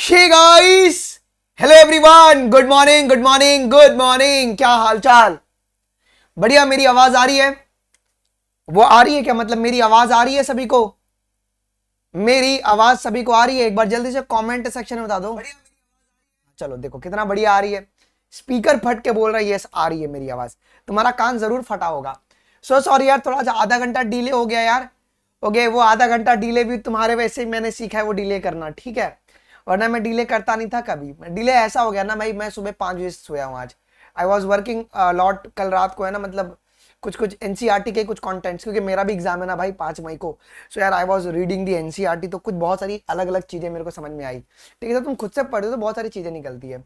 हे guys, hello everyone, good morning good morning good morning. क्या हालचाल? बढ़िया। मेरी आवाज आ रही है? वो आ रही है क्या? मतलब मेरी आवाज आ रही है सभी को? मेरी आवाज सभी को आ रही है? एक बार जल्दी से कमेंट सेक्शन में बता दो। चलो देखो कितना बढ़िया आ रही है। स्पीकर फट के बोल रहा है यस आ रही है मेरी आवाज। तुम्हारा कान जरूर फटा होगा। सो सॉरी यार, थोड़ा सा आधा घंटा डिले हो गया यार। ओके, वो आधा घंटा डिले भी तुम्हारे वैसे ही मैंने सीखा है वो डिले करना, ठीक है? वरना मैं डिले करता नहीं था कभी। डिले ऐसा हो गया ना भाई, मैं सुबह 5 बजे सोया हूँ आज। आई वॉज वर्किंग लॉट कल रात को, है ना, मतलब कुछ कुछ एनसीईआरटी के कुछ कंटेंट्स, क्योंकि मेरा भी एग्जाम है ना भाई 5 मई को। सो यार I was reading the NCERT, तो कुछ बहुत सारी अलग अलग चीजें मेरे को समझ में आई। ठीक है, तो तुम खुद से पढ़ो तो बहुत सारी चीजें निकलती है।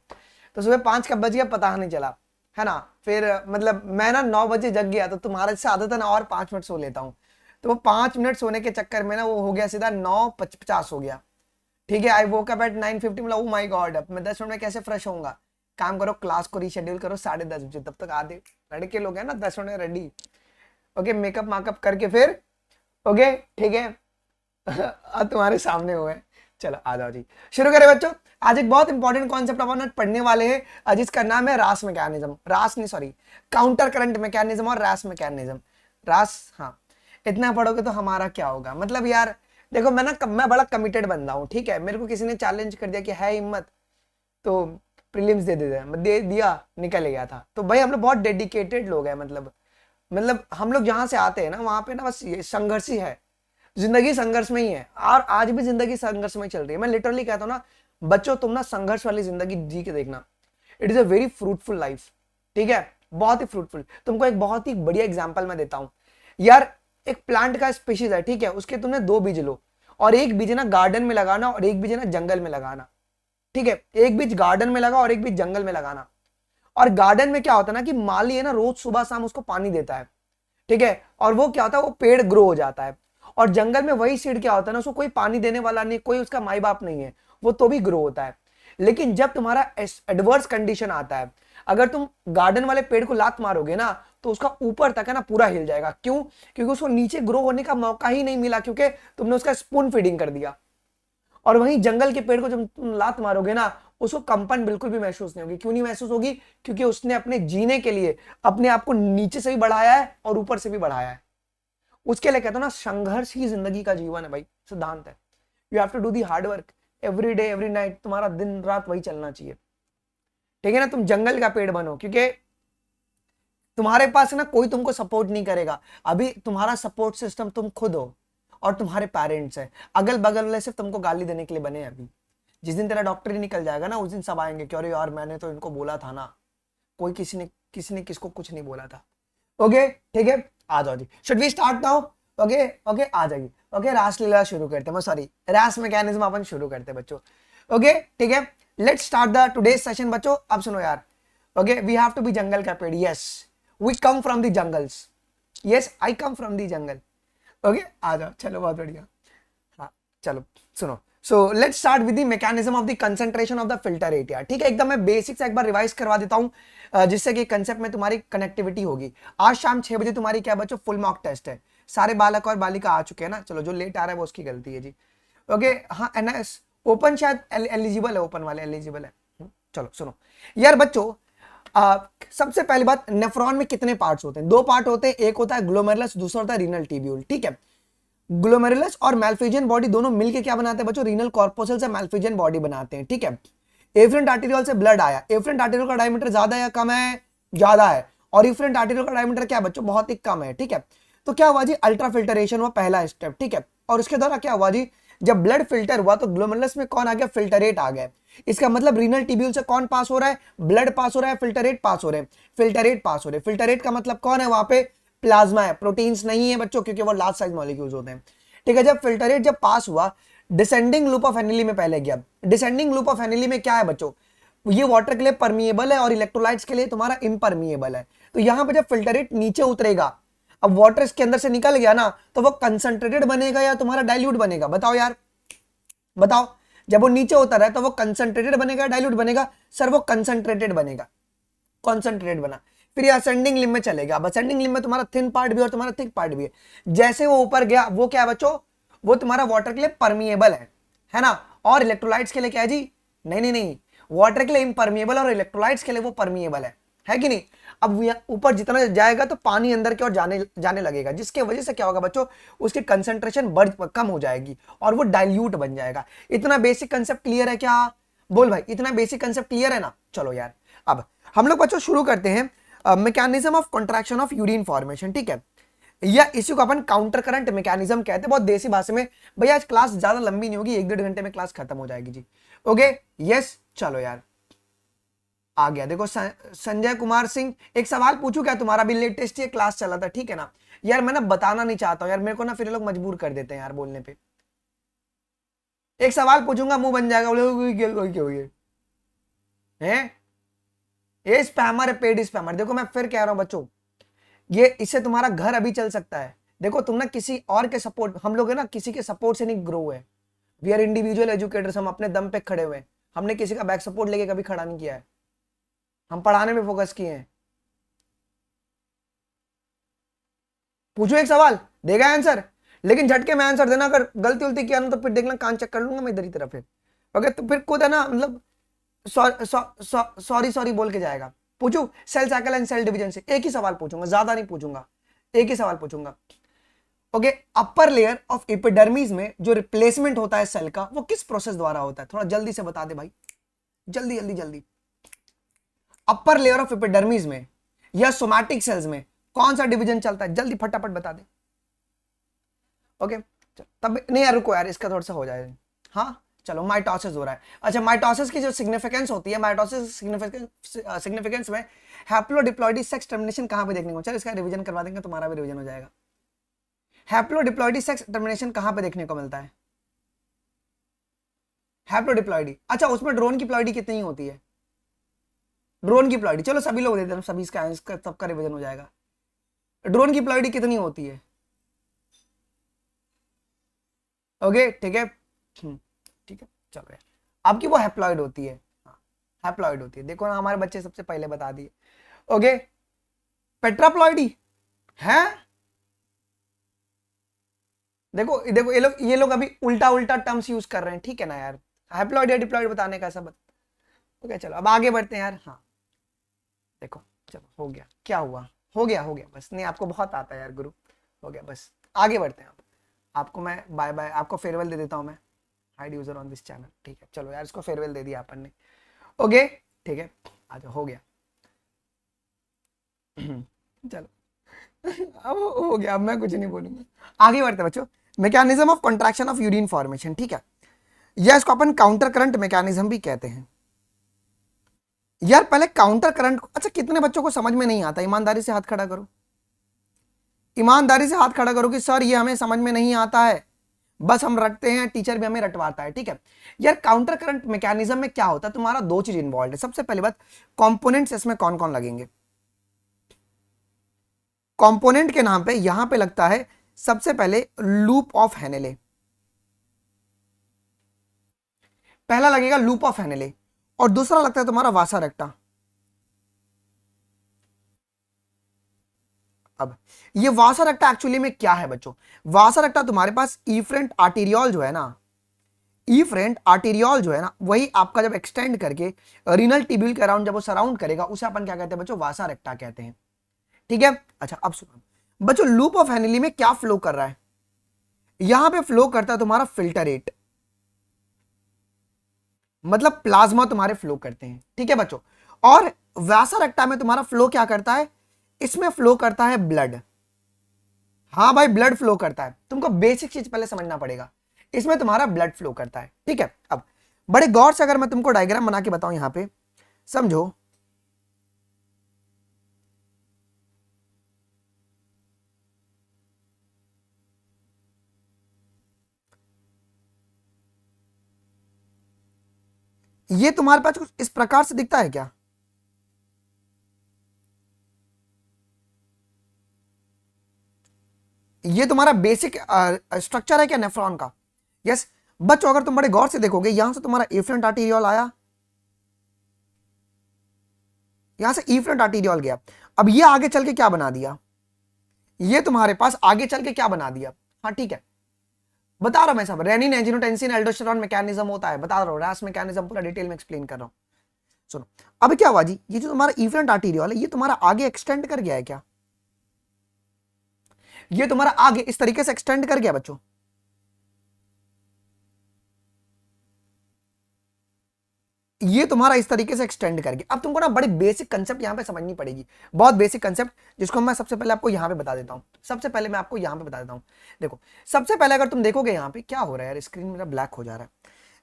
तो सुबह 5 कब बज गया पता नहीं चला, है ना। फिर मतलब मैं ना 9 बजे जग गया, तो तुम्हारे से आदत है ना और 5 मिनट सो लेता हूँ। तो वो 5 मिनट सोने के चक्कर में ना वो हो गया सीधा 9:50 हो गया। ठीक है, आई वोक अप एट 9:50। मतलब ओ माय गॉड, अब मैं 10 मिनट में कैसे फ्रेश होऊंगा? काम करो, क्लास को रीशेड्यूल करो 10:30 बजे, तब तक आधे लड़के लोग हैं ना 10 मिनट में रेडी। ओके, मेकअप माकअप करके फिर ओके ठीक है। अब तुम्हारे सामने हुए। चलो आ जाओ जी, शुरू करें बच्चों। आज एक बहुत इंपॉर्टेंट कॉन्सेप्ट अपन पढ़ने वाले हैं जिसका नाम है रास मैकेनिज्म। रास नहीं, सॉरी, काउंटर करंट मैकेनिज्म और रास मैकेनिज्म। रास, हाँ। इतना पढ़ोगे तो हमारा क्या होगा? मतलब यार देखो, मैं बड़ा कमिटेड बंदा हूँ, ठीक है। मेरे को किसी ने चैलेंज कर दिया कि है हिम्मत तो प्रीलिम्स दे दिया, निकल गया था। तो भाई हम लोग बहुत डेडिकेटेड लोग हैं। मतलब हम लोग जहां से आते हैं ना वहां पे ना बस ये संघर्ष ही है। जिंदगी संघर्ष में ही है, और आज भी जिंदगी संघर्ष में चल रही है। मैं लिटरली कहता हूँ ना बच्चों, तुम ना संघर्ष वाली जिंदगी जी के देखना। It is a very fruitful life, ठीक है, बहुत ही फ्रूटफुल। तुमको एक बहुत ही बढ़िया एग्जाम्पल मैं देता हूँ यार। एक प्लांट का स्पीशीज है, ठीक है, उसके तुमने 2 बीज लो, और एक बीज ना गार्डन में लगाना और एक बीज ना जंगल में लगाना। ठीक है, एक बीज गार्डन में लगा और एक बीज जंगल में लगाना। और गार्डन में क्या होता है ना कि माली है ना रोज सुबह शाम उसको पानी देता है, ठीक है, और वो क्या होता है, वो पेड़ ग्रो हो जाता है। और जंगल में वही सीड क्या होता है ना, उसको कोई पानी देने वाला नहीं, कोई उसका माई बाप नहीं है, वो तो भी ग्रो होता है। लेकिन जब तुम्हारा एडवर्स कंडीशन आता है, अगर तुम गार्डन वाले पेड़ को लात मारोगे ना तो उसका ऊपर तक है ना पूरा हिल जाएगा। क्यों? क्योंकि उसको नीचे ग्रो होने का मौका ही नहीं मिला, क्योंकि तुमने उसका स्पून फीडिंग कर दिया। और वहीं जंगल के पेड़ को जब तुम लात मारोगे ना, उसको कंपन बिल्कुल भी महसूस नहीं होगी। क्यों नहीं महसूस होगी? क्योंकि उसने अपने जीने के लिए अपने आप को नीचे से भी बढ़ाया है और ऊपर से भी बढ़ाया है। उसके लिए कहता हूं ना, संघर्ष ही जिंदगी का जीवन है भाई, सिद्धांत है। You have to do the hard work every day every night. तुम्हारा दिन रात वही चलना चाहिए, ठीक है ना। तुम जंगल का पेड़ बनो, क्योंकि तुम्हारे पास ना कोई तुमको सपोर्ट नहीं करेगा। अभी तुम्हारा सपोर्ट सिस्टम तुम खुद हो और तुम्हारे पेरेंट्स है। अगल बगल वाले सिर्फ तुमको गाली देने के लिए बने हैं। अभी जिस दिन तेरा डॉक्टर ही निकल जाएगा ना, उस दिन सब आएंगे कि अरे यार मैंने तो इनको बोला था ना। कोई किसी ने किसको कुछ नहीं बोला था। ओके ठीक है, आ जाओ जी। Should we start now? Okay okay, आ जाइए। ओके, रासलीला शुरू करते हैं, सॉरी रास मैकेनिज्म अपन शुरू करते हैं बच्चों। ओके ठीक है, let's start the today's session बच्चों। अब सुनो यार, okay, we have to be जंगल का पेड़। Yes, we come from the jungles. Yes, I come from the jungle. Okay, आ जाओ, चलो बहुत बढ़िया। हाँ चलो सुनो। So let's start with the mechanism of the concentration of the filter rate यार। ठीक है, एकदम मैं बेसिक से एक बार रिवाइज करवा देता हूं जिससे कि कंसेप्ट में तुम्हारी कनेक्टिविटी होगी। आज शाम 6 बजे तुम्हारी क्या बच्चों, फुल मॉक टेस्ट है। सारे बालक और बालिका आ चुके हैं ना। चलो जो लेट आ रहा है वो उसकी गलती है जी। ओके हाँ, एनएस ओपन शायद एलिजिबल है, ओपन वाले एलिजिबल है। चलो सुनो यार बच्चों, सबसे पहली बात, नेफ्रॉन में कितने पार्ट्स होते हैं? 2 पार्ट होते हैं, एक होता है ग्लोमेरुलस, दूसरा होता है रीनल ट्यूब्यूल। ठीक है, ग्लोमेरुलस और मैल्फिजियन बॉडी दोनों मिलके क्या बनाते हैं बच्चों, रीनल कॉर्पोसल से मैल्फिजियन बॉडी बनाते हैं। ठीक है, एफरेंट आर्टेरियोल से ब्लड आया। एफरेंट आर्टेरियोल का डायमीटर ज्यादा है या कम है? ज्यादा है। और इफरेंट आर्टेरियोल का डायमीटर क्या बच्चों, बहुत ही कम है। ठीक है, तो क्या हुआ जी, अल्ट्रा फिल्टरेशन हुआ, पहला स्टेप। ठीक है, और उसके द्वारा क्या हुआ जी, जब ब्लड फिल्टर हुआ तो ग्लोमेरुलस में कौन आ गया, फिल्टरेट आ गया। इसका मतलब रीनल ट्यूब्यूल से कौन पास हो रहा है, ब्लड पास हो रहा है, फिल्टरेट पास हो रहे हैं, फिल्टरेट पास हो रहे हैं। फिल्टरेट का मतलब कौन है वहां पे, प्लाज्मा है, प्रोटीन्स नहीं है बच्चों, क्योंकि वो लार्ज साइज मॉलिक्यूल्स होते हैं। ठीक है, जब फिल्टरेट जब पास हुआ, डिसेंडिंग लूप ऑफ हेनली में पहले गया। डिसेंडिंग लूप ऑफ हेनली में क्या है बच्चों, ये वाटर के लिए परमिएबल है और इलेक्ट्रोलाइट्स के लिए तुम्हारा इम्परमिएबल है। तो यहां पे जब फिल्टरेट नीचे उतरेगा, अब वाटर इसके अंदर से निकल गया ना, तो वो कंसंट्रेटेड बनेगा या तुम्हारा डाइल्यूट बनेगा? बताओ यार, बताओ। जब वो नीचे उतर है तो वो कंसंट्रेटेड बनेगा, डाइल्यूट बनेगा? सर वो कंसंट्रेटेड बनेगा, कॉन्सेंट्रेटेड बना। फिर ये असेंडिंग लिम्ब में चलेगा। अब असेंडिंग लिम्ब में तुम्हारा थिन पार्ट भी और तुम्हारा थिक पार्ट भी है। जैसे वो ऊपर गया, वो क्या है बच्चों, वो तुम्हारा वाटर के लिए परमिएबल है ना, और इलेक्ट्रोलाइट्स के लिए क्या है जी, नहीं नहीं नहीं, वाटर के लिए इम्परमिएबल और इलेक्ट्रोलाइट्स के लिए वो परमिएबल है कि नहीं। अब ऊपर जितना जाएगा तो पानी अंदर की ओर जाने लगेगा, जिसके वजह से क्या होगा बच्चों, उसकी कंसंट्रेशन कम हो जाएगी और वो डाइल्यूट बन जाएगा। इतना बेसिक कंसेप्ट क्लियर है क्या? बोल भाई, इतना बेसिक कंसेप्ट क्लियर है ना? चलो यार, अब हम लोग बच्चों शुरू करते हैं mechanism of contraction of urine formation, ठीक है। या इसी को अपन काउंटर करंट मैकेनिज्म कहते हैं बहुत देसी भाषा में। भैया आज क्लास ज्यादा लंबी नहीं होगी, 1-1.5 घंटे में क्लास खत्म हो जाएगी जी। ओके, यस, चलो यार आ गया। देखो संजय कुमार सिंह, एक सवाल पूछूं क्या? तुम्हारा भी लेटेस्ट ये क्लास चला था, ठीक है ना यार। मैं ना बताना नहीं चाहता हूं यार, मेरे को ना फिर लोग मजबूर कर देते हैं यार बोलने पे। एक सवाल पूछूंगा मुंह बन जाएगा, बोले हैं ये स्पैमर है, पेड स्पैमर। देखो मैं फिर कह रहा हूं बच्चों, ये इससे तुम्हारा घर अभी चल सकता है। देखो तुम ना किसी और के सपोर्ट, हम लोग है ना किसी के सपोर्ट से नहीं ग्रो हुए। वी आर इंडिविजुअल एजुकेटर्स, हम अपने दम पे खड़े हुए। हमने किसी का बैक सपोर्ट लेके कभी खड़ा नहीं किया है, हम पढ़ाने में फोकस किए हैं। पूछो एक सवाल, देगा आंसर, लेकिन झटके में आंसर देना। अगर गलती उल्टी किया ना तो फिर देखना कान चेक कर लूंगा मैं इधर ही तरफ। ओके, तो फिर खुद है ना मतलब सॉरी सॉरी बोल के जाएगा। पूछू cell cycle and cell division से एक ही सवाल पूछूंगा, ज्यादा नहीं पूछूंगा, एक ही सवाल पूछूंगा। Okay, upper layer of epidermis में जो रिप्लेसमेंट होता है सेल का, वो किस प्रोसेस द्वारा होता है? थोड़ा जल्दी से बता दे भाई, जल्दी जल्दी जल्दी। अपर लेयर ऑफ एपिडर्मिस में या सोमैटिक सेल्स में कौन सा डिवीजन चलता है? जल्दी फटाफट बता दे। ओके, तब नहीं यार, रुको यार, इसका थोड़ा सा हो जाएगा। हाँ चलो, माइटोसिस हो रहा है। अच्छा, माइटोसिस की जो सिग्निफिकेंस होती है, माइटोसिस सिग्निफिकेंस में हैप्लोडिप्लॉइडी सेक्स टर्मिनेशन कहां पे देखने को? चलो इसका रिवीजन करवा देंगे, तुम्हारा भी रिवीजन हो जाएगा। हैप्लोडिप्लॉइडी सेक्स टर्मिनेशन कहां पे देखने को मिलता है? हैप्लोडिप्लॉइडी, अच्छा उसमें ड्रोन की प्लॉइडी कितनी होती है? ड्रोन की प्लॉइडी, चलो सभी लोग देते हैं, सभी इसका सबका रिवीजन हो जाएगा। ड्रोन की प्लॉइडी कितनी होती है? ओके ठीक है, ठीक है, चलो यार। आपकी वो हैप्लॉइड होती है, हैप्लॉइड होती है। देखो ना हमारे बच्चे सबसे पहले बता दिए। ओके, पेट्राप्लॉइडी है। देखो देखो, ये लोग अभी उल्टा उल्टा टर्म्स यूज कर रहे हैं, ठीक है ना यार। हैप्लॉइड या डिप्लॉइड बताने का सब। ओके चलो अब आगे बढ़ते हैं यार। हाँ देखो, चलो हो गया, क्या हुआ? हो गया बस। नहीं आपको बहुत आता है यार गुरु, हो गया बस। आगे बढ़ते हैं। आपको मैं बाय बाय, आपको फेयरवेल दे देता हूं मैं। Hide user on this channel, ठीक है। चलो यार, इसको फेयरवेल दे दिया अपन ने। ओके ठीक है, आज हो गया। चलो अब हो गया, अब मैं कुछ नहीं बोलूंगा। आगे बढ़ते बच्चों। Mechanism of contraction of urine formation, ठीक है। या इसको अपन काउंटर करंट मैकेनिज्म भी कहते हैं। यार पहले काउंटर करंट, अच्छा कितने बच्चों को समझ में नहीं आता? ईमानदारी से हाथ खड़ा करो, ईमानदारी से हाथ खड़ा करो कि सर ये हमें समझ में नहीं आता है, बस हम रटते हैं, टीचर भी हमें रटवाता है, ठीक है। यार काउंटर करंट मैकेनिज्म में क्या होता है? तुम्हारा दो चीज इन्वॉल्व है। सबसे पहली बात, कंपोनेंट्स इसमें कौन कौन लगेंगे? कंपोनेंट के नाम पे यहां पे लगता है सबसे पहले लूप ऑफ हेनेले, पहला लगेगा लूप ऑफ हेनेले, और दूसरा लगता है तुम्हारा वासा रेक्टा। अब ये वासा रेक्टा एक्चुअली में क्या है बच्चों? वासा रेक्टा तुम्हारे पास इफरेंट आर्टेरियोल जो है ना, इफरेंट आर्टेरियोल जो है ना, वही आपका जब एक्सटेंड करके रीनल टिब्यूल के अराउंड जब वो सराउंड करेगा, उसे अपन क्या कहते हैं बच्चों? वासा रेक्टा कहते हैं, ठीक है। अच्छा अब सुनो बच्चों, लूप ऑफ हेनेली में क्या फ्लो कर रहा है? यहां पे फ्लो करता है तुम्हारा फिल्टरेट, मतलब प्लाज्मा तुम्हारे फ्लो करते हैं, ठीक है बच्चों। और वासा रेक्टा में तुम्हारा फ्लो क्या करता है? इसमें फ्लो करता है ब्लड। हाँ भाई, ब्लड फ्लो करता है। तुमको बेसिक चीज पहले समझना पड़ेगा, इसमें तुम्हारा ब्लड फ्लो करता है, ठीक है। अब बड़े गौर से अगर मैं तुमको डायग्राम बना के बताऊं, यहां पे समझो। ये तुम्हारे पास कुछ इस प्रकार से दिखता है क्या? ये तुम्हारा बेसिक स्ट्रक्चर है क्या नेफ्रॉन का? यस बच्चों, अगर तुम बड़े गौर से देखोगे, यहां से तुम्हारा एफरेंट आर्टेरियोल आया, यहां से एफरेंट आर्टेरियोल गया। अब ये आगे चल के क्या बना दिया? ये तुम्हारे पास आगे चल के क्या बना दिया? हाँ ठीक है, बता रहा हूं मैं सब, रेनिन, एंजियोटेंसिन, एल्डोस्टेरॉन मैकेनिज्म होता है, बता रहा हूं, रैस मैकेनिज्म पूरा डिटेल में एक्सप्लेन कर रहा हूं। सुनो अब क्या हुआ जी, ये जो तुम्हारा इफरेंट आर्टीरियल है ये तुम्हारा आगे एक्सटेंड कर गया है क्या? ये तुम्हारा आगे इस तरीके से एक्सटेंड कर गया बच्चों, ये तुम्हारा इस तरीके से एक्सटेंड कर गया। अब तुमको ना बड़ी बेसिक कंसेप्ट यहां पे समझनी पड़ेगी, बहुत बेसिक कंसेप्ट, जिसको मैं सबसे पहले आपको यहां पे बता देता हूं। सबसे पहले मैं आपको यहां पे बता देता हूं। देखो सबसे पहले अगर तुम देखोगे यहां पे क्या हो रहा है यार, स्क्रीन मेरा ब्लैक हो जा रहा है।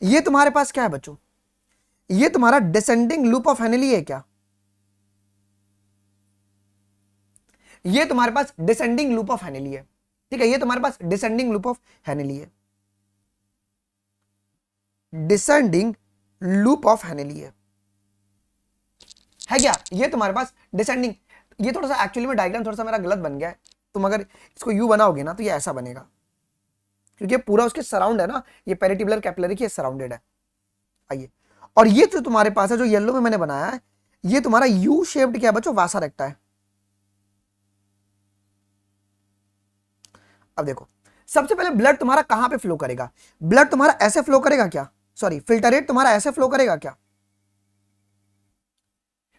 ये तुम्हारे पास क्या है बच्चों, ये तुम्हारा डिसेंडिंग लूप ऑफ हेनली है क्या? ये तुम्हारे पास डिसेंडिंग लूप ऑफ हेनली है, ठीक है, ये तुम्हारे पास डिसेंडिंग लूप ऑफ हेनली है, डिसेंडिंग लूप ऑफ हेनली है क्या? ये तुम्हारे पास डिसेंडिंग, ये थोड़ा सा एक्चुअली में डायग्राम थोड़ा सा मेरा गलत बन गया है, तुम अगर इसको यू बनाओगे ना तो ये ऐसा बनेगा, क्योंकि पूरा उसके सराउंड है ना, ये पेरिटिबुलर कैपिलरी के सराउंडेड है। आइए, और ये जो तुम्हारे पास है जो येलो में मैंने बनाया है, ये तुम्हारा यू शेप्ड क्या बच्चों, वासा रेक्टा है। अब देखो सबसे पहले ब्लड तुम्हारा कहां पे फ्लो करेगा, ब्लड तुम्हारा ऐसे फ्लो करेगा क्या, सॉरी फिल्टरेट तुम्हारा ऐसे फ्लो करेगा क्या?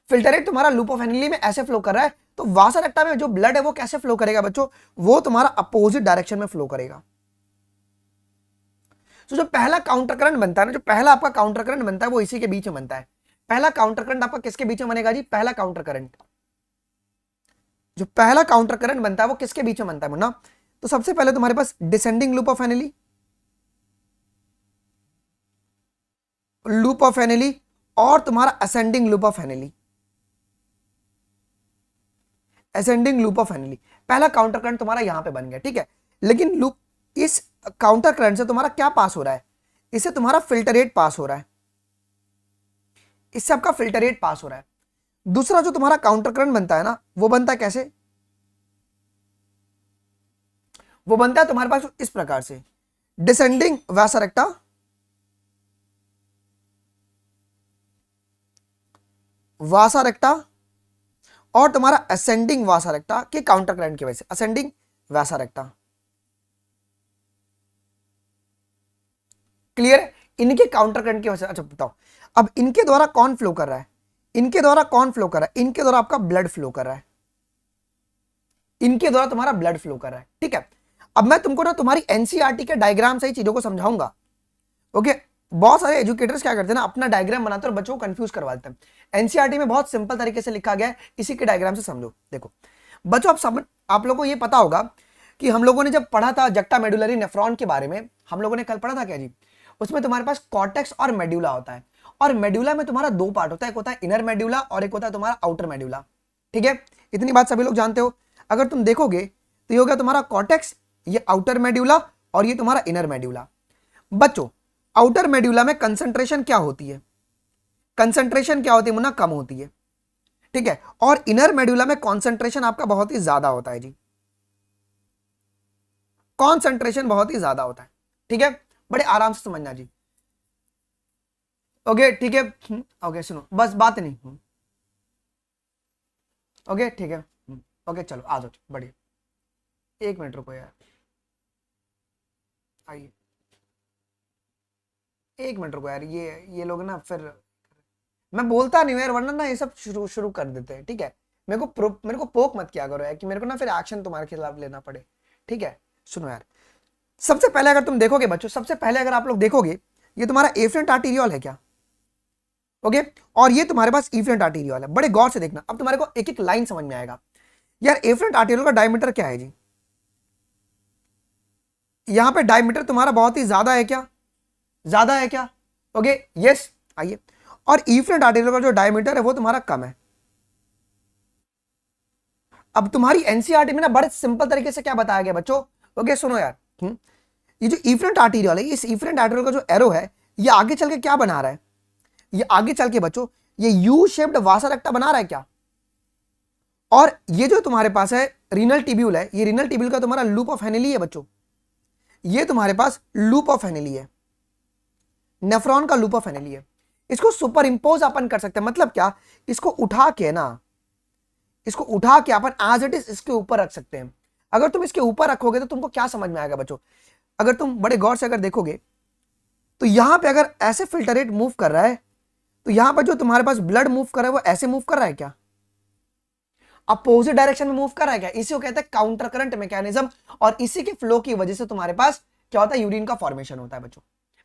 फिल्टरेट तुम्हारा लूप ऑफ हेनली में ऐसे फ्लो कर रहा है, तो वासा रेक्टा में जो ब्लड है वो कैसे फ्लो करेगा बच्चों, वो तुम्हारा अपोजिट डायरेक्शन में फ्लो करेगा। तो जो पहला काउंटर करंट बनता है ना, जो पहला आपका काउंटर करंट बनता है वो इसी के बीच में बनता है। पहला काउंटर करंट आपका किसके बीच में बनेगा जी, पहला काउंटर करंट, जो पहला काउंटर करंट बनता है वो किसके बीच में बनता है मुन्ना? तो सबसे पहले तुम्हारे पास डिसेंडिंग लूप ऑफ हेनली और तुम्हारा ascending loop of Henley, ascending loop of Henley, पहला काउंटर करंट तुम्हारा यहां पे बन गया, ठीक है। लेकिन लूप, इस काउंटर करंट से तुम्हारा क्या पास हो रहा है, इससे तुम्हारा फिल्टरेट पास हो रहा है, इससे आपका फिल्टरेट पास हो रहा है। दूसरा जो तुम्हारा काउंटर करंट बनता है ना, वो बनता है कैसे, वो बनता है तुम्हारे पास इस प्रकार से, डिसेंडिंग वासा रेक्टा, वासा रेक्टा और तुम्हारा असेंडिंग वासा रेक्टा के काउंटर करंट की वजह से, असेंडिंग वासा रेक्टा। क्लियर? इनके काउंटर करंट की वजह से। अच्छा बताओ, अब इनके द्वारा कौन फ्लो कर रहा है, इनके द्वारा कौन फ्लो कर रहा है, इनके द्वारा आपका ब्लड फ्लो कर रहा है, इनके द्वारा तुम्हारा ब्लड फ्लो कर रहा है, ठीक है। अब मैं तुमको ना तुम्हारी एनसीईआरटी के डायग्राम से ही चीजों को समझाऊंगा, ओके। बहुत सारे एजुकेटर्स क्या करते हैं ना, अपना डायग्राम बनाते हैं और बच्चों को कंफ्यूज करवाते हैं। एनसीईआरटी में बहुत सिंपल तरीके से लिखा गया है, इसी के डायग्राम से समझो। देखो बच्चों, आप लोगों को ये पता होगा कि हम लोगों ने जब पढ़ा था जक्टा मेडुलरी नेफ्रॉन के बारे में, हम लोगों ने कल पढ़ा था क्या जी, उसमें तुम्हारे पास कॉर्टेक्स और मेड्यूला होता है, और मेड्यूला में तुम्हारा दो पार्ट होता है, एक होता है इनर मेड्यूला और एक होता है तुम्हारा आउटर मेड्यूला, ठीक है। इतनी बात सभी लोग जानते हो। अगर तुम देखोगे तो ये हो गया तुम्हारा कॉर्टेक्स, ये आउटर मेड्यूला और ये तुम्हारा इनर मेड्यूला। बच्चों आउटर मेड्यूला में कंसंट्रेशन क्या होती है, कंसंट्रेशन क्या होती है मुन्ना, कम होती है, ठीक है। और इनर मेड्यूला में कंसंट्रेशन आपका बहुत ही ज्यादा होता है जी, कंसंट्रेशन बहुत ही ज्यादा होता है, ठीक है। बड़े आराम से समझना जी, ओके ठीक है। ओके सुनो, बस बात नहीं, ओके ठीक है, ओके चलो आ जाओ, बढ़िया। एक मिनट रुको यार, आइए एक मिनट रुको यार, ये लोग ना फिर, मैं बोलता नहीं हूं यार, वरना ना ये सब शुरू शुरू कर देते हैं, ठीक है। मेरे को पोक मत किया करो यार, कि मेरे को ना फिर एक्शन तुम्हारे खिलाफ लेना पड़े, ठीक है। सुनो यार, सबसे पहले अगर तुम देखोगे बच्चों, सबसे पहले अगर आप लोग देखोगे, ये तुम्हारा एफरेंट आर्टीरियल है क्या, ओके, और ये तुम्हारे पास इफरेंट आर्टीरियल है। बड़े गौर से देखना, अब तुम्हारे को एक एक लाइन समझ में आएगा। यार एफरेंट आर्टीरियल का डायमीटर क्या है जी, यहां पे डायमीटर तुम्हारा बहुत ही ज्यादा है क्या, ज्यादा है क्या, ओके यस। आइए, और इफरेंट आर्टीरियल का जो डायमीटर है वो तुम्हारा कम है। अब तुम्हारी एनसीईआरटी में ना बड़े सिंपल तरीके से क्या बताया गया बच्चों, ओके सुनो यार, ये जो इफरेंट आर्टीरियल है, इस इफरेंट आर्टीरियल का जो एरो है, ये आगे चल के क्या बना रहा है, ये आगे चल के बच्चों ये यू शेप्ड वासा रेक्टा बना रहा है क्या। और ये जो तुम्हारे पास है रीनल टिब्यूल है, ये रीनल टिब्यूल का तुम्हारा लूप ऑफ हेनली है बच्चों, ये तुम्हारे पास लूप ऑफ हेनली है, नेफ्रॉन का लूप ऑफ हेनली है। इसको सुपर इंपोज अपन कर सकते हैं, मतलब क्या, इसको उठा के ना, इसको उठा के अपन एज इट इज इसके ऊपर रख सकते हैं। अगर तुम इसके ऊपर रखोगे तो तुमको क्या समझ में आएगा बच्चों, अगर तुम बड़े गौर से अगर देखोगे तो यहां पे अगर ऐसे फिल्टरेट मूव कर रहा है तो यहां पर जो तुम्हारे पास ब्लड मूव कर रहा है वो ऐसे मूव कर रहा है क्या, अपोजिट डायरेक्शन में मूव कर रहा है क्या? इसी को कहते हैं काउंटर करंट मैकेनिज्म, और इसी के फ्लो की वजह से तुम्हारे पास क्या होता है, यूरिन का फॉर्मेशन होता है बच्चों।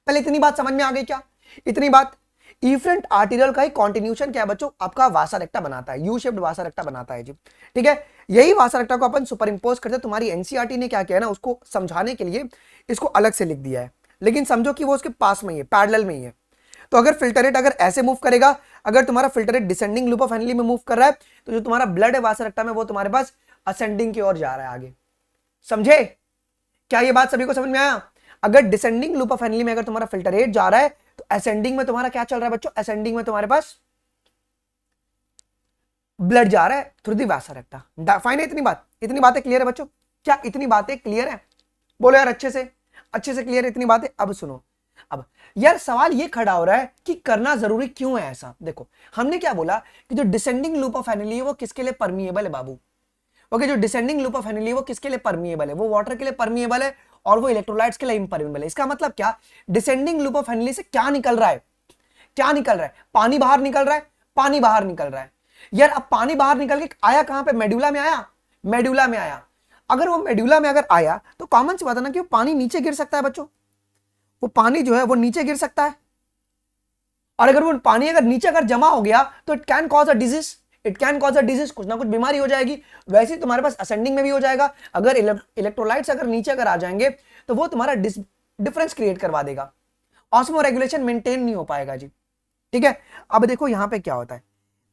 पहले इतनी बात समझ में आ गई क्या? इतनी बात। इफरेंट आर्टेरियल का ही कॉन्टिन्यूशन क्या है बच्चों, आपका वासा रेक्टा बनाता है, यू शेप्ड वासा रेक्टा बनाता है जी। ठीक है, यही वासा रेक्टा को अपन सुपर इंपोज करते हैं। तुम्हारी एनसीईआरटी ने क्या किया है ना, उसको समझाने के लिए इसको अलग से लिख दिया है, लेकिन समझो कि वो उसके पास में ही है, पैरेलल में ही है। तो अगर फिल्टरेट अगर ऐसे मूव करेगा, अगर तुम्हारा filtrate descending loop of Henley में मूव कर रहा है, तो जो तुम्हारा ब्लड है वासा रेक्टा में वो तुम्हारे पास असेंडिंग की ओर जा रहा है आगे। समझे? क्या ये बात सभी को समझ में आया? अगर डिसेंडिंग लूप ऑफ हेनली में अगर तुम्हारा फिल्टरेट जा रहा है तो असेंडिंग में तुम्हारा क्या चल रहा है बच्चों, असेंडिंग में तुम्हारे पास ब्लड जा रहा है थ्रू दी वासा रेक्टा। फाइन है? इतनी बातें क्लियर है बच्चों? क्या इतनी बातें क्लियर है? बोलो यार अच्छे से क्लियर है इतनी बातें? अब सुनो, अब यार सवाल ये खड़ा हो रहा है कि करना जरूरी क्यों है ऐसा। देखो, हमने क्या बोला कि जो डिसेंडिंग लूप ऑफ हेनली है वो किसके लिए परमिएबल है बाबू। ओके, जो डिसेंडिंग लूप ऑफ हेनली है वो किसके लिए परमिएबल है, वो वाटर के लिए परमिएबल है और वो इलेक्ट्रोलाइट्स के लिए इम्परमिएबल है। इसका मतलब क्या, डिसेंडिंग लूप ऑफ हेनली से क्या निकल रहा है, क्या निकल रहा है, पानी बाहर निकल रहा है, पानी बाहर निकल रहा है। यार अब पानी बाहर निकल के आया कहां पे, मेडुला में आया, मेडुला में आया। अगर वो मेडुला में अगर आया तो कॉमन सी बात है ना कि वो पानी नीचे गिर सकता है बच्चों, वो पानी जो है वो नीचे गिर सकता है। और अगर वो पानी अगर नीचे अगर जमा हो गया तो it can cause a disease, it can cause a disease, कुछ ना कुछ बीमारी हो जाएगी। वैसे ही तुम्हारे पास असेंडिंग में भी हो जाएगा। अगर इलेक्ट्रोलाइट्स अगर नीचे अगर आ जाएंगे तो वो तुम्हारा डिफरेंस क्रिएट करवा देगा, ऑस्मो रेगुलेशन मेंटेन नहीं हो पाएगा जी। ठीक है, अब देखो यहां पे क्या होता है,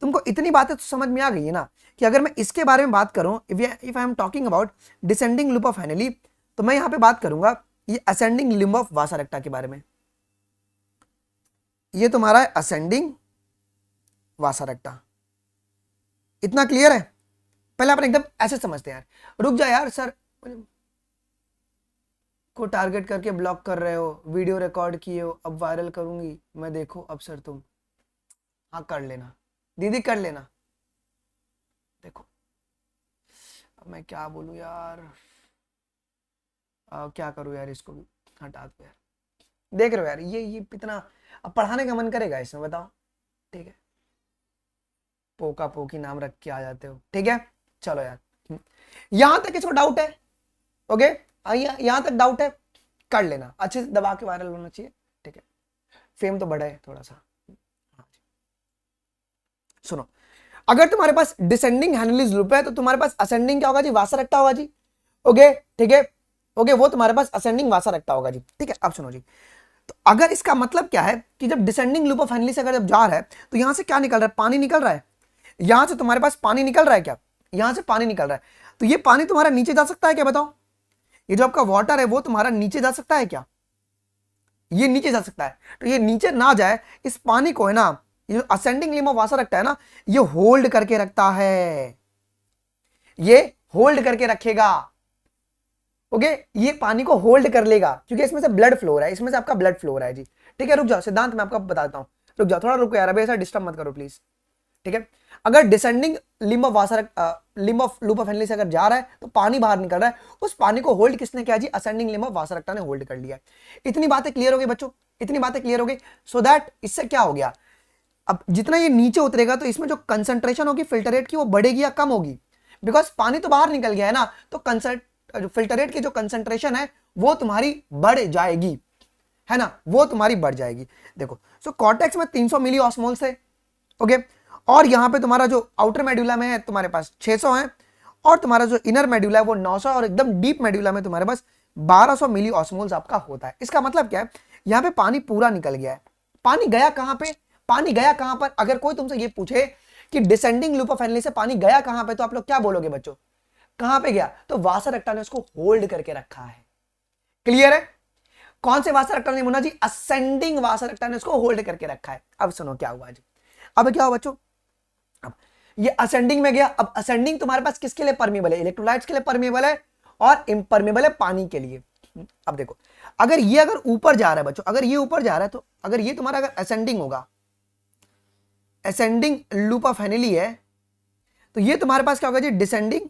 तुमको इतनी बातें तो समझ में आ गई है ना कि अगर मैं इसके बारे में बात करूं, if I am talking about descending loop of Henley, तो मैं यहां पे बात करूंगा ये असेंडिंग लिम्ब ऑफ वासा रेक्टा के बारे में। ये तुम्हारा है असेंडिंग वासा रेक्टा। इतना क्लियर है? पहले अपन एकदम ऐसे समझते हैं यार। रुक जा यार, सर को टारगेट करके ब्लॉक कर रहे हो, वीडियो रिकॉर्ड किए हो, अब वायरल करूंगी मैं, देखो अब सर तुम। हाँ कर लेना दीदी, कर लेना। देखो अब मैं क्या बोलूं यार, क्या करूं यार, इसको भी हटा दो यार। देख रहे हो यार, ये इतना अब पढ़ाने का मन करेगा इसमें, बताओ? ठीक है, पोका पोकी नाम रख के आ जाते हो। ठीक है, चलो यार, यहां तक किसको डाउट है? ओके, यहां तक डाउट है, कर लेना, अच्छे से दबा के वायरल होना चाहिए। ठीक है, फेम तो बढ़ा है थोड़ा सा। हाँ, सुनो, अगर तुम्हारे पास डिसेंडिंग हेनलीज लूप है तो तुम्हारे पास असेंडिंग क्या होगा जी, वासा रेक्टा होगा जी। ओके ठीक है, ओके वो तुम्हारे पास असेंडिंग वासा रेक्टा होगा जी। ठीक है, अब सुनो जी, तो अगर इसका मतलब क्या है कि जब डिसेंडिंग लूप ऑफ हेनली से अगर जब जा रहा है तो यहां से क्या निकल रहा है, पानी निकल रहा है। यहां से तुम्हारे पास पानी निकल रहा है क्या, यहां से पानी निकल रहा है। तो ये पानी तुम्हारा नीचे जा सकता है क्या, बताओ? ये जो आपका वाटर है वो तुम्हारा नीचे जा सकता है क्या? ये नीचे जा सकता है। तो ये नीचे ना जाए, इस पानी को है ना, ये जो असेंडिंग लिम्ब ऑफ वासा रखता है ना, ये होल्ड करके रखता है, ये होल्ड करके रखेगा। ओके, ये पानी को होल्ड कर लेगा क्योंकि इसमें से ब्लड फ्लो हो रहा है, इसमें से आपका ब्लड फ्लो हो रहा है जी। ठीक है, रुक जाओ, सिद्धांत मैं आपको बताता हूं, रुक जाओ थोड़ा, रुको यार, अभी ऐसा डिस्टर्ब मत करो प्लीज। ठीक है, अगर descending limb of Vasa limb of loop of Henley से अगर जा रहा है तो पानी बाहर निकल रहा है, उस पानी को होल्ड किसने किया जी, ascending limb of vasa recta ने होल्ड कर लिया है। इतनी बातें क्लियर हो गई बच्चों, इतनी बातें क्लियर हो गई। सो दैट इससे क्या हो गया, अब जितना ये नीचे उतरेगा तो इसमें जो कंसंट्रेशन होगी फिल्टरेट की वो बढ़ेगी या कम होगी, बिकॉज पानी तो बाहर निकल गया है ना, तो फिल्टरेट की जो कंसंट्रेशन है वो तुम्हारी बढ़ जाएगी, है ना, वो तुम्हारी बढ़ जाएगी। देखो, सो कॉर्टेक्स में 300 मिली ऑस्मोल्स है। ओके, और यहां पे तुम्हारा जो आउटर मेडुला में है तुम्हारे पास 600 है, और तुम्हारा जो इनर मेडुला है वो 900, और एकदम डीप मेडुला में तुम्हारे पास 1200 मिली ऑस्मोल्स आपका होता है। इसका मतलब क्या है, यहां पे पानी पूरा निकल गया है। पानी गया कहां पे, पानी गया कहां पर? अगर कोई तुमसे ये पूछे कि डिसेंडिंग लूप ऑफ हेनली से पानी गया कहां पे, तो आप लोग क्या बोलोगे बच्चों, कहां पे गया? तो वासा रेक्टा ने उसको होल्ड करके रखा है। क्लियर है? कौन से वासा रेक्टा ने, Munna ji? Ascending vasa recta ने उसको होल्ड करके रखा है। अब सुनो क्या हुआ जी, अब क्या हुआ बच्चों, अब ये असेंडिंग में गया। अब असेंडिंग तुम्हारे पास किसके लिए परमिएबल है, इलेक्ट्रोलाइट्स के लिए परमिएबल है, और इम्परमिएबल है पानी के लिए। अब देखो, अगर ये अगर ऊपर जा रहा है बच्चों, अगर ये ऊपर जा रहा है, तो अगर ये तुम्हारा अगर असेंडिंग होगा, असेंडिंग लूप ऑफ हेनली है, तो ये तुम्हारे पास क्या होगा जी, डिसेंडिंग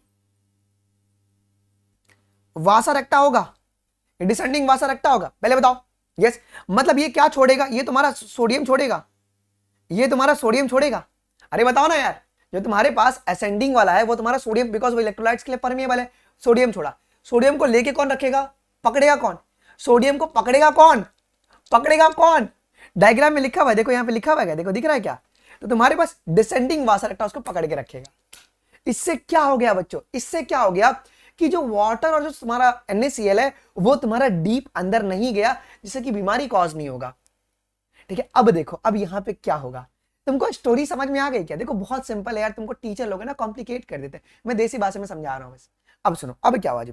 वासा रेक्टा होगा। ये डिसेंडिंग वासा रखता होगा, पहले बताओ। यस, मतलब ये क्या छोड़ेगा, ये तुम्हारा सोडियम छोड़ेगा, ये तुम्हारा सोडियम छोड़ेगा। अरे बताओ ना यार, जो तुम्हारे पास असेंडिंग वाला है वो तुम्हारा सोडियम, बिकॉज वो इलेक्ट्रोलाइट्स के लिए परमिएबल है, सोडियम छोड़ा। सोडियम को लेके कौन रखेगा, पकड़ेगा कौन, सोडियम को पकड़ेगा कौन, पकड़ेगा कौन, डायग्राम में लिखा हुआ है, देखो यहाँ पे लिखा हुआ है, देखो दिख रहा है क्या, तो तुम्हारे पास डिसेंडिंग वासा रखता है, उसको पकड़ के रखेगा। इससे क्या हो गया बच्चों, इससे क्या हो गया कि जो वाटर और जो तुम्हारा NaCl है वो तुम्हारा डीप अंदर नहीं गया, जिससे कि बीमारी कॉज नहीं होगा। ठीक है, अब देखो अब यहां पे क्या होगा, तुमको स्टोरी समझ में आ गई क्या? देखो बहुत सिंपल है यार, तुमको टीचर लोग ना कॉम्प्लिकेट कर देते हैं, मैं देसी भाषा में समझा रहा हूं बस। अब सुनो, अब क्या हुआ जी,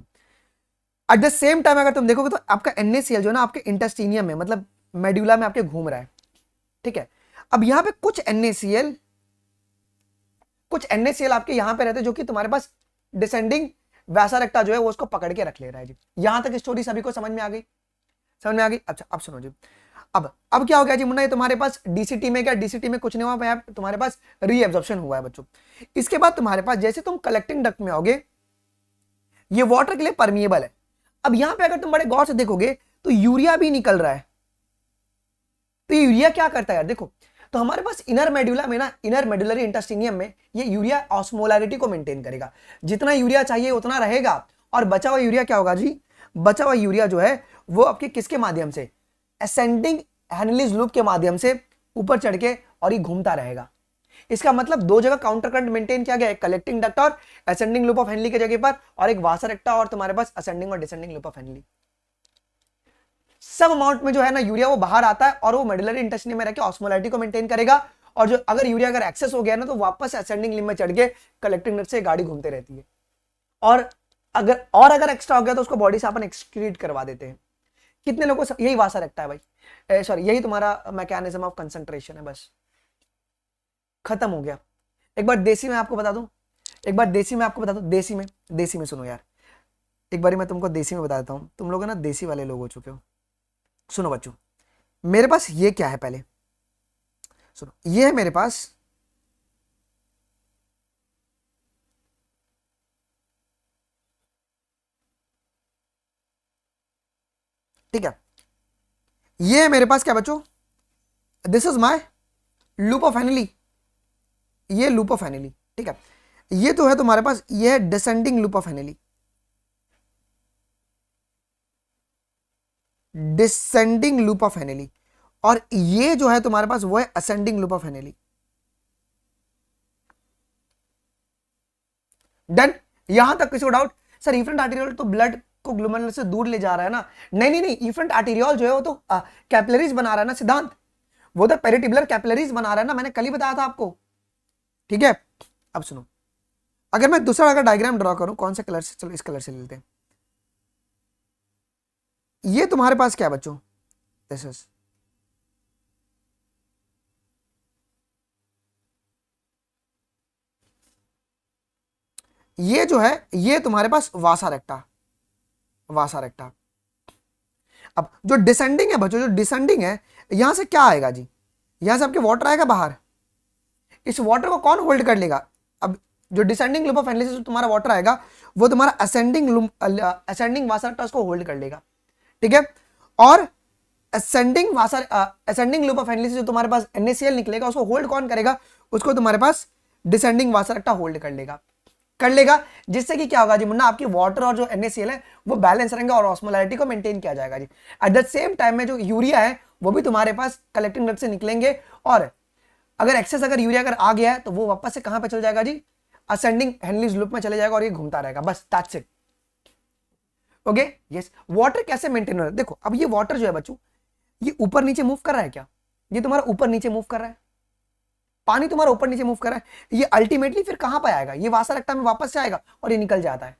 एट द सेम टाइम अगर तुम देखोगे तो आपका NaCl जो ना आपके इंटेस्टिनियम में, मतलब मेड्यूला में आपके घूम रहा है। ठीक है, अब यहां पे कुछ NaCl आपके यहां पे रहते हैं, जो कि तुम्हारे पास डिसेंडिंग वैसा रेक्टा जो है वो उसको पकड़ के रख ले रहा है जी। यहां तक स्टोरी सभी को समझ में आ गई, समझ में आ गई। अच्छा अब सुनो जी, अब क्या हो गया जी मुन्ना, ये तुम्हारे पास डीसीटी में क्या, डीसीटी में कुछ नहीं हुआ, तुम्हारे पास रीएब्जॉर्प्शन हुआ है बच्चों। इसके बाद तुम्हारे पास जैसे तुम कलेक्टिंग डक्ट में आओगे, ये वाटर के लिए परमिएबल है। अब यहां पे अगर तुम बड़े गौर से देखोगे तो यूरिया भी निकल रहा है। तो ये यूरिया क्या करता है यार, देखो तो हमारे पास इनर मेडुला में ना, इनर मेडुलरी इंटेस्टिनियम में ये यूरिया ऑस्मोलैरिटी को मेंटेन करेगा, जितना यूरिया चाहिए उतना रहेगा, और बचा हुआ यूरिया क्या होगा जी, बचा हुआ यूरिया जो है वो आपके किसके माध्यम से, असेंडिंग हेनलीज लूप के माध्यम से ऊपर चढ़ के और ये घूमता रहेगा। इसका मतलब दो जगह काउंटर करंट मेंटेन किया गया है, कलेक्टिंग डक्ट और असेंडिंग लूप ऑफ हेनली की जगह पर, और एक वासा रेक्टा और तुम्हारे पास असेंडिंग और डिसेंडिंग लूप ऑफ हेनली। सब अमाउंट में जो है ना यूरिया वो बाहर आता है और वो मेडुलरी इंटेस्टाइन में रह के ऑस्मोलैरिटी को मेंटेन करेगा, और जो अगर यूरिया अगर एक्सेस हो गया ना तो वापस असेंडिंग लिम्ब में चढ़ के कलेक्टिंग डक्ट से गाड़ी घूमते रहती है, और अगर एक्स्ट्रा हो गया तो उसको बॉडी से अपन एक्सक्रीट करवा देते हैं। कितने लोगों को यही वासा रखता है भाई, सॉरी यही तुम्हारा मैकेनिज्म ऑफ कंसंट्रेशन है, बस खत्म हो गया। एक बार देसी में आपको बता दूं, देसी में सुनो यार, एक बार मैं तुमको देसी में बता देता हूं, तुम लोग ना देसी वाले लोग हो चुके हो। सुनो बच्चों, मेरे पास ये क्या है, पहले सुनो, ये है मेरे पास ठीक है, ये है मेरे पास क्या बच्चों, this is my loop of Henley, ये लूप ऑफ हेनली। ठीक है, ये तो है तुम्हारे पास, ये है descending loop of Henley, descending loop of Henley, और ये जो है तुम्हारे पास वो है ascending loop of Henley. Done, यहां तक किसी को डाउट? सर इफरेंट आर्टेरियोल तो ब्लड को ग्लूमेरुलस से दूर ले जा रहा है ना, नहीं, इफरेंट आर्टेरियोल जो है वो तो कैपिलरीज बना रहा है ना सिद्धांत, वो तो पेरिटिबुलर कैपिलरीज बना रहा है ना, मैंने कल ही बताया था आपको। ठीक है, अब सुनो, अगर मैं दूसरा अगर डायग्राम ड्रॉ करूं, कौन से कलर से, चलो इस कलर से लेते हैं। ये तुम्हारे पास क्या बच्चों, दिस इज, ये जो है ये तुम्हारे पास वासा रेक्टा, अब जो डिसेंडिंग है बच्चों, जो डिसेंडिंग है यहां से क्या आएगा जी, यहां से आपके वाटर आएगा बाहर, इस वाटर को कौन होल्ड कर लेगा? अब जो डिसेंडिंग लूप ऑफ हेनली से तुम्हारा वाटर आएगा वो तुम्हारा असेंडिंग वासा रेक्टा उसको होल्ड कर लेगा। ठीक है, और असेंडिंग लूप ऑफ हेनली से जो तुम्हारे पास NaCl निकलेगा उसको होल्ड कौन करेगा? उसको तुम्हारे पास डिसेंडिंग वासा रेक्टा होल्ड कर लेगा, जिससे कि क्या होगा जी मुन्ना, आपकी वाटर और जो NaCl है वो बैलेंस रहेंगे और ऑस्मोलैरिटी को मेंटेन किया जाएगा जी। एट द सेम टाइम में जो यूरिया है वो भी तुम्हारे पास कलेक्टिंग डक्ट से निकलेंगे, और अगर एक्सेस अगर यूरिया अगर आ गया है तो वो वापस से कहां पे चल जाएगा जी, असेंडिंग हेनलीज लूप में चले जाएगा और ये घूमता रहेगा, बस that's it. Okay yes, water कैसे मेंटेन हो रहा है, देखो अब ये वाटर जो है बच्चों ये ऊपर नीचे मूव कर रहा है क्या, ये तुम्हारा ऊपर नीचे मूव कर रहा है, पानी तुम्हारा ऊपर नीचे मूव कर रहा है, ये अल्टीमेटली फिर कहां पर आएगा, ये वासा रेक्टा में वापस से आएगा और ये निकल जाता है।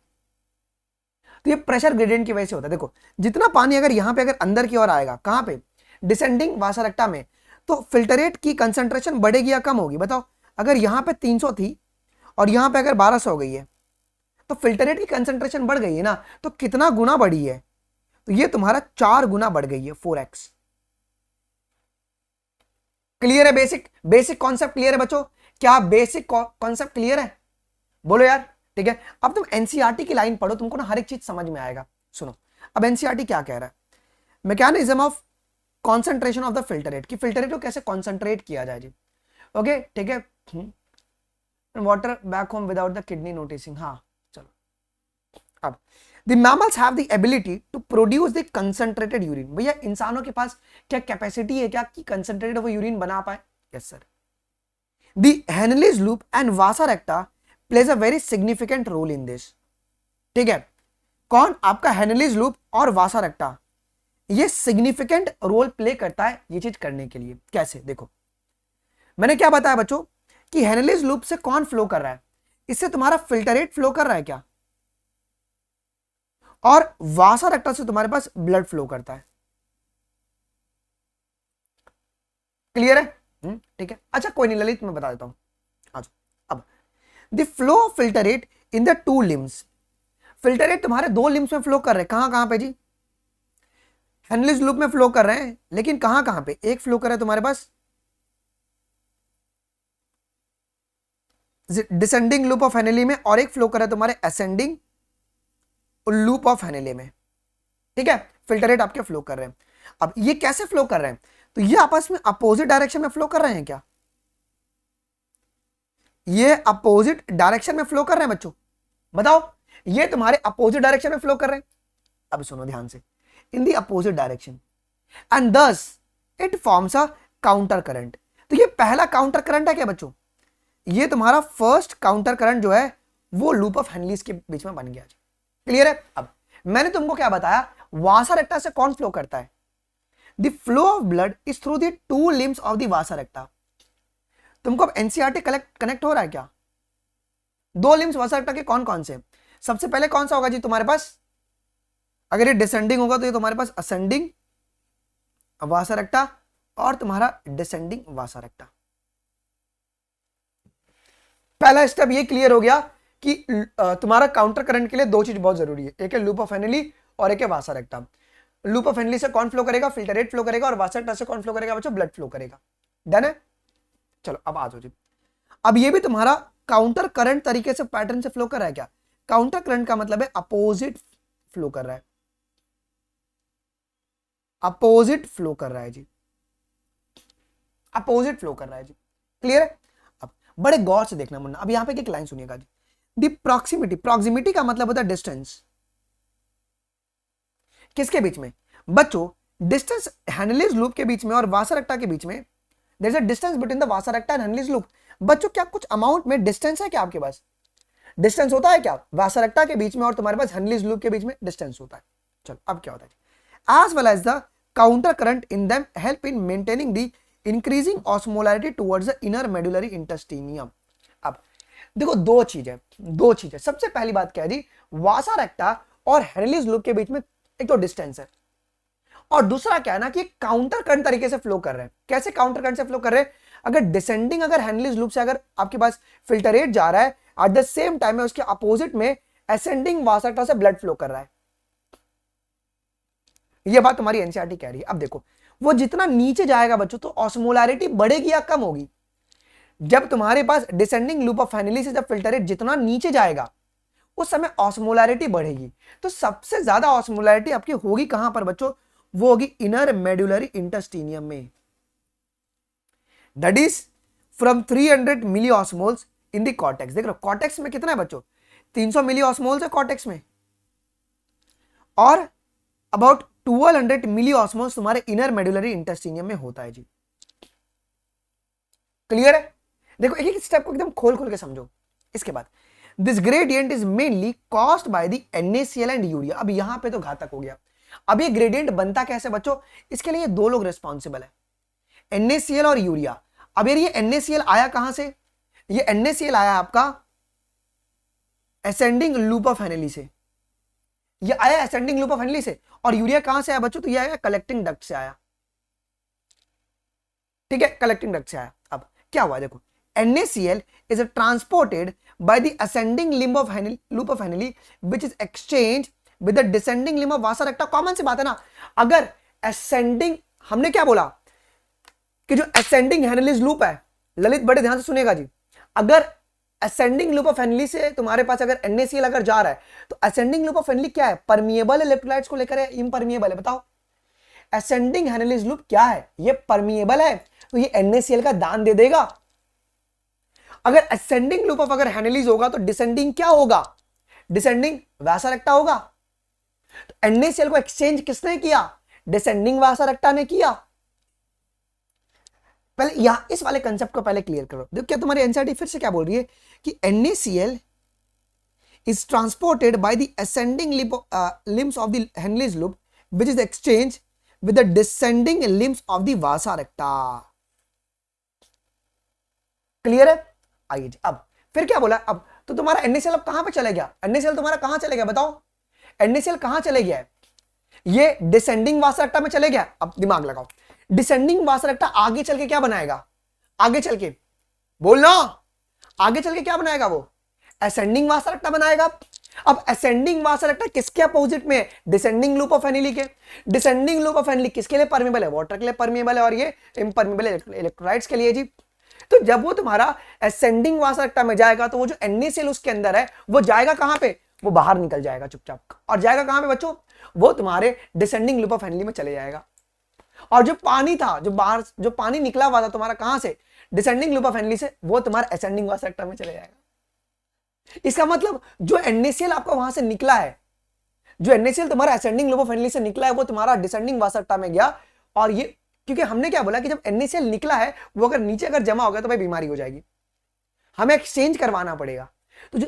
तो ये प्रेशर ग्रेडियंट की वजह से होता है। देखो जितना पानी अगर यहां पे अगर अंदर की ओर आएगा, कहां पे, डिसेंडिंग वासा रेक्टा में, तो फिल्टरेट की कंसंट्रेशन बढ़ेगी या कम होगी बताओ? अगर यहां पे 300 थी और यहां पे अगर 1200 हो गई है तो फिल्टरेट की कंसंट्रेशन बढ़ गई है ना, तो कितना गुना बढ़ी है, तो ये तुम्हारा 4 गुना बढ़ गई है, 4x। क्लियर है? बेसिक कॉन्सेप्ट क्लियर है बच्चों? क्या बेसिक कॉन्सेप्ट क्लियर है? बोलो यार। ठीक है, अब तुम एनसीईआरटी की लाइन पढ़ो, तुमको ना हर एक चीज समझ में आएगा। सुनो, अब एनसीईआरटी क्या कह रहा है, mechanism of concentration of the filter rate, कि फिल्टर रेट को कैसे कॉन्सेंट्रेट किया जाए जी। ओके ठीक है, water back home without the kidney noticing, हाँ चलो। अब the mammals have the ability to produce the concentrated urine, भैया इंसानों के पास क्या कैपेसिटी है क्या कि कंसंट्रेटेड वो यूरिन बना पाए? Yes sir. The Henle's loop and vasa recta plays a very significant role in this, ठीक है। कौन? आपका हेनलीज लूप और वासा रेक्टा, ये सिग्निफिकेंट रोल प्ले करता है ये चीज करने के लिए। कैसे? देखो मैंने क्या बताया बच्चों कि हेनलीज लूप से कौन फ्लो कर रहा है, इससे तुम्हारा फिल्टरेट फ्लो कर रहा है क्या, और वासा रेक्टा से तुम्हारे पास ब्लड फ्लो करता है। क्लियर है? ठीक है। अच्छा कोई नहीं ललित, मैं बता देता हूं। आज अब the flow of filtrate in the two limbs, filtrate तुम्हारे दो लिम्स में फ्लो कर रहे हैं। कहां कहां पे जी? हेनलीज लूप में फ्लो कर रहे हैं, लेकिन कहां कहां पे? एक फ्लो कर रहा है तुम्हारे पास डिसेंडिंग लूप ऑफ हेनली में, और एक फ्लो कर रहा है तुम्हारे असेंडिंग लूप ऑफ हेनली में, ठीक है। फिल्टरेट आपके फ्लो कर रहे हैं। अब ये कैसे फ्लो कर रहे हैं? तो ये आपस में अपोजिट डायरेक्शन में फ्लो कर रहे हैं क्या? ये अपोजिट डायरेक्शन में फ्लो कर रहे हैं बच्चों, बताओ। ये तुम्हारे अपोजिट डायरेक्शन में फ्लो कर रहे हैं। अब सुनो ध्यान से, in the opposite direction and thus it forms a counter current. तो ये पहला काउंटर करंट है क्या बच्चों? ये तुम्हारा फर्स्ट काउंटर करंट जो है वो लूप ऑफ हेनलीज के बीच में बन गया। क्लियर है? अब मैंने तुमको क्या बताया, वासा रेक्टा से कौन फ्लो करता है? The flow of blood is through the two limbs of the vasa रेक्टा। तुमको अब एनसीईआरटी कनेक्ट हो रहा है क्या? दो लिम्स वासा रेक्टा के कौन कौन से? सबसे पहले कौन सा होगा जी तुम्हारे पास? अगर ये डिसेंडिंग होगा तो ये तुम्हारे पास असेंडिंग वासा रेक्टा और तुम्हारा डिसेंडिंग वासा रेक्टा। पहला स्टेप ये क्लियर हो गया कि तुम्हारा काउंटर करंट के लिए दो चीज बहुत जरूरी है, एक है लूप ऑफ हेनली और एक है वासा रेक्टा। लूप ऑफ हेनली से कौन फ्लो करेगा? फिल्टरेट फ्लो करेगा, और वासा रेक्टा से कौन फ्लो करेगा बच्चों? ब्लड फ्लो करेगा। डन है? चलो अब आ जाओ जी। अब ये भी तुम्हारा काउंटर करंट तरीके से पैटर्न से फ्लो कर रहा है क्या? काउंटर करंट का मतलब है अपोजिट फ्लो कर रहा है, अपोजिट फ्लो कर रहा है जी, अपोजिट फ्लो कर रहा है जी। क्लियर है? अब बड़े गौर से देखना मुन्ना, अब यहां पे एक लाइन सुनिएगा जी। दी प्रॉक्सिमिटी, प्रॉक्सिमिटी का मतलब होता है डिस्टेंस। किसके बीच में बच्चों? डिस्टेंस हेनलीज लूप के बीच में और वासा रेक्टा के बीच में। There is a distance between the vasa recta and Henle's loop. बच्चों क्या कुछ अमाउंट में डिस्टेंस है क्या आपके पास? डिस्टेंस होता है क्या वासा रेक्टा के बीच में और तुम्हारे पास हेनलीज लूप के बीच में? डिस्टेंस होता है। चलो अब क्या होता है? As well as the counter current in them help in maintaining the increasing osmolarity towards the inner medullary interstitium. अब देखो दो चीजें। सबसे पहली बात क्या है जी, वासा रेक्टा और हेनलीज लूप के बीच में एक तो डिस्टेंस है, और दूसरा क्या है ना कि काउंटर करंट तरीके से फ्लो कर रहे हैं। कैसे काउंटर करंट से फ्लो कर रहे हैं? अगर डिसेंडिंग अगर हेनलीज लूप से अगर आपके पास फिल्टरेट जा रहा है, एट द सेम टाइम में उसके अपोजिट में असेंडिंग वासा रेक्टा से ब्लड फ्लो कर रहा है। ये बात तुम्हारी एनसीईआरटी कह रही है। अब देखो वो जितना नीचे जाएगा बच्चों तो ऑस्मोलैरिटी बढ़ेगी या कम होगी? जब तुम्हारे पास डिसेंडिंग लूप ऑफ हेनली से जब फिल्टरेट जितना नीचे जाएगा उस समय ऑस्मोलैरिटी बढ़ेगी। तो सबसे ज्यादा ऑस्मोलैरिटी आपकी होगी कहां पर बच्चों? वो होगी इनर मेडुलरी इंटेस्टिनियम में। That is from 300 milli osmoles in the cortex. देख लो कॉर्टेक्स में कितना है बच्चों? 300 मिली ऑस्मोल्स है कॉर्टेक्स में, और अबाउट 1200 मिली ऑस्मोल्स तुम्हारे इनर मेडुलरी इंटेस्टिनियम में होता है जी। क्लियर है? देखो एक एक स्टेप को एकदम खोल खोल के समझो। इसके बाद this gradient is mainly caused by the NaCl and urea. अब यहां पे तो घातक हो गया। अब ये ग्रेडियंट बनता कैसे बच्चों? इसके लिए दो लोग रिस्पॉन्सिबल है, NaCl और यूरिया। अब ये NaCl आया कहां से? ये NaCl आया आपका असेंडिंग लूप ऑफ हेनली से, ये आया असेंडिंग लूप ऑफ हेनली से। और यूरिया कहां से आया बच्चों? तो ये आया कलेक्टिंग डक्ट से आया। ठीक है, कलेक्टिंग डक्ट से आया। अब क्या हुआ देखो, NaCl is transported by the ascending limb of loop of Henle which is exchanged with the descending limb of vasa recta। Common सी बात है ना, अगर ascending, हमने क्या बोला कि जो ascending Henle's loop है, ललित बड़े ध्यान से सुनेगा जी, अगर असेंडिंग लूप ऑफ हेनली से तुम्हारे पास अगर NaCl अगर जा रहा है तो असेंडिंग लूप ऑफ हेनली क्या है, परमिएबल इलेक्ट्रोलाइट्स को लेकर है, इम्परमिएबल है, बताओ। असेंडिंग हेनलीज लूप क्या है, ये परमिएबल है, तो ये NaCl का दान दे देगा। अगर असेंडिंग लूप ऑफ अगर हेनलीज होगा तो डिसेंडिंग क्या होगा, डिसेंडिंग वासारेक्टा होगा। तो NaCl को एक्सचेंज किसने किया, डिसेंडिंग वासारेक्टा ने किया। पहले यहां इस वाले कंसेप्ट को पहले क्लियर करो। देखो क्या तुम्हारी एनसीईआरटी फिर से क्या बोल रही है कि NaCl is transported by the ascending limbs of the Henle's loop which is exchanged with the descending limbs of the vasa recta। Clear है। आइए जी, अब फिर क्या बोला, अब तो तुम्हारा NaCl अब कहां पे चले गया, NaCl तुम्हारा कहां चले गया बताओ, NaCl कहां चले गया है, ये डिसेंडिंग वासा रेक्टा में चले गया। अब दिमाग लगाओ, डिसेंडिंग वासा रेक्टा आगे चल के क्या बनाएगा, आगे चल के बोलना, आगे चल के क्या बनाएगा, वो असेंडिंग वासा रेक्टा बनाएगा। अब असेंडिंग वासा रेक्टा किसके अपोजिट में है, डिसेंडिंग लूप ऑफ हेनली के। डिसेंडिंग लूप ऑफ हेनली किसके लिए परमिएबल है, वाटर के लिए परमिएबल है, और ये इम्परमिएबल इलेक्ट्रोलाइट्स के लिए जी। तो जब वो तुम्हारा असेंडिंग वासा रेक्टा में जाएगा तो वो जो NaCl उसके अंदर है वो जाएगा कहां पे, वो बाहर निकल जाएगा चुपचाप, और जाएगा कहां पे बच्चों, वो तुम्हारे डिसेंडिंग लूप ऑफ हेनली में चले जाएगा। और जो पानी था, जो बाहर जो पानी निकला हुआ था तुम्हारा कहां से, डिसेंडिंग लूप ऑफ हेनली से, वो तुम्हारा असेंडिंग वासा रेक्टा में चले जाएगा। इसका मतलब जो NaCl आपका वहां से निकला है, जो NaCl तुम्हारा असेंडिंग लूप ऑफ हेनली से निकला है, वो तुम्हारा डिसेंडिंग वासा रेक्टा में गया। और ये क्योंकि हमने क्या बोला कि जब NaCl निकला है वो अगर नीचे अगर जमा हो गया तो भाई बीमारी हो जाएगी, हमें एक्सचेंज करवाना पड़ेगा। तो जो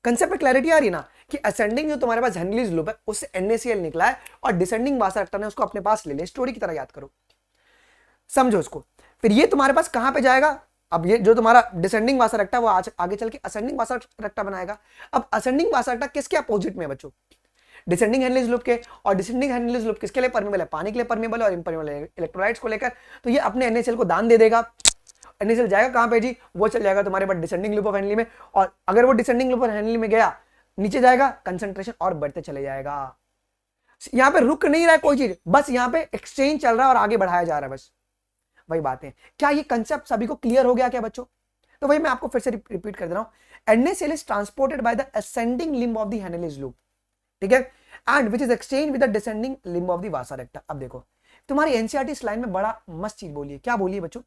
कंसेप्ट में क्लैरिटी आ रही है ना कि असेंडिंग जो तुम्हारे पास हेनलीज लूप है उससे NaCl निकला है और डिसेंडिंग वासा रेक्टा ने उसको अपने पास ले लिया। स्टोरी की तरह याद करो, समझो उसको। फिर ये तुम्हारे पास कहां पे जाएगा, अब ये जो तुम्हारा डिसेंडिंग वासा रेक्टा वो आगे चल के असेंडिंग वासा रेक्टा बनाएगा। अब असेंडिंग वासा रेक्टा किसके अपोजिट में है बच्चों, डिसेंडिंग हेनलीज लूप के। और डिसेंडिंग हेनलीज लूप किसके लिए परमिएबल है, पानी के लिए परमिएबल है और इम्परमिएबल इलेक्ट्रोलाइट्स को लेकर। तो ये अपने NaCl को दान दे देगा। NaCl जाएगा कहां पे जी, वो चल जाएगा तुम्हारे पास डिसेंडिंग लूप ऑफ हेनली में। और अगर वो डिसेंडिंग लूप ऑफ हेनली में गया, नीचे जाएगा, कंसंट्रेशन और बढ़ते चले जाएगा। यहां पे रुक नहीं रहा है कोई चीज, बस यहां पे एक्सचेंज चल रहा है और आगे बढ़ाया जा रहा है, बस वही बात है। क्या ये कंसेप्ट सभी को क्लियर हो गया क्या बच्चों? तो वही मैं आपको फिर से रिपीट कर दे रहा हूं। NaCl is transported by the ascending limb of the Henle's loop, ठीक है, and which is exchange with the descending limb of the vasa recta. अब देखो तुम्हारी एनसीईआरटी स्लाइड में बड़ा मस्त चीज बोली है, क्या बोली है बच्चों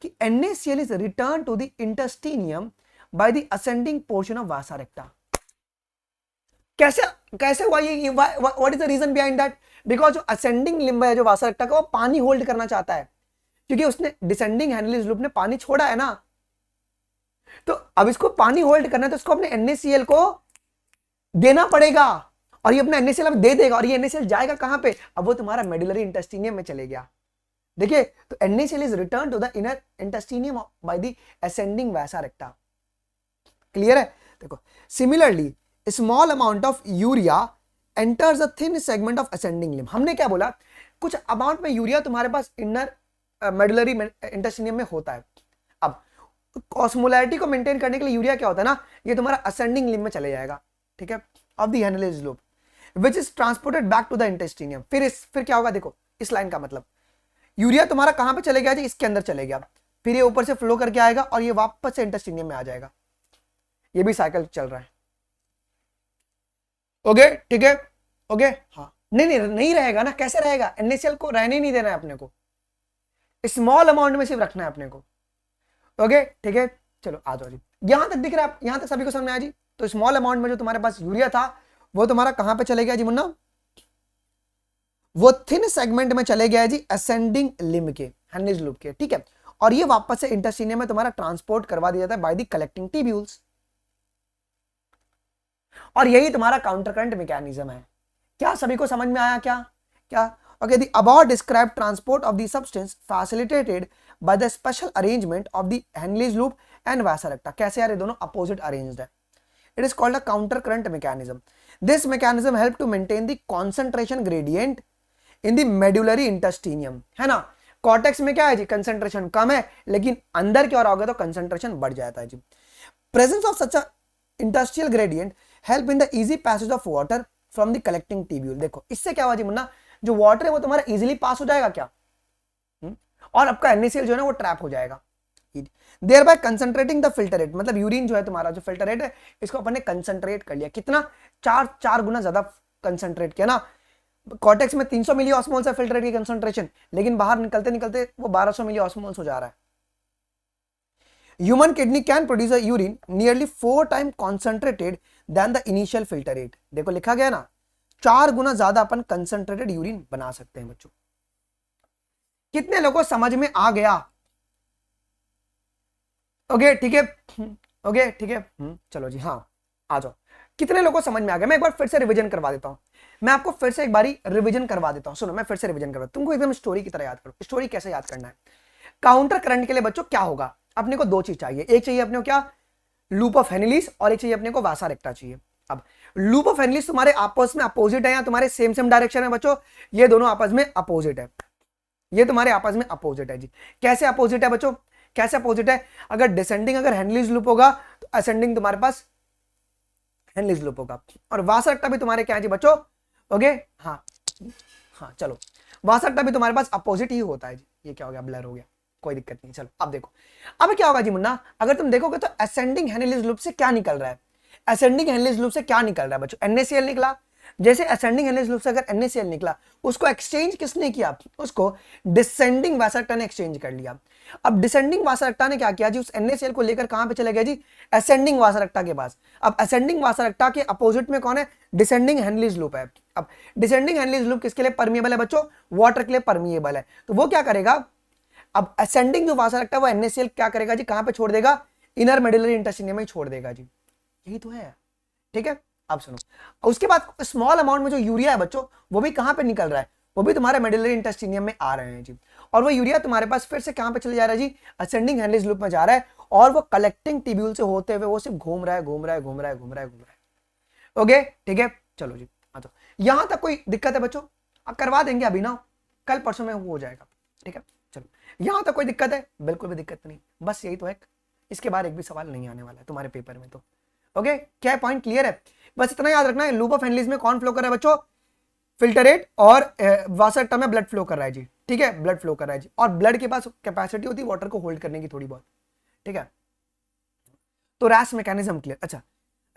कि NaCl is return to the interstitium by the ascending portion of vasa recta. कैसे कैसे हुआ ये, what is the reason behind that, because जो असेंडिंग लिम्ब है जो वासा रेक्टा का, वो पानी होल्ड करना चाहता है, क्योंकि उसने डिसेंडिंग हेनलीज लूप ने पानी छोड़ा है ना। तो अब इसको पानी होल्ड करना है तो इसको अपने NaCl को देना पड़ेगा, और ये अपना NaCl अब दे देगा। और ये NaCl जाएगा कहां पे, अब वो तुम्हारा मेडुलरी इंटेस्टिनियम में चले गया। देखिए तो NaCl is return to the inner interstitium by the ascending vasa recta. Clear है। देखो similarly small amount of urea enters the thin segment of ascending limb. हमने क्या बोला, कुछ अमाउंट में यूरिया तुम्हारे पास इनर मेडुलरी इंटेस्टिनियम में होता है। अब ऑस्मोलैरिटी को मेंटेन करने के लिए यूरिया क्या होता है ना, ये तुम्हारा असेंडिंग लिम्ब में चले जाएगा, ठीक है, of the Henle's loop which is transported back to the interstitium. फिर क्या होगा, देखो इस लाइन का मतलब यूरिया तुम्हारा कहां पे चले गया जी, इसके अंदर चले गया, फिर ये ऊपर से फ्लो करके आएगा और ये वापस से इंटेस्टिनियम में आ जाएगा। ये भी साइकिल चल रहा है, ओके ठीक है, ओके हाँ। नहीं रहेगा ना, कैसे रहेगा, NaCl को रहने नहीं देना है अपने को, स्मॉल अमाउंट में सिर्फ रखना है अपने को, ओके ठीक है। चलो आ जाओ जी, यहां तक दिख रहा है, यहां तक सभी को समझ में आया जी। तो स्मॉल अमाउंट में जो तुम्हारे पास यूरिया था वो तुम्हारा कहां पे चले गया जी मुन्ना, वो थिन सेगमेंट में चले गया जी असेंडिंग लिम्ब के, हेनलीज लूप के, ठीक है। और ये वापस से इंटेस्टिनियम में तुम्हारा ट्रांसपोर्ट करवा दिया जाता है बाय द कलेक्टिंग ट्यूब्यूल्स। और यही तुम्हारा काउंटर करंट मैकेनिज्म है। क्या सभी को समझ में आया क्या क्या? Okay, the above described transport of the substance facilitated by the special arrangement of the Henle's loop and vasa recta. कैसे यार, ये दोनों अपोजिट अरेंज्ड है। It is called a counter current mechanism. This mechanism help to maintain the concentration gradient in the medullary interstitium, है ना। Cortex में क्या है जी, कंसंट्रेशन कम है, लेकिन अंदर की ओर आओगे तो कंसंट्रेशन बढ़ जाता है जी। Presence of such a interstitial gradient help in the easy passage of water from the collecting tubule. देखो इससे क्या हुआ जी मुन्ना, जो वाटर है वो तुम्हारा इजीली पास हो जाएगा क्या, और आपका NaCl जो है ना वो ट्रैप हो जाएगा। Thereby concentrating the filtrate, मतलब यूरिन जो है तुम्हारा जो फिल्टरेट है इसको अपन ने कंसंट्रेट कर लिया, कितना, चार गुना ज्यादा कंसंट्रेट किया ना। कॉर्टेक्स में 300 मिली ऑस्मोल्स है फिल्टरेट की कंसंट्रेशन, लेकिन बाहर निकलते निकलते वो 1200 मिली ऑस्मोल्स हो जा रहा है। Human kidney can produce urine nearly 4 time concentrated than the initial filter rate. देखो लिखा गया ना, 4 गुना ज्यादा अपन कंसंट्रेटेड यूरिन बना सकते हैं बच्चों। कितने लोगों को समझ में आ गया? ओके ठीक है, ओके ठीक है, चलो जी, हाँ आ जाओ। कितने लोगों को समझ में आ गया? मैं एक बार फिर से रिवीजन करवा देता हूं, मैं आपको फिर से एक बारी रिवीजन करवा देता हूं। सुनो, मैं फिर से रिवीजन करवा, तुमको एकदम स्टोरी की तरह याद करो। स्टोरी कैसे याद करना है? काउंटर करंट के लिए बच्चों क्या होगा, अपने को 2 चीज चाहिए। एक चाहिए अपने को क्या, लूप ऑफ हेनलिस, और एक चाहिए अपने को वासा रेक्टा चाहिए। अब लूप ऑफ हेनलिस तुम्हारे आपस में अपोजिट है या तुम्हारे सेम सेम डायरेक्शन है बच्चों? ये दोनों आपस में अपोजिट है, ये तुम्हारे आपस में अपोजिट है जी। कैसे अपोजिट है बच्चों, कैसे अपोजिट है? अगर डिसेंडिंग अगर हेनलिस लूप होगा तो असेंडिंग तुम्हारे पास हेनलिस लूप होगा, और वासा रेक्टा भी तुम्हारे क्या है जी बच्चों? ओके, हाँ हाँ चलो, वासा रेक्टा भी तुम्हारे पास अपोजिट ही होता है जी। ये क्या हो गया, ब्लर हो गया, कोई दिक्कत नहीं। चलो अब देखो, अब क्या होगा जी मुन्ना, अगर तुम देखोगे तो असेंडिंग हेनलिस लूप से क्या निकल रहा है? असेंडिंग हेनलिस लूप से क्या निकल रहा है बच्चों? NaCl निकला। जैसे असेंडिंग हेनलिस लूप से अगर NaCl निकला, उसको एक्सचेंज किसने किया? उसको डिसेंडिंग वासा रेक्टा ने एक्सचेंज कर लिया। अब डिसेंडिंग वासा रेक्टा ने क्या किया जी, उस NaCl को लेकर कहां पे चले गया जी? असेंडिंग वासा रेक्टा के पास। अब असेंडिंग वासा रेक्टा के अपोजिट में कौन है? डिसेंडिंग हेनलिस लूप है। अब डिसेंडिंग हेनलिस लूप किसके लिए परमिएबल है बच्चों? वाटर के लिए परमिएबल है। तो वो क्या करेगा, अब असेंडिंग जो वासा रेक्टा है वो NaCl क्या करेगा जी, कहां पे छोड़ देगा? इनर मेडुलरी इंटेस्टाइनम में छोड़ देगा जी। यही तो है, ठीक है। अब सुनो, उसके बाद स्मॉल अमाउंट में जो यूरिया है बच्चों, वो भी कहां पे निकल रहा है? वो भी तुम्हारे मेडुलरी इंटेस्टाइनम में आ रहे हैं जी। और वो यूरिया तुम्हारे पास फिर से कहां पे चले जा रहा है जी? असेंडिंग हेनलिस लूप में जा रहा है, और वो कलेक्टिंग ट्यूब्यूल से होते हुए वो सिर्फ घूम रहा है, घूम रहा है, घूम रहा है, घूम रहा है, घूम रहा है। ओके ठीक है, चलो जी आ जाओ। यहां तक कोई दिक्कत है बच्चों? अब करवा देंगे अभी ना, कल परसों में हो जाएगा, ठीक है। चलो, यहां तक कोई दिक्कत है? बिल्कुल भी दिक्कत नहीं, बस यही तो है, इसके बाद एक भी सवाल नहीं आने वाला है तुम्हारे पेपर में। तो ओके, क्या पॉइंट क्लियर है? बस इतना याद रखना है, लूप ऑफ हेनलिस में कौन फ्लो कर रहा है बच्चों? फिल्टरेट, और वासा रेक्टा में ब्लड फ्लो कर रहा है जी, ठीक है, ब्लड फ्लो कर रहा है जी। और ब्लड के पास कैपेसिटी होती है वाटर को होल्ड करने की थोड़ी बहुत, ठीक है। तो रैस मैकेनिज्म क्लियर। अच्छा,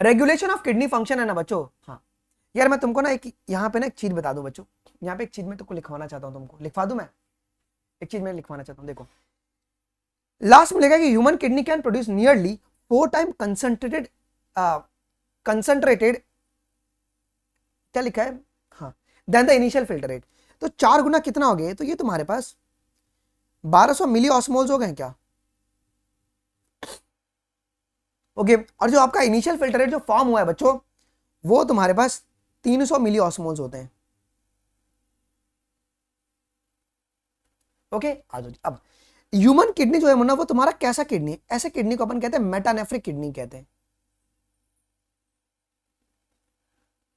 रेगुलेशन ऑफ किडनी फंक्शन है ना बच्चों। हाँ यार, मैं तुमको ना एक यहाँ पे ना एक चीज बता दूं बच्चों, यहाँ पे एक चीज मैं तुमको लिखवाना चाहता हूँ, तुमको लिखवा दूं मैं एक चीज मैं लिखवाना चाहता हूँ। देखो लास्ट में लिखा कि human kidney can produce nearly 4 time concentrated क्या लिखा है, हाँ, then the initial filter rate. तो 4 गुना कितना हो गया? तो ये तुम्हारे पास 1200 मिली ऑस्मोल्स हो गए क्या? ओके, और जो आपका इनिशियल फिल्टर रेट जो फॉर्म हुआ है बच्चों, वो तुम्हारे पास 300 मिली ऑस्मोल्स होते हैं। ओके आ जाओ। अब ह्यूमन किडनी जो है मुन्ना, वो तुम्हारा कैसा किडनी है? ऐसे किडनी को अपन कहते हैं मेटानेफ्रिक किडनी कहते हैं।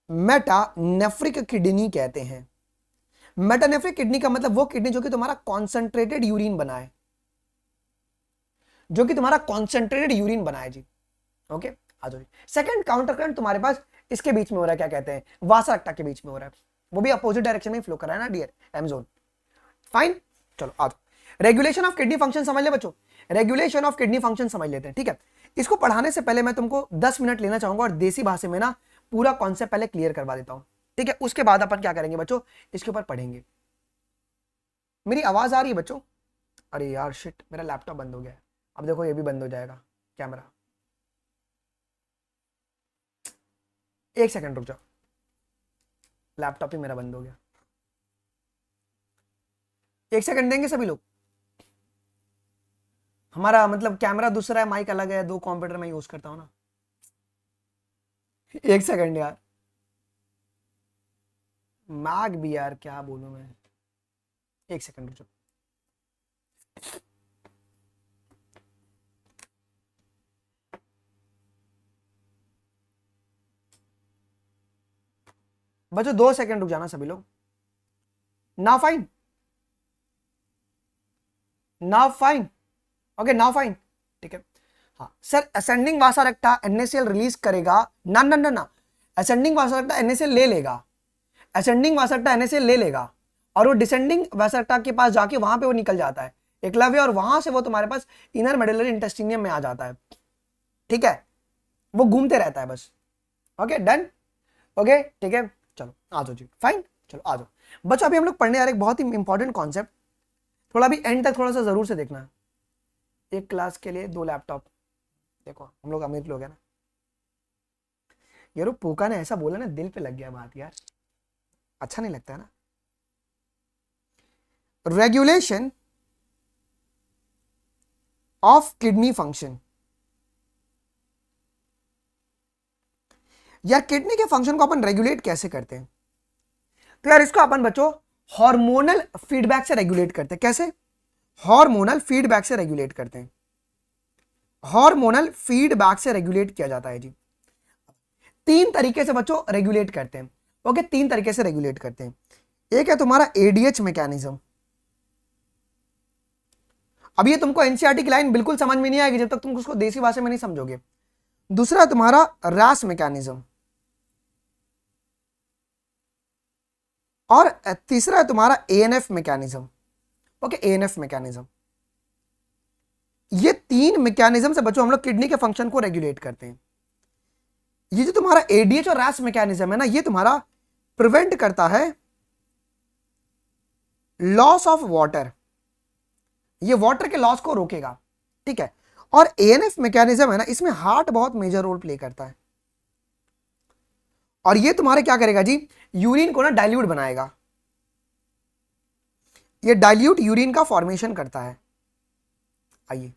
मेटानेफ्रिक किडनी कहते हैं। मेटानेफ्रिक किडनी का मतलब वो किडनी जो कि तुम्हारा कॉन्सेंट्रेटेड यूरिन बनाए, जो कि तुम्हारा कॉन्सेंट्रेटेड यूरिन बनाए जी। ओके आ जाओ। सेकंड काउंटर करंट तुम्हारे पास इसके बीच में हो रहा है, क्या कहते हैं, वासा रेक्टा के बीच में हो रहा है, वो भी अपोजिट डायरेक्शन में फ्लो कर रहा है ना डियर एमजोन। फाइन, चलो आ जाओ। रेगुलेशन ऑफ किडनी फंक्शन समझ ले बच्चों, रेगुलेशन ऑफ किडनी फंक्शन समझ लेते हैं, ठीक है। इसको पढ़ाने से पहले मैं तुमको 10 मिनट लेना चाहूंगा और देसी भाषा में ना पूरा कॉन्सेप्ट पहले क्लियर करवा देता हूं, ठीक है। उसके बाद अपन क्या करेंगे बच्चों, इसके ऊपर पढ़ेंगे। मेरी आवाज आ रही है बच्चों? अरे यार शिट, मेरा लैपटॉप बंद हो गया है। अब देखो ये भी बंद हो जाएगा कैमरा, 1 सेकंड रुक जाओ, लैपटॉप ही मेरा बंद हो गया। 1 सेकंड देंगे सभी लोग? हमारा मतलब कैमरा दूसरा है, माइक अलग है, 2 कंप्यूटर में यूज करता हूं ना। 1 सेकंड यार, मैग भी यार क्या बोलूं मैं, 1 सेकंड रुक जाओ। बच्चों 2 सेकंड रुक जाना सभी लोग। Now fine, now fine, okay now fine, ठीक है। हाँ sir, ascending vasa रेक्टा NaCl release करेगा ना ना ना ना, असेंडिंग वासा रेक्टा NaCl ले लेगा, असेंडिंग वासा रेक्टा NaCl ले लेगा, और वो डिसेंडिंग वासा रेक्टा के पास जाके वहां पे वो निकल जाता है। एकलव्य, और वहां से वो तुम्हारे पास इनर मेडुलरी इंटेस्टिनियम में आ जाता है, ठीक है, वो घूमते रहता है बस। ओके डन, ओके ठीक है, चलो आ जाओ जी, फाइन, चलो आ जाओ बच्चों। अभी हम लोग पढ़ने आ रहे एक बहुत ही इंपॉर्टेंट कॉन्सेप्ट, थोड़ा भी एंड तक थोड़ा सा जरूर से देखना। एक क्लास के लिए 2 लैपटॉप, देखो हम लोग अमीर लोग हैं ना यार, वो पोका ने ऐसा बोला ना, दिल पे लग गया बात यार, अच्छा नहीं लगता है ना। रेगुलेशन ऑफ किडनी फंक्शन, यार किडनी के फंक्शन को अपन रेगुलेट कैसे करते हैं? तो यार इसको अपन बच्चों हार्मोनल फीडबैक से रेगुलेट करते हैं। कैसे? हार्मोनल फीडबैक से रेगुलेट करते हैं, हार्मोनल फीडबैक से रेगुलेट किया जाता है जी। 3 तरीके से बच्चों रेगुलेट करते हैं। ओके 3 तरीके से रेगुलेट करते हैं। एक है तुम्हारा एडीएच मैकेनिज्म, अब ये तुमको एनसीईआरटी की लाइन बिल्कुल समझ में नहीं आएगी जब तक तुम उसको देसी भाषा में नहीं समझोगे। दूसरा है तुम्हारा रैस मैकेनिज्म, और तीसरा है तुम्हारा ANF mechanism. Okay ANF mechanism, ये 3 मैकेनिज्म से बच्चों हम लोग किडनी के फंक्शन को रेगुलेट करते हैं। ये जो तुम्हारा एडीएच और रैस मैकेनिज्म है ना, ये तुम्हारा प्रिवेंट करता है लॉस ऑफ वाटर, ये वाटर के लॉस को रोकेगा, ठीक है। और एएनएफ मैकेनिज्म है ना, इसमें हार्ट बहुत मेजर रोल प्ले करता है, और ये तुम्हारे क्या करेगा जी, यूरिन को ना डाइल्यूट बनाएगा, ये डाइल्यूट यूरिन का फॉर्मेशन करता है। आइए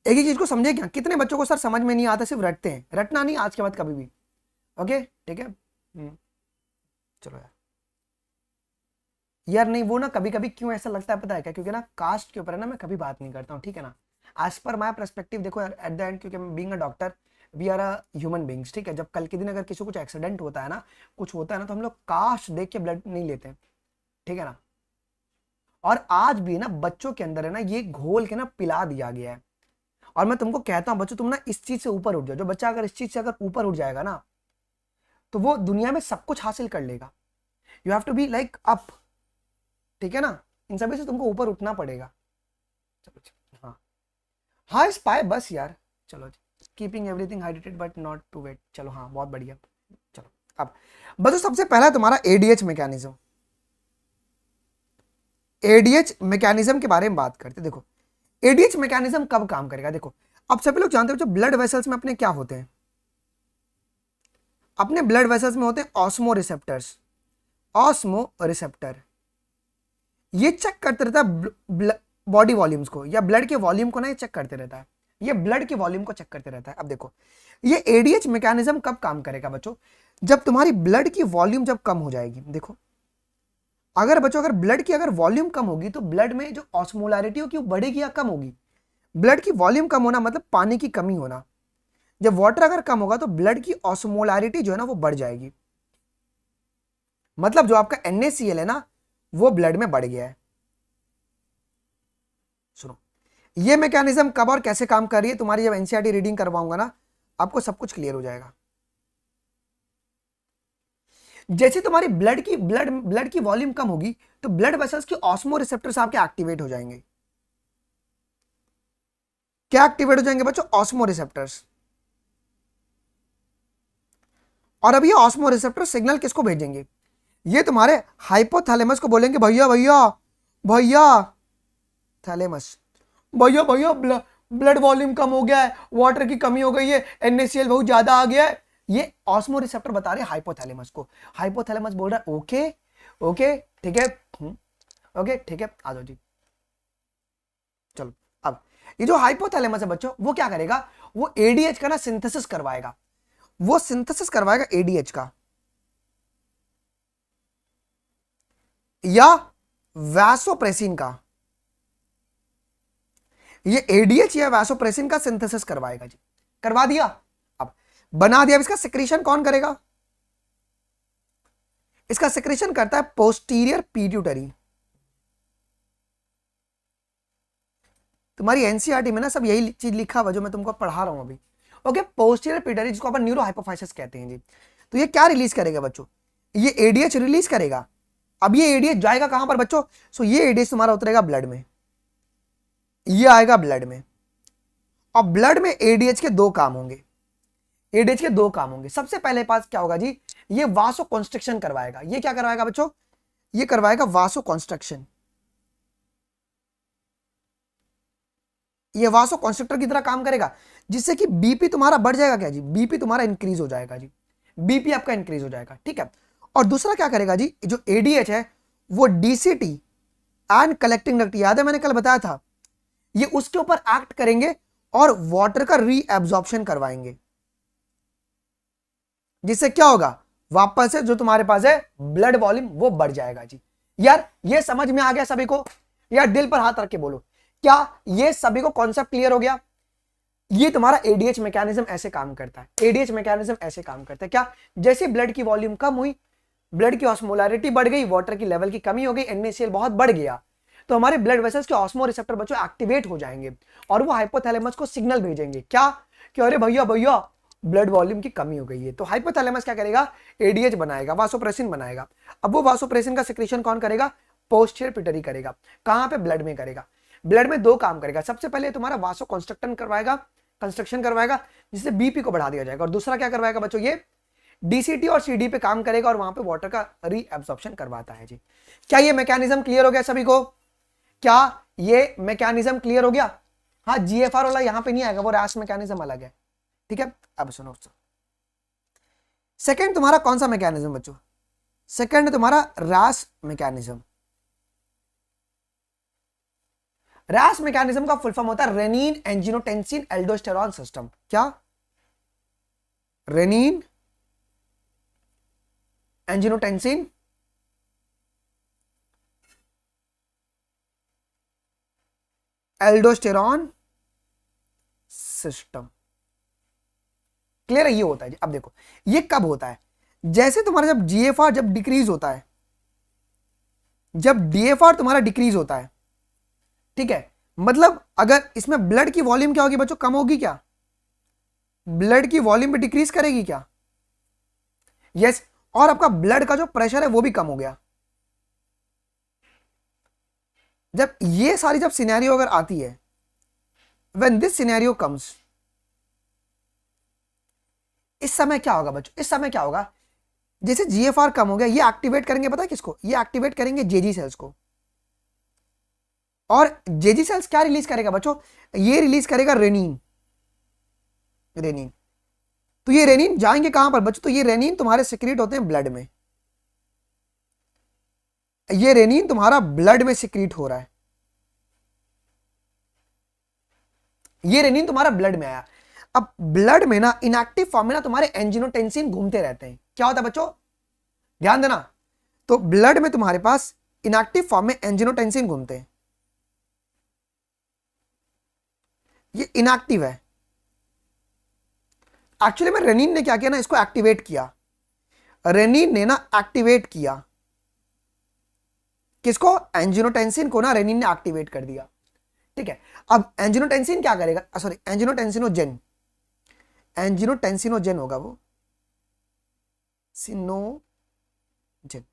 एक ही चीज को समझे क्या, कितने बच्चों को सर समझ में नहीं आता, सिर्फ रटते हैं, रटना नहीं आज के बाद कभी भी। ओके ठीक है, चलो यार नहीं वो ना कभी कभी क्यों ऐसा लगता है पता है क्या, क्योंकि ना कास्ट के ऊपर है ना मैं कभी बात नहीं करता हूँ, ठीक है ना। एज पर माई परस्पेक्टिव देखो एट द एंड, क्योंकि being a doctor we are a human beings, ठीक है। जब कल के दिन अगर किसी को कुछ एक्सीडेंट होता है ना, कुछ होता है ना, तो हम लोग कास्ट देख के ब्लड नहीं लेते, ठीक है ना। और आज भी ना बच्चों के अंदर है ना ये घोल के ना पिला दिया गया है, और मैं तुमको कहता हूं बच्चों तुम ना इस चीज से ऊपर उठ जाओ। जो बच्चा अगर इस चीज से अगर ऊपर उठ जाएगा ना, तो वो दुनिया में सब कुछ हासिल कर लेगा। You have to be like up, ठीक है ना, इन सभी से तुमको ऊपर उठना पड़ेगा। चलो हाँ हाँ स्पाई बस यार, चलो जी, keeping everything hydrated but not too wet, चलो हाँ बहुत बढ़िया। चलो अब बच्चों सबसे पहला तुम्हारा एडीएच मैकेनिज्म, एडीएच मैकेनिज्म के बारे में बात करते। देखो एडीएच मैकेनिज्म कब काम करेगा, देखो अब सभी लोग जानते हो जो ब्लड वेसल्स में अपने क्या होते हैं, अपने ब्लड वेसल्स में होते हैं ऑस्मो रिसेप्टर्स, ऑस्मो रिसेप्टर, ये चेक करते रहता है बॉडी वॉल्यूम्स को, या ब्लड के वॉल्यूम को ना ये चेक करते रहता है, ये ब्लड के वॉल्यूम को चेक करते रहता है। अब देखो ये एडीएच मैकेनिज्म कब काम करेगा बच्चों, जब तुम्हारी ब्लड की वॉल्यूम जब कम हो जाएगी। देखो अगर बच्चों अगर ब्लड की अगर वॉल्यूम कम होगी तो ब्लड में जो ऑस्मोलैरिटी होगी वो बढ़ेगी या कम होगी। ब्लड की वॉल्यूम कम होना मतलब पानी की कमी होना, जब वाटर अगर कम होगा तो ब्लड की ऑस्मोलैरिटी जो है ना वो बढ़ जाएगी, मतलब जो आपका NaCl है ना वो ब्लड में बढ़ गया है। सुनो ये मैकेनिज्म कब और कैसे काम कर रही है, तुम्हारी जब एनसीईआरटी रीडिंग करवाऊंगा ना आपको सब कुछ क्लियर हो जाएगा। जैसे तुम्हारी ब्लड की वॉल्यूम कम होगी तो ब्लड वेसल्स की ऑस्मो रिसेप्टर्स आपके एक्टिवेट हो जाएंगे। क्या एक्टिवेट हो जाएंगे बच्चों, ऑस्मो रिसेप्टर्स। और अब ये ऑस्मो रिसेप्टर सिग्नल किसको भेजेंगे, ये तुम्हारे हाइपोथैलेमस को बोलेंगे भैया भैया भैया थैलेमस, भैया भैया ब्लड वॉल्यूम कम हो गया है, वाटर की कमी हो गई है, NaCl बहुत ज्यादा आ गया है। ये ऑस्मो रिसेप्टर बता रहे हैं हाइपोथैलेमस को, हाइपोथैलेमस बोल रहा है ओके ओके ठीक है, ओके ठीक है आ जाओ जी। चलो अब ये जो हाइपोथैलेमस है बच्चों वो क्या करेगा, वो एडीएच का ना सिंथेसिस करवाएगा, वो सिंथेसिस करवाएगा एडीएच का या वैसोप्रेसिन का, ये एडीएच या वैसोप्रेसिन का सिंथेसिस करवाएगा जी। करवा दिया, अब बना दिया, अब इसका सिक्रीशन कौन करेगा, इसका सिक्रीशन करता है पोस्टीरियर पिट्यूटरी। तुम्हारी एनसीईआरटी में ना सब यही चीज लिखा हुआ जो मैं तुमको पढ़ा रहा हूं अभी। ओके पोस्टीरियर पिट्यूटरी जिसको अपन न्यूरो हाइपोफाइसिस कहते हैं जी। तो ये क्या रिलीज करेगा बच्चों, ये एडीएच रिलीज करेगा। अब ये एडीएच जाएगा कहां पर बच्चों, सो ये एडीएच तुम्हारा उतरेगा ब्लड में, ये आएगा ब्लड में, और ब्लड में एडीएच के दो काम होंगे, एडीएच के दो काम होंगे। सबसे पहले पास क्या होगा जी, ये वासो कंस्ट्रक्शन करवाएगा। ये क्या करवाएगा बच्चों, ये करवाएगा वासो कंस्ट्रक्शन। ये वासो कंस्ट्रक्टर की तरह काम करेगा, जिससे कि बीपी तुम्हारा बढ़ जाएगा क्या जी, बीपी तुम्हारा इंक्रीज हो जाएगा जी, बीपी आपका इंक्रीज हो जाएगा, ठीक है। और दूसरा क्या करेगा जी, जो एडीएच है वो डीसीटी एंड कलेक्टिंग डक्ट, याद है मैंने कल बताया था, ये उसके ऊपर एक्ट करेंगे और वाटर का रीएब्जॉर्प्शन करवाएंगे, जिससे क्या होगा, वापस से जो तुम्हारे पास है ब्लड वॉल्यूम वो बढ़ जाएगा जी। यार ये समझ में आ गया सभी को? यार दिल पर हाथ रख के बोलो, क्या ये सभी को कॉन्सेप्ट क्लियर हो गया? ये तुम्हारा एडीएच मैकेनिज्म ऐसे काम करता है, एडीएच मैकेनिज्म ऐसे काम करता है। क्या, जैसे ब्लड की वॉल्यूम कम हुई, ब्लड की ऑस्मोलैरिटी बढ़ गई, वाटर की लेवल की कमी हो गई, NaCl बहुत बढ़ गया, तो हमारे ब्लड वेसल्स के ऑस्मो रिसेप्टर बच्चों एक्टिवेट हो जाएंगे और वो हाइपोथैलेमस को सिग्नल भेजेंगे, क्या कि अरे भैया भैया ब्लड वॉल्यूम की कमी हो गई है। तो हाइपोथैलेमस क्या करेगा, एडीएच बनाएगा, वासोप्रेसिन बनाएगा। अब वो वासोप्रेसिन का सिक्रीशन कौन करेगा, पोस्टीरियर पिट्यूटरी करेगा। कहां पे, ब्लड में करेगा। ब्लड में दो काम करेगा, सबसे पहले तुम्हारा वासो कंस्ट्रक्शन करवाएगा, कंस्ट्रक्शन करवाएगा, जिससे बीपी को बढ़ा दिया जाएगा। और दूसरा क्या करवाएगा बच्चों, ये डीसीटी और सीडी पे काम करेगा और वहां पे वाटर का रीएब्जॉर्प्शन करवाता है जी। क्या ये मैकेनिज्म क्लियर हो गया सभी को? क्या ये मैकेनिज्म क्लियर हो गया? हाँ, जीएफआर वाला यहां पे नहीं आएगा, वो रैश मैकेनिज्म अलग है, ठीक है। अब सुनो, सेकंड तुम्हारा कौन सा मैकेनिज्म बच्चों, सेकंड तुम्हारा रैश मैकेनिज्म। रैश मैकेनिज्म का फुल फॉर्म होता है रेनिन एंजियोटेंसिन एल्डोस्टेरॉन सिस्टम। क्या, renin angiotensin aldosterone system. Clear है? ये होता है जी। अब देखो ये कब होता है, जैसे तुम्हारा जब जीएफआर जब डिक्रीज होता है, जब डीएफआर तुम्हारा डिक्रीज होता है, ठीक है, मतलब अगर इसमें ब्लड की वॉल्यूम क्या होगी बच्चों, कम होगी क्या, ब्लड की वॉल्यूम भी डिक्रीज करेगी क्या, यस। और आपका ब्लड का जो प्रेशर है वो भी कम हो गया। जब ये सारी जब सिनेरियो अगर आती है, व्हेन दिस सिनेरियो कम्स, इस समय क्या होगा बच्चों, इस समय क्या होगा, जैसे जीएफआर कम हो गया, ये एक्टिवेट करेंगे पता है किसको, ये एक्टिवेट करेंगे जेजी सेल्स को। और जेजी सेल्स क्या रिलीज करेगा बच्चों, ये रिलीज करेगा रेनिन, रेनिन। तो ये रेनिन जाएंगे कहां पर बच्चों, तो ये रेनिन तुम्हारे सिक्रीट होते हैं ब्लड में, ये रेनिन तुम्हारा ब्लड में सिक्रीट हो रहा है, ये रेनिन तुम्हारा ब्लड में आया। अब ब्लड में ना इनएक्टिव फॉर्म में ना तुम्हारे एंजियोटेंसिन घूमते रहते हैं। क्या होता है बच्चों, ध्यान देना, तो ब्लड में तुम्हारे पास इनएक्टिव फॉर्म में एंजियोटेंसिन घूमते हैं, ये इनएक्टिव है। एक्चुअली में रेनिन ने क्या किया ना, इसको एक्टिवेट किया, रेनिन ने ना एक्टिवेट किया किसको, एंजियोटेंसिन को ना रेनिन ने एक्टिवेट कर दिया, ठीक है। अब एंजियोटेंसिन क्या करेगा, सॉरी एंजियोटेंसिनोजेन, एंजियोटेंसिनोजेन होगा वो, सिनोजेन,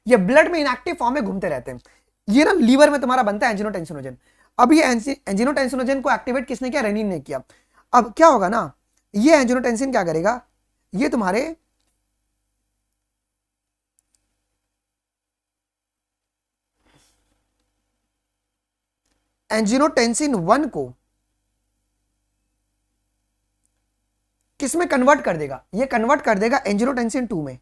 ये ब्लड में इनएक्टिव फॉर्म में घूमते रहते हैं। ये ना लीवर में तुम्हारा बनता है एंजियोटेंसिनोजेन। अब ये एंजियोटेंसिनोजेन को एक्टिवेट किसने किया, रेनिन ने किया। अब क्या होगा ना, ये एंजियोटेंसिन क्या करेगा, ये तुम्हारे एंजियोटेंसिन 1 को किस में कन्वर्ट कर देगा, ये कन्वर्ट कर देगा एंजियोटेंसिन 2 में।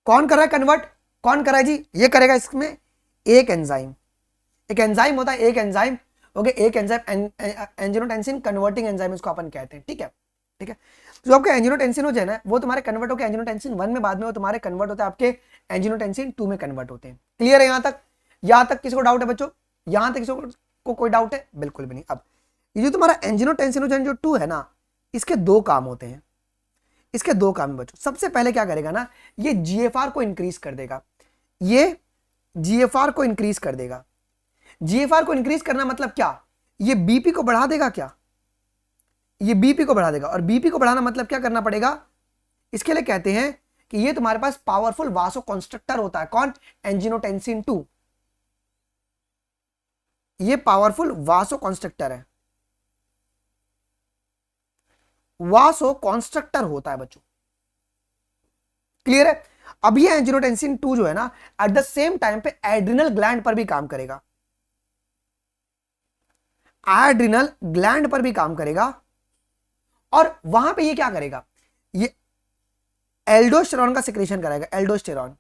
कौन कर रहा है कन्वर्ट, कौन कर रहा है जी, ये करेगा इसमें एक एंजाइम, एक एंजाइम होता है, एक एंजाइम, ओके, एक एंजाइम एंजियोटेंसिन कन्वर्टिंग एंजाइम इसको अपन कहते हैं, ठीक है, ठीक है। तो आपका एंजियोटेंसिन है वो तुम्हारे कन्वर्ट होकर एंजियोटेंसिन 1 में, बाद में वो तुम्हारे कन्वर्ट होता है आपके एंजियोटेंसिन 2 में कन्वर्ट होते हैं। क्लियर है यहां तक? यहां तक किसी को डाउट है बच्चों, यहां तक किसी को कोई डाउट है? बिल्कुल भी नहीं। अब ये जो तुम्हारा एंजियोटेंसिनोजेन जो 2 है ना, इसके दो काम होते हैं, इसके दो काम है बच्चों। सबसे पहले क्या करेगा ना, ये जीएफआर को इंक्रीज कर देगा, ये जीएफआर को इंक्रीज कर देगा। जीएफआर को इंक्रीज करना मतलब क्या, ये बीपी को बढ़ा देगा, क्या ये बीपी को बढ़ा देगा। और बीपी को बढ़ाना मतलब क्या करना पड़ेगा, इसके लिए कहते हैं कि ये तुम्हारे पास पावरफुल वासो कंस्ट्रक्टर होता है, कौन, एंजियोटेंसिन 2। ये पावरफुल वासो कॉन्स्ट्रक्टर है, वासो कॉन्स्ट्रक्टर होता है बच्चों। क्लियर है? अब ये एंजियोटेंसिन 2 जो है ना, एट द सेम टाइम पे एड्रिनल ग्लैंड पर भी काम करेगा, एड्रिनल ग्लैंड पर भी काम करेगा। और वहां पे ये क्या करेगा, ये एल्डोस्टेरॉन का सिक्रेशन कराएगा, एल्डोस्टेरॉन,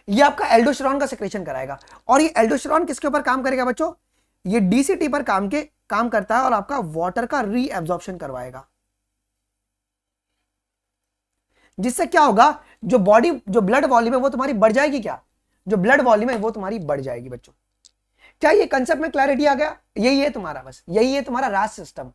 ये आपका एल्डोस्टेरॉन का सिक्रेशन कराएगा। और ये एल्डोस्टेरॉन किसके ऊपर काम करेगा बच्चों, ये डीसीटी पर काम करता है और आपका वाटर का रीएब्जॉर्प्शन करवाएगा। जिससे क्या होगा, जो ब्लड वॉल्यूम है वो तुम्हारी बढ़ जाएगी। क्या, जो ब्लड वॉल्यूम है वो तुम्हारी बढ़ जाएगी बच्चों। क्या ये कंसेप्ट में क्लैरिटी आ गया? यही है तुम्हारा, बस यही है तुम्हारा रास सिस्टम।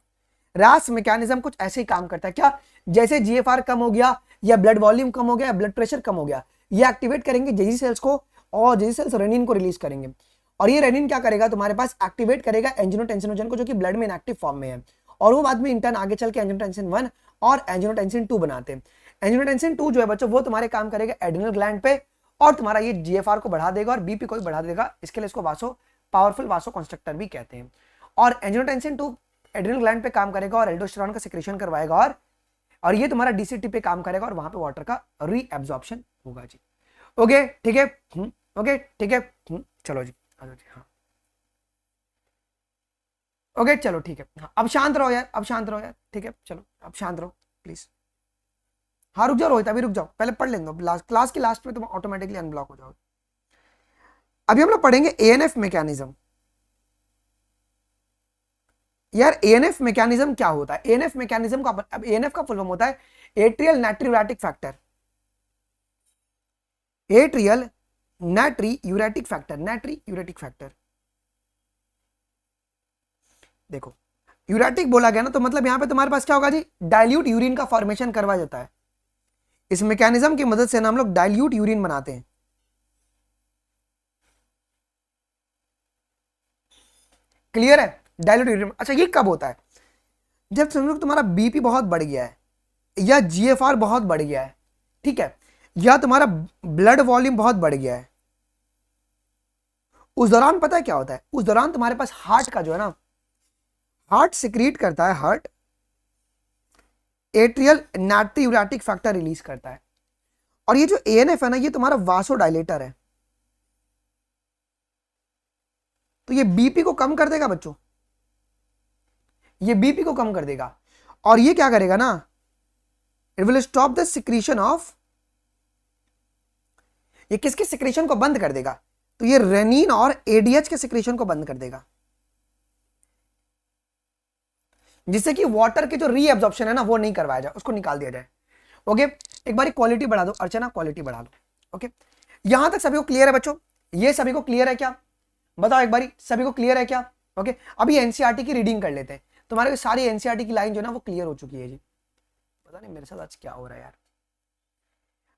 रास मैकेनिज्म कुछ ऐसे ही काम करता है। क्या, जैसे जीएफआर कम हो गया या ब्लड वॉल्यूम कम हो गया या ब्लड प्रेशर कम हो गया, ये एक्टिवेट करेंगे जेजी सेल्स को, और जेजी सेल्स रेनिन को रिलीज करेंगे। और ये रेनिन क्या करेगा, तुम्हारे पास एक्टिवेट करेगा एंजियोटेंसिनोजन को, जो कि ब्लड में इनएक्टिव फॉर्म में है। और वो बाद में इंटर्न आगे चल के एंजियोटेंसिन 1 और एंजियोटेंसिन 2 बनाते हैं। एंजियोटेंसिन 2 जो है बच्चों, वो तुम्हारे काम करेगा एड्रिनल ग्लैंड पे, और तुम्हारा ये जीएफआर को बढ़ा देगा और बीपी को भी बढ़ा देगा। इसके लिए इसको पावरफुल वासो कंस्ट्रक्टर भी कहते हैं। और एंजियोटेंसिन 2 एड्रिनल ग्लैंड पे काम करेगा और एल्डोस्टेरॉन का सिक्रेशन करवाएगा, और ये तुम्हारा डीसीटी पे काम करेगा, और वहां पे वाटर का रीएब्जॉर्प्शन होगा जी। ओके ठीक है, ओके ठीक है, चलो जी, हाँ ओके चलो ठीक है। हाँ, अब शांत रहो यार, अब शांत रहो यार, ठीक है, चलो अब शांत रहो प्लीज। हाँ रुक जाओ रोहित, अभी रुक जाओ, पहले पढ़ लेंगे दो, क्लास के लास्ट में तुम ऑटोमेटिकली अनब्लॉक हो जाओगे। अभी हम लोग पढ़ेंगे एएनएफ मैकेनिज्म। यार एएनएफ मैकेनिज्म क्या होता है? एएनएफ मैकेनिज्म का, अब एएनएफ का फुल फॉर्म होता है atrial natriuretic factor, atrial natriuretic factor, natriuretic factor. देखो यूरेटिक बोला गया ना, तो मतलब यहां पे तुम्हारे पास क्या होगा जी, डाइल्यूट यूरिन का फॉर्मेशन करवा जाता है। इस मैकेनिज्म की मदद से ना हम लोग डाइल्यूट यूरिन बनाते हैं। क्लियर है? Dilute urine. अच्छा ये कब होता है? जब समझो तुम्हारा बीपी बहुत बढ़ गया है, या जीएफआर बहुत बढ़ गया है, ठीक है, या तुम्हारा ब्लड वॉल्यूम बहुत बढ़ गया है। उस दौरान पता है क्या होता है, उस दौरान तुम्हारे पास हार्ट का जो है ना, हार्ट सिक्रीट करता है, heart atrial natriuretic factor release करता है। और ये जो एएनएफ है ना, ये तुम्हारा वासोडाइलेटर है, तो ये बीपी को कम कर देगा बच्चों, ये बीपी को कम कर देगा। और ये क्या करेगा ना, it will stop the secretion of, ये किसके सिक्रीशन को बंद कर देगा, तो ये रेनिन और एडीएच के सिक्रीशन को बंद कर देगा, जिससे कि वाटर के जो रीएब्जॉर्प्शन है ना, वो नहीं करवाया जाए, उसको निकाल दिया जाए। ओके, एक बार क्वालिटी बढ़ा दो अर्चना, क्वालिटी बढ़ा लो। ओके, यहां तक सभी को क्लियर है बच्चों? ये सभी को क्लियर है क्या? बताओ एक बारी, सभी को क्लियर है क्या? ओके, अभी एनसीईआरटी की रीडिंग कर लेते हैं। तुम्हारे सारी एनसीईआरटी की लाइन जो है ना, वो क्लियर हो चुकी है जी। पता नहीं मेरे साथ आज क्या हो रहा है यार।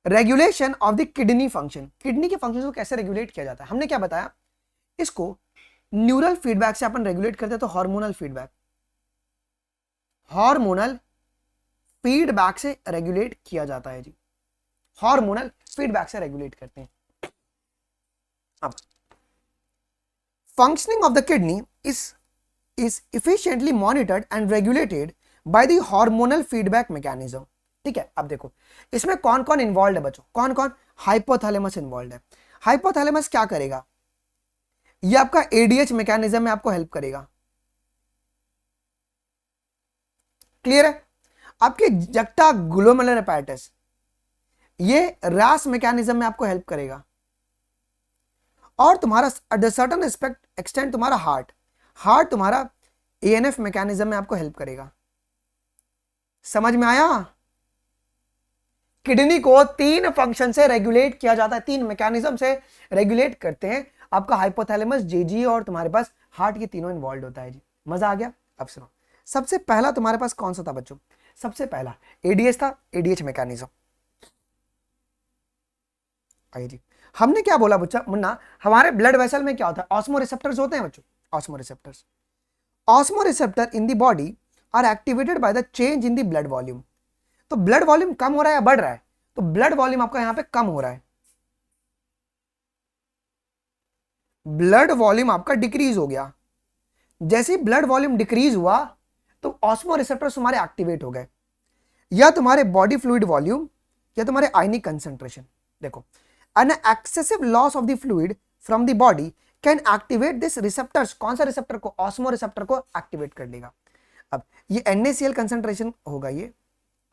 Regulation of the kidney function, kidney के फंक्शन को कैसे रेगुलेट किया जाता है? हमने क्या बताया, इसको न्यूरल फीडबैक से अपन रेगुलेट करते हैं, तो हार्मोनल फीडबैक, हार्मोनल फीडबैक से रेगुलेट किया जाता है जी, हार्मोनल फीडबैक से रेगुलेट करते हैं। अब functioning of the kidney is efficiently monitored and regulated by the hormonal feedback mechanism। ठीक है, अब देखो इसमें कौन कौन इन्वॉल्व है बच्चों, कौन कौन? हाइपोथैलेमस इन्वॉल्व है। हाइपोथैलेमस क्या करेगा, ये आपका एडीएच मैकेनिज्म में आपको हेल्प करेगा। क्लियर है? आपके जक्टा ग्लोमेरुलर apparatus, ये रास मैकेनिज्म में आपको हेल्प करेगा। और तुम्हारा सर्टेन एक्सटेंट तुम्हारा हार्ट तुम्हारा एएनएफ मैकेनिज्म में आपको हेल्प करेगा। समझ में आया? किडनी को 3 फंक्शन से रेगुलेट किया जाता है, 3 मैकेनिज्म से रेगुलेट करते हैं। आपका हाइपोथैलेमस, जेजी और तुम्हारे पास हार्ट, ये तीनों इन्वॉल्व होता है जी। मजा आ गया? अब सुनो, सबसे पहला तुम्हारे पास कौन सा था बच्चों? सबसे पहला एडीएच था, एडीएच मैकेनिज्म। आइए जी, हमने क्या बोला बच्चा मुन्ना, हमारे ब्लड वेसल में क्या होता है, ऑस्मो रिसेप्टर्स होते हैं बच्चों, osmo receptors. Osmo receptor in the body are activated by the change in the blood volume. तो ब्लड वॉल्यूम कम हो रहा है या बढ़ रहा है? तो ब्लड वॉल्यूम आपका यहां पे कम हो रहा है, ब्लड वॉल्यूम आपका डिक्रीज हो गया। जैसे ही ब्लड वॉल्यूम डिक्रीज हुआ तो ऑस्मो रिसेप्टर्स तुम्हारे एक्टिवेट हो गए, या तुम्हारे बॉडी फ्लूइड वॉल्यूम या तुम्हारे आयनिक कंसंट्रेशन। देखो, an excessive loss of the fluid from the body can activate this receptors. कौन सा रिसेप्टर को? ऑस्मो रिसेप्टर को एक्टिवेट कर देगा। अब ये NaCl कंसंट्रेशन होगा, ये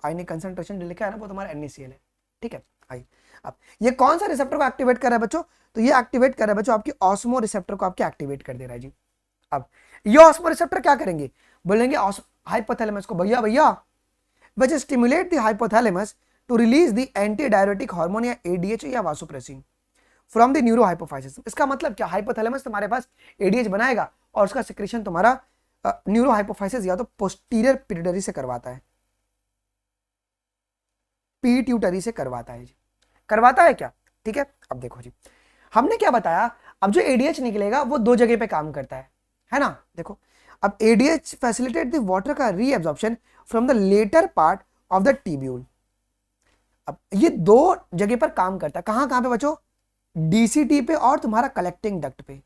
आयनिक कंसंट्रेशन जो लिखा है ना वो तुम्हारा NaCl है, ठीक है। आई अब ये कौन सा रिसेप्टर को एक्टिवेट कर रहा है बच्चों? तो ये एक्टिवेट कर रहा है बच्चों आपकी ऑस्मो रिसेप्टर को, आपके एक्टिवेट कर दे रहा है जी। अब ये ऑस्मो रिसेप्टर क्या करेंगे? बोलेंगे हाइपोथैलेमस को, भैया भैया which stimulate the hypothalamus to release the antidiuretic hormone या ADH या vasopressin from the neurohypophysis। इसका मतलब क्या? हाइपोथैलेमस तुम्हारे पास ADH बनाएगा और उसका सिक्रेशन तुम्हारा न्यूरोहाइपोफाइसिस या तो पोस्टीरियर पिट्यूटरी से करवाता है, पिट्यूटरी से करवाता है जी। करवाता है क्या? ठीक है। अब देखो जी, हमने क्या बताया, अब जो ADH निकलेगा वो दो जगह पे काम करता है ना। देखो, अब ADH फैसिलिटेट द वाटर का reabsorption from the later part of the tubule. अब ये दो जगह पर काम करता है। कहां कहां पे बच्चों? DCT पे और तुम्हारा कलेक्टिंग डक्ट पे,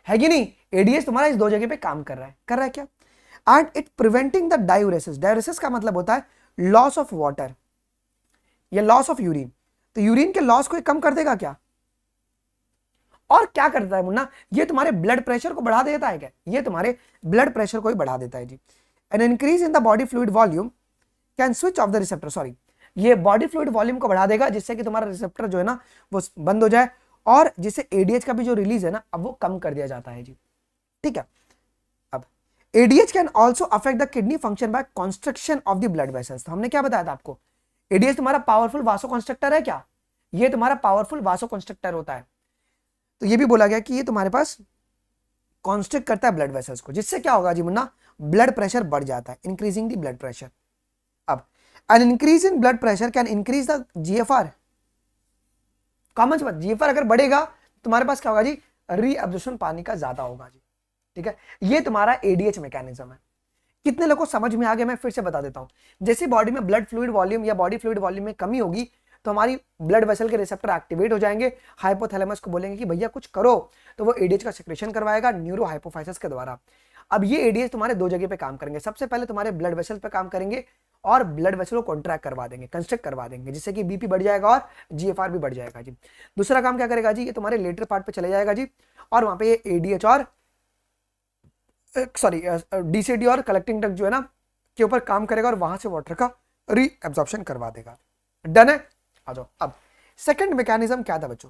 है कि नहीं? ADH तुम्हारा इस दो जगह पे काम कर रहा है क्या? And it preventing the diuresis. Diuresis का मतलब होता है लॉस ऑफ वाटर या लॉस ऑफ यूरिन। तो यूरिन के लॉस को कम कर देगा क्या? और क्या करता है मुन्ना? ये तुम्हारे ब्लड प्रेशर को बढ़ा देता है क्या? ये तुम्हारे ब्लड प्रेशर को ही बढ़ा देता है जी। An increase in the body fluid volume can switch off the receptor. Sorry, ये बॉडी फ्लूइड वॉल्यूम को बढ़ा देगा जिससे कि तुम्हारा रिसेप्टर जो है ना वो बंद हो जाए, और जिससे ADH का भी जो रिलीज है ना अब वो कम कर दिया जाता है जी। ठीक है। अब ADH can also affect the kidney function by construction of the blood vessels. तो हमने क्या बताया था आपको? ADH तुम्हारा पावरफुल वासो कंस्ट्रक्टर है क्या? ये तुम्हारा पावरफुल वासो कंस्ट्रक्टर होता है। तो ये भी बोला गया कि ये तुम्हारे पास कॉन्स्ट्रिक्ट करता है ब्लड वेसल्स को, जिससे क्या होगा जी मुन्ना? ब्लड प्रेशर बढ़ जाता है, इंक्रीजिंग द ब्लड प्रेशर। अब an increase in blood pressure can increase the GFR। Common सी बात, GFR अगर बढ़ेगा तो तुम्हारे पास क्या होगा जी? रीअब्जॉर्प्शन पानी का ज्यादा होगा जी। ठीक है, ये तुम्हारा ADH मैकेनिज्म है। कितने लोगों को समझ में आ गया? मैं फिर से बता देता हूं। जैसे बॉडी में ब्लड फ्लूइड वॉल्यूम या बॉडी फ्लूइड वॉल्यूम में कमी होगी तो हमारी ब्लड वेसल के रिसेप्टर एक्टिवेट हो जाएंगे, हाइपोथैलेमस को बोलेंगे कि भैया कुछ करो, तो वो ADH का सिक्रेशन करवाएगा न्यूरोहाइपोफाइसिस के द्वारा। अब ये ADH तुम्हारे दो जगह पे काम करेंगे। सबसे पहले तुम्हारे ब्लड वेसल पे काम करेंगे और ब्लड वेसल को कॉन्ट्रैक्ट करवा देंगे, कंस्ट्रक्ट करवा देंगे, जिससे कि BP बढ़ जाएगा और GFR भी बढ़ जाएगा जी। दूसरा काम क्या करेगा जी? ये तुम्हारे लेटर पार्ट पे चले जाएगा जी, और वहां पे ये ADH और DCT और कलेक्टिंग डक्ट जो है ना के ऊपर काम करेगा और वहां से वाटर का रीअब्जॉर्प्शन करवा देगा। डन है? आ जाओ। अब सेकंड मैकेनिज्म क्या था बच्चों?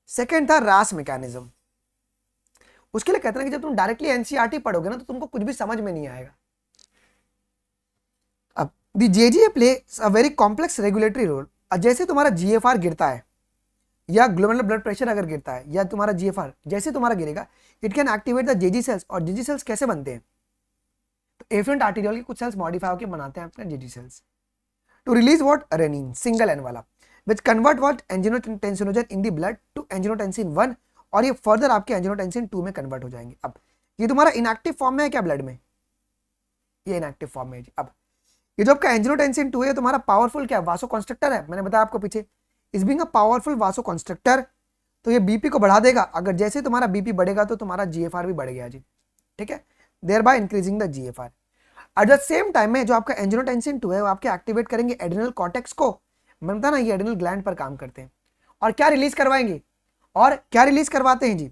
सेकंड था रास मैकेनिज्म। उसके लिए कहते हैं कि जब तुम डायरेक्टली NCERT पढ़ोगे ना तो तुमको कुछ भी समझ में नहीं आएगा। अब the JGA place a very complex regulatory role. जैसे तुम्हारा GFR गिरता है या ग्लोमेरुलर ब्लड प्रेशर अगर गिरता है या तुम्हारा GFR जैसे तुम्हारा गिरेगा, it can activate the JG cells. और JG सेल्स कैसे बनते हैं? तो एफरेंट आर्टेरियोल के कुछ सेल्स मॉडिफाई होकर बनाते हैं अपने JG cells to release what? Renin, single N वाला, which convert what? Angiotensinogen in the blood to angiotensin 1, और ये फर्दर आपके एंजियोटेंसिन 2 में कन्वर्ट हो जाएंगे। अब ये तुम्हारा इनएक्टिव फॉर्म में है क्या ब्लड में? ये इनएक्टिव फॉर्म में है जी। अब ये जो आपका एंजियोटेंसिन 2 है तुम्हारा पावरफुल क्या? वासो कंस्ट्रक्टर है। मैंने बताया आपको पीछे, इस बीइंग अ पावरफुल वासो कंस्ट्रक्टर, तो ये BP को बढ़ा देगा। अगर जैसे तुम्हारा BP बढ़ेगा तो तुम्हारा GFR भी बढ़ गया जी। ठीक है, thereby increasing the GFR। At the same time में जो आपका एंजियोटेंसिन 2 है वो आपके एक्टिवेट करेंगे एड्रिनल कॉर्टेक्स को। मैंने बताया ना ये एड्रिनल ग्लैंड पर काम करते हैं, और क्या रिलीज करवाएंगे? और क्या रिलीज करवाते हैं जी?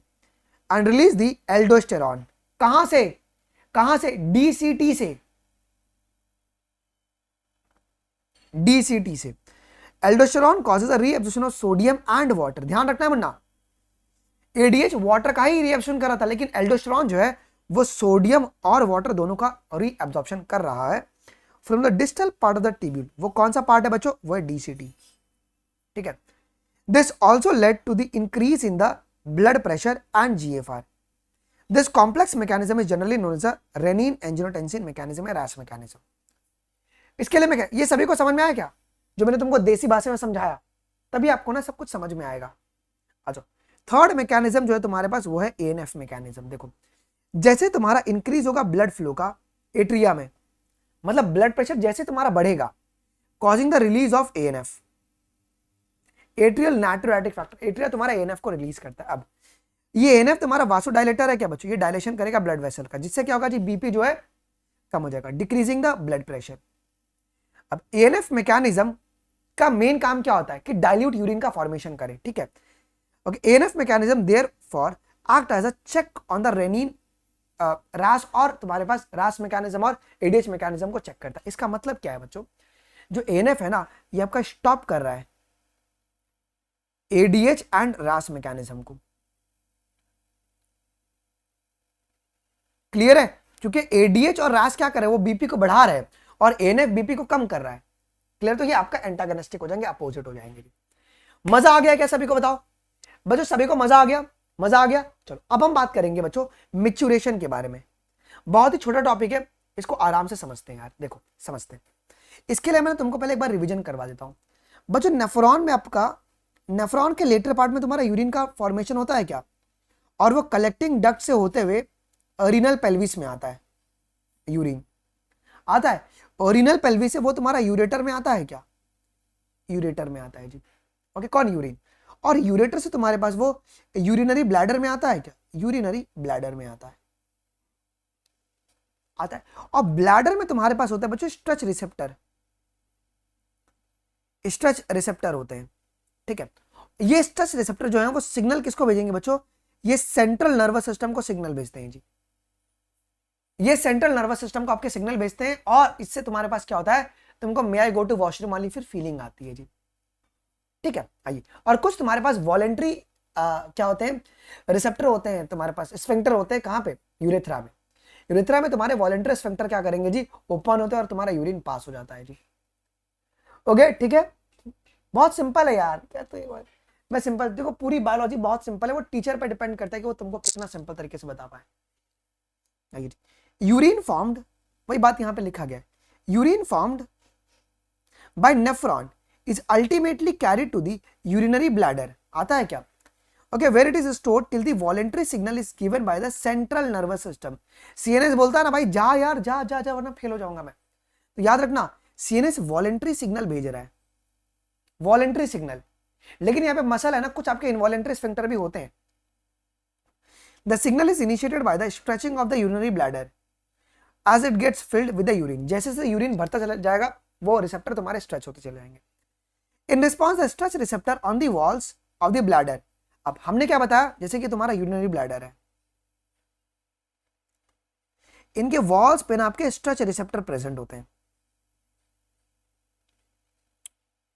And release the aldosterone. कहां से? कहां से? DCT से। DCT से aldosterone causes a reabsorption of sodium and water. ध्यान रखना है वरना ADH वाटर का ही रीअब्जॉर्प्शन कर रहा था, लेकिन एल्डोस्टेरॉन जो है वो सोडियम और वाटर दोनों का रीअब्जॉर्प्शन कर रहा है from the distal part of the tubule. वो कौन सा पार्ट है बच्चों? वो है DCT। ठीक है, this also lead to the increase in the blood pressure and GFR। This complex mechanism is generally known as renin angiotensin mechanism या रैस मैकेनिज्म। इसके लिए मैं क्या, ये सभी को समझ में आया क्या जो मैंने तुमको देसी भाषा में समझाया? तभी आपको ना सब कुछ समझ में आएगा। अच्छा, थर्ड मैकेनिज्म जो है तुम्हारे पास वो है ANF मैकेनिज्म। देखो, जैसे तुम्हारा इंक्रीज होगा ब्लड फ्लो का एट्रिया में, मतलब ब्लड प्रेशर जैसे तुम्हारा बढ़ेगा, causing the release of ANF। Atrial natriuretic factor, atria तुम्हारा एएनएफ को रिलीज करता है। अब ये एएनएफ तुम्हारा वासोडाइलेटर है क्या बच्चों, ये डायलेशन करेगा ब्लड वेसल का, जिससे क्या होगा जी, बीपी जो है कम हो जाएगा, डिक्रीजिंग द ब्लड प्रेशर। अब एएनएफ मैकेनिज्म का मेन काम क्या होता है कि डाइल्यूट यूरिन का फॉर्मेशन करे, ठीक है। Okay, ANF mechanism therefore act as a check on the renin RAS, और तुम्हारे पास रास मैकेनिज्म और एडीएच मैकेनिज्म को चेक करता है। इसका मतलब क्या है बच्चों, जो एएनएफ है ना, ये आपका स्टॉप कर रहा है एडीएच एंड रास मैकेनिज्म को। क्लियर है, क्योंकि एडीएच और रास क्या कर रहे हैं, वो बीपी को बढ़ा रहे हैं और एएनएफ बीपी को कम कर रहा है। क्लियर, तो ये आपका एंटागोनिस्टिक हो जाएंगे, अपोजिट हो जाएंगे। मजा आ गया क्या सभी को, बताओ बच्चों, सभी को मजा आ गया, मजा आ गया। चलो अब हम बात करेंगे बच्चों मैच्योरेशन के बारे में। बहुत ही छोटा टॉपिक है, इसको आराम से समझते हैं यार, देखो समझते हैं। इसके लिए मैं तुमको पहले एक बार रिवीजन करवा देता हूं बच्चों। नेफ्रॉन में आपका, नेफ्रॉन के लेटर पार्ट में तुम्हारा यूरिन का फॉर्मेशन होता है क्या, और वो कलेक्टिंग डक्ट से होते हुए ओरिनल पेल्विस में आता है, यूरिन आता है ओरिनल पेल्विस से, वो तुम्हारा यूरेटर में आता है क्या, यूरेटर में आता है जी। ओके, कौन, यूरिन। और यूरेटर से तुम्हारे पास वो यूरिनरी ब्लैडर में आता है क्या, यूरिनरी ब्लैडर में आता है, आता है। और ब्लैडर में तुम्हारे पास होता है बच्चों स्ट्रेच रिसेप्टर, स्ट्रेच रिसेप्टर होते हैं, ठीक है। ये स्ट्रेच रिसेप्टर जो है वो सिग्नल किसको भेजेंगे बच्चों, ये सेंट्रल नर्वस सिस्टम को सिग्नल भेजते हैं जी। ये सेंट्रल नर्वस सिस्टम को आपके सिग्नल भेजते हैं, और इससे तुम्हारे पास क्या होता है, तुमको मे आई गो टू वॉशरूम वाली फिर फीलिंग आती है जी, ठीक है। आइए, और कुछ तुम्हारे पास वॉलेंट्री क्या होते हैं, रिसेप्टर होते हैं तुम्हारे पास, स्फिंक्टर होते हैं कहां पे, यूरेथ्रा में। यूरेथ्रा में तुम्हारे वॉलेंट्री स्फिंक्टर क्या करेंगे जी, ओपन होते हैं और तुम्हारा यूरिन पास हो जाता है जी। ओके, ठीक है, बहुत सिंपल है यार, क्या तो ये मैं सिंपल, देखो पूरी बायोलॉजी बहुत सिंपल है, वो टीचर पे डिपेंड करता है कि वो तुमको कितना सिंपल तरीके से बता पाए। यूरिन फॉर्म्ड, वही बात यहां पे लिखा गया है, urine formed by nephron is ultimately carried to the urinary bladder, आता है क्या, okay, where it is stored till the voluntary signal is given by the central nervous system। CNS बोलता है ना भाई, जा यार जा जा जा वरना फेल हो जाऊंगा मैं, तो याद रखना CNS वॉलेंट्री सिग्नल भेज रहा है, वॉलेंट्री सिग्नल। लेकिन यहाँ पे मसल है ना, कुछ आपके इनवॉलेंट्री स्फिंक्टर भी होते हैं। The signal is initiated by the stretching of the urinary bladder as it gets filled with the urine, जैसे जैसे यूरिन भरता चला जाएगा वो रिसेप्टर तुम्हारे स्ट्रेच होते चले जाएंगे। In response the stretch receptor on the walls of the bladder, अब हमने क्या बताया, जैसे कि तुम्हारा यूरिनरी ब्लैडर है, इनके वॉल्स पे ना आपके स्ट्रेच रिसेप्टर प्रेजेंट होते हैं,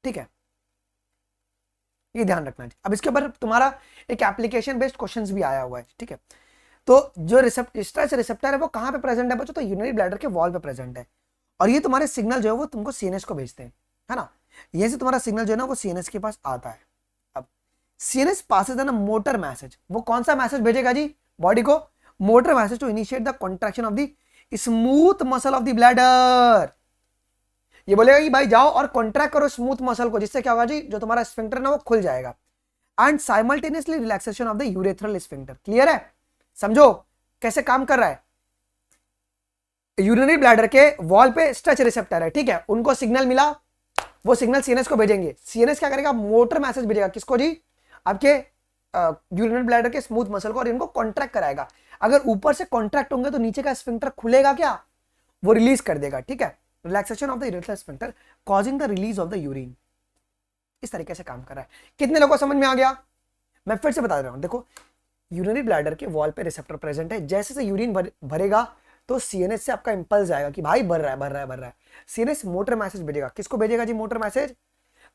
ठीक है, ये ध्यान रखना है। अब इसके ऊपर तुम्हारा एक एप्लीकेशन बेस्ड क्वेश्चंस भी आया हुआ है, ठीक है। तो जो स्ट्रेच रिसेप्टर है वो कहां पे प्रेजेंट है बच्चों, तो यूरिनरी ब्लैडर के वॉल पे प्रेजेंट है, और ये तुम्हारे सिग्नल जो है वो तुमको सीएनएस को भेजते हैं, है ना। ये से तुम्हारा सिग्नल जो है ना वो सीएनएस के पास आता है। अब CNS passes an motor message, वो कौन सा मैसेज भेजेगा जी बॉडी को, motor message to initiate the contraction of the smooth muscle of the bladder. ये बोलेगा कि भाई जाओ और कॉन्ट्रैक्ट करो स्मूथ मसल को, जिससे क्या होगा जी, जो तुम्हारा स्फिंक्टर ना वो खुल जाएगा, and simultaneously relaxation of the urethral sphincter. Clear है, समझो कैसे काम कर रहा है। यूरिनरी ब्लैडर के वॉल पे स्ट्रेच रिसेप्टर है, ठीक है, उनको सिग्नल मिला, वो सिग्नल सीएनएस को भेजेंगे, सीएनएस क्या करेगा, मोटर मैसेज भेजेगा किसको जी, आपके यूरिनरी ब्लैडर के स्मूथ मसल को, और इनको कॉन्ट्रैक्ट कराएगा। अगर ऊपर से कॉन्ट्रैक्ट होंगे तो नीचे का स्फिंक्टर खुलेगा क्या, वो रिलीज कर देगा, ठीक है, relaxation of the urethral sphincter causing the release of the urine. इस तरीके से काम कर रहा है। कितने लोगों को समझ में आ गया, मैं फिर से बता रहा हूं, देखो यूरिनरी ब्लैडर के वॉल पे रिसेप्टर प्रेजेंट है, जैसे से यूरिन भरेगा तो सीएनएस से आपका इंपल्स आएगा कि भाई भर रहा है भर रहा है भर रहा है, सीएनएस मोटर मैसेज भेजेगा, किसको भेजेगा जी मोटर मैसेज,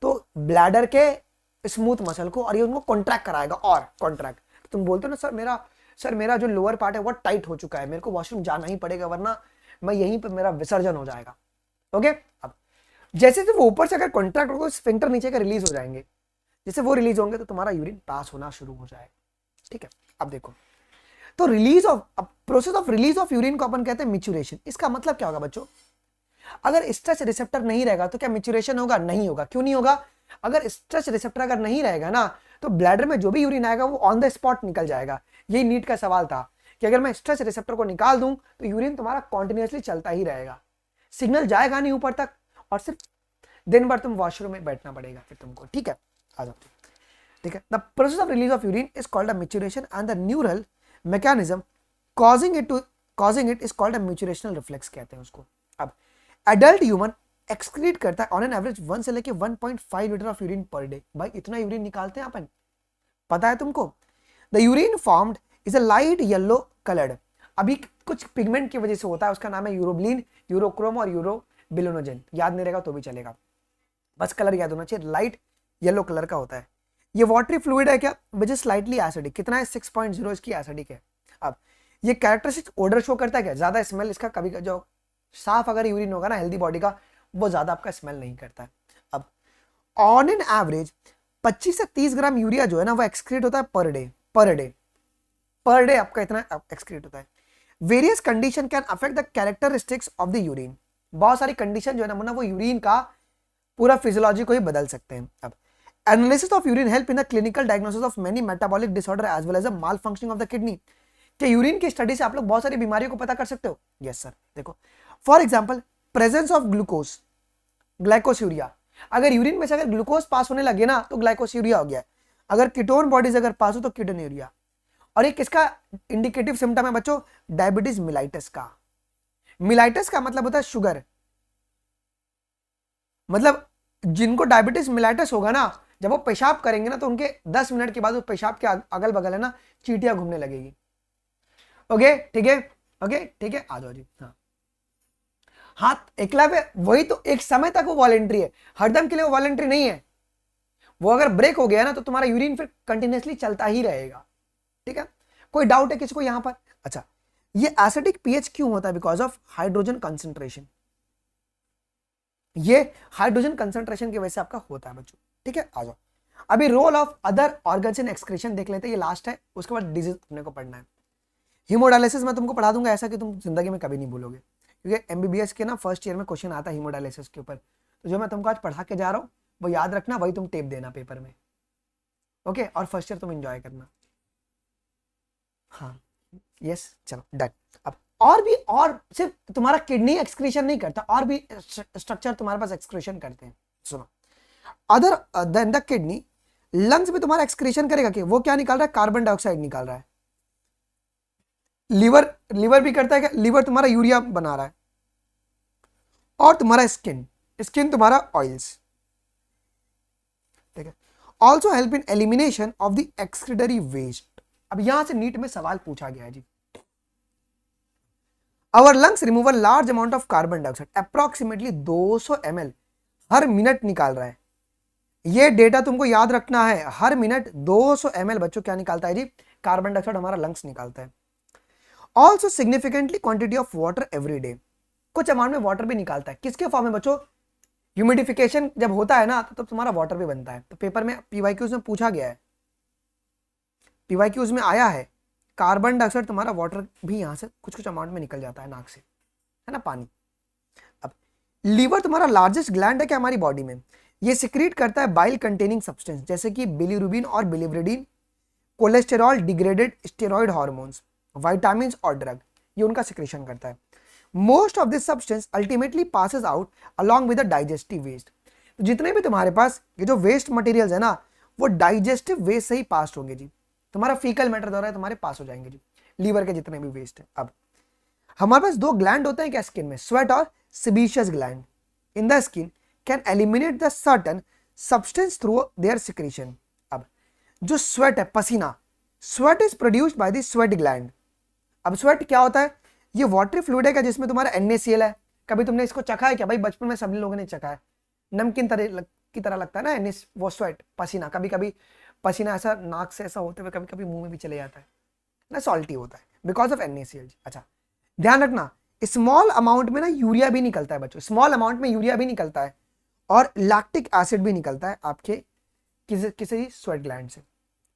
तो ब्लैडर के स्मूथ मसल को, और ये उनको कॉन्ट्रैक्ट कराएगा, और कॉन्ट्रैक्ट, तुम बोलते हो ना सर मेरा जो लोअर पार्ट है वो टाइट हो चुका है, मेरे को वॉशरूम जाना ही पड़ेगा वरना मैं यहीं पर मेरा विसर्जन हो जाएगा। ओके, अब जैसे वो ऊपर से अगर कॉन्ट्रैक्ट होगा स्फिंक्टर नीचे का रिलीज हो जाएंगे, जैसे वो रिलीज होंगे तो तुम्हारा यूरिन पास होना शुरू हो जाएगा, ठीक है। अब देखो, तो release of, process of release of urine को अपन कहते हैं मैच्योरेशन। इसका मतलब क्या होगा बच्चों, अगर स्ट्रेच रिसेप्टर नहीं रहेगा तो क्या मैच्योरेशन होगा, नहीं होगा। क्यों नहीं होगा, अगर स्ट्रेच रिसेप्टर अगर नहीं रहेगा ना तो ब्लैडर में जो भी यूरिन आएगा वो ऑन द स्पॉट निकल जाएगा। यही नीट का सवाल था कि अगर मैं स्ट्रेच रिसेप्टर को निकाल दूं तो यूरिन तुम्हारा कॉन्टिन्यूसली चलता ही रहेगा, सिग्नल जाएगा नहीं ऊपर तक, और सिर्फ दिन भर तुम वॉशरूम में बैठना पड़ेगा फिर तुमको, ठीक है। आ जाओ, ठीक है। The process of release of urine is called a micturition and the neural mechanism causing it is called a micturitional reflex कहते हैं उसको। अब एडल्ट ह्यूमन एक्सक्रीट करता है ऑन एन एवरेज 1 से लेके 1.5 litre of urine per day. भाई इतना यूरिन निकालते हैं अपन, पता है तुमको। The urine formed is a light yellow coloured, अभी कुछ पिगमेंट की वजह से होता है, उसका नाम है यूरोब्लिन, यूरोक्रोम और यूरोबिलोनोजन, याद नहीं रहेगा तो भी चलेगा, बस कलर याद होना चाहिए, लाइट येलो कलर का होता है। ये वाटरी फ्लूइड है क्या, विच इज स्लाइटली एसिडिक, कितना है 6.0 इसकी एसिडिक है। अब ये कैरेक्टरिस्टिक ओडर शो करता है क्या, ज्यादा स्मेल इसका, कभी जो साफ अगर यूरिन होगा ना हेल्दी बॉडी का, वो ज्यादा आपका स्मेल नहीं करता है। अब ऑन एन एवरेज 25 से 30 ग्राम यूरिया जो है ना वो एक्सक्रीट होता है पर डे आपका इतना एक्सक्रीट होता है। Various condition can affect the characteristics of the urine, बहुत सारी कंडीशन जो है ना वो यूरिन का पूरा फिजियोलॉजी को ही बदल सकते हैं। अब analysis of urine help in the clinical diagnosis of many metabolic disorder as well as the mal functioning of the kidney. कि यूरिन की स्टडी से आप लोग बहुत सारी बीमारियों को पता कर सकते हो। यस सर, देखो for example presence of glucose, glycosuria, अगर यूरिन में से अगर ग्लूकोज पास होने लगे ना तो ग्लाइकोस्यूरिया हो गया, अगर कीटोन बॉडीज अगर पास हो तो कीटोन्यूरिया। और ये किसका इंडिकेटिव सिम्टम है बच्चों, डायबिटीज मिलाइटस का। मिलाइटस का मतलब होता है शुगर, मतलब जिनको डायबिटीज मिलाइटस होगा ना, जब वो पेशाब करेंगे ना तो उनके 10 मिनट के बाद वो पेशाब के अगल बगल है ना चींटियां घूमने लगेगी। ओके ठीक है, ओके ठीक है, आ जाओ जी। हाँ हाँ, एकलव्य वही तो, एक समय तक वो वॉलेंट्री है, हरदम के लिए वो वॉलेंट्री नहीं है। वो अगर ब्रेक हो गया ना तो तुम्हारा यूरिन फिर कंटिन्यूसली चलता ही रहेगा। ठीक है, कोई डाउट है किसको यहां पर? अच्छा, ये एसिडिक पीएच क्यों होता है? बिकॉज ऑफ हाइड्रोजन कंसेंट्रेशन, ये हाइड्रोजन कंसेंट्रेशन की वजह से आपका होता है बच्चों। ठीक है, आ जाओ। अभी role of other organs in excretion देख लेते हैं, ये लास्ट है, उसके बाद डिजीज अपने को पढ़ना है। हीमोडायलिसिस मैं तुमको पढ़ा दूंगा ऐसा कि तुम जिंदगी में कभी नहीं भूलोगे, क्योंकि एमबीबीएस के ना फर्स्ट ईयर में क्वेश्चन आता है हीमोडायलिसिस के ऊपर। तो जो मैं तुमको आज पढ़ा के जा रहा हूँ वो याद रखना, वही तुम टेप देना पेपर में। ओके, और फर्स्ट ईयर तुम एंजॉय करना। हाँ यस, चलो डन। अब और भी, और सिर्फ तुम्हारा किडनी एक्सक्रीशन नहीं करता, और भी स्ट्रक्चर तुम्हारे पास एक्सक्रीशन करते हैं। सुनो, other than the kidney, lungs भी तुम्हारा एक्सक्रीशन करेगा कि वो क्या निकाल रहा है? कार्बन डाइऑक्साइड निकाल रहा है। लीवर भी करता है क्या? लीवर तुम्हारा यूरिया बना रहा है। और तुम्हारा स्किन तुम्हारा ऑयल्स। ठीक है, also help in elimination of the excretory waste. अब यहां से नीट में सवाल पूछा गया है जी, our lungs remove a large amount of carbon dioxide, approximately 200 ml हर मिनट निकाल रहा है। ये डेटा तुमको याद रखना है, हर मिनट 200 ml बच्चों क्या निकालता है जी? कार्बन डाइऑक्साइड हमारा लंग्स निकालता है। Also significantly quantity of water every day, कुछ अमाउंट में वाटर भी निकालता है। किसके फॉर्म में बच्चों? ह्यूमिडिफिकेशन जब होता है ना तो तब तुम्हारा वाटर भी बनता है। तो पेपर में पीवाईक्यूज में पूछा गया है, पीवाईक्यूज में आया है, कार्बन डाइऑक्साइड तुम्हारा वाटर भी यहां से कुछ कुछ अमाउंट में निकल जाता है नाक से, है ना, पानी। अब लीवर तुम्हारा लार्जेस्ट ग्लैंड है क्या हमारी बॉडी में? ये सिक्रीट करता है बाइल कंटेनिंग सब्सटेंस जैसे कि बिलीरुबिन और biliverdin, cholesterol, degraded steroid hormones, vitamin और ड्रग, ये उनका सिक्रेशन करता है। Most of this substance ultimately passes out along with the digestive waste. तो जितने भी तुम्हारे पास ये जो वेस्ट मटेरियल्स है ना वो डाइजेस्टिव वेस्ट से ही पास होंगे जी, तुम्हारा फीकल मैटर द्वारा तुम्हारे पास हो जाएंगे जी, लीवर के जितने भी वेस्ट है। अब हमारे पास दो ग्लैंड होते हैं क्या स्किन में, स्वेट और sebaceous gland. In the skin can eliminate the certain substance through their secretion. अब जो स्वेट है, पसीना, sweat is produced by the sweat gland. अब स्वेट क्या होता है? ये वाटरी फ्लूइड है क्या जिसमें तुम्हारा NaCl है। कभी तुमने इसको चखा है क्या? भाई बचपन में सभी लोगों ने चखा है, नमकीन की तरह लगता है ना वो स्वेट, पसीना। कभी कभी पसीना ऐसा नाक से ऐसा होते हुए कभी कभी मुंह में भी चले जाता है ना, सॉल्टी होता है बिकॉज ऑफ NaCl। अच्छा ध्यान रखना, स्मॉल अमाउंट में ना यूरिया भी निकलता है बच्चों, स्मॉल अमाउंट में यूरिया भी निकलता है और लैक्टिक एसिड भी निकलता है आपके किसी स्वेट ग्लैंड से।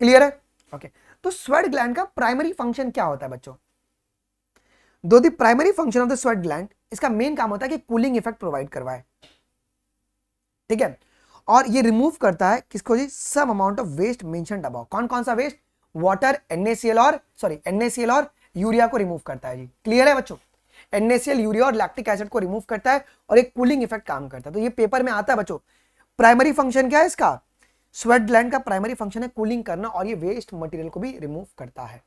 क्लियर है? ओके, तो स्वेट ग्लैंड का प्राइमरी फंक्शन क्या होता है बच्चों? दो the primary function of the sweat gland, इसका मेन काम होता है कि कूलिंग इफेक्ट प्रोवाइड करवाए। ठीक है, और ये रिमूव करता है किसको जी? Some amount of waste mentioned above. कौन कौन सा वेस्ट? वाटर, NaCl और यूरिया को रिमूव करता है जी। क्लियर है बच्चों? NaCl, यूरिया और लैक्टिक एसिड को रिमूव करता है और एक कूलिंग इफेक्ट काम करता है। तो ये पेपर में आता है बच्चों। प्राइमरी फंक्शन क्या है इसका? स्वेट ग्लैंड का प्राइमरी फंक्शन है कूलिंग करना और ये वेस्ट मटेरियल को भी रिमूव करता है।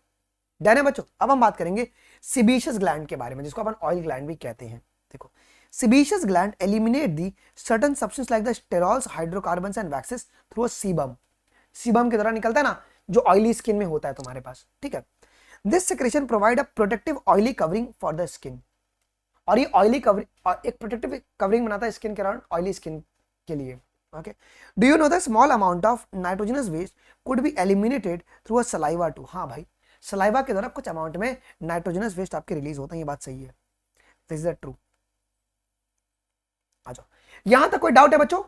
डन है बच्चों। अब हम बात करेंगे सिबेशियस ग्लैंड के बारे में, जिसको अपन ऑयल ग्लैंड भी कहते हैं। देखो, sebaceous gland eliminate the certain substance like the sterols, hydrocarbons and waxes through a sebum. Sebum के द्वारा निकलता है ना, जो ऑयली स्किन में होता है तुम्हारे पास, ठीक है। This secretion provide a protective oily covering for the skin, और ये ऑयली कवरिंग एक प्रोटेक्टिव कवरिंग बनाता है स्किन के अराउंड, ऑयली स्किन के लिए। Okay, do you know the small amount of nitrogenous waste could be eliminated through a saliva too. हाँ भाई, सलाइवा के द्वारा कुछ अमाउंट में नाइट्रोजनस वेस्ट आपके रिलीज होता है, ये बात सही है। This is true. आ जाओ, यहां तक कोई डाउट है बच्चों?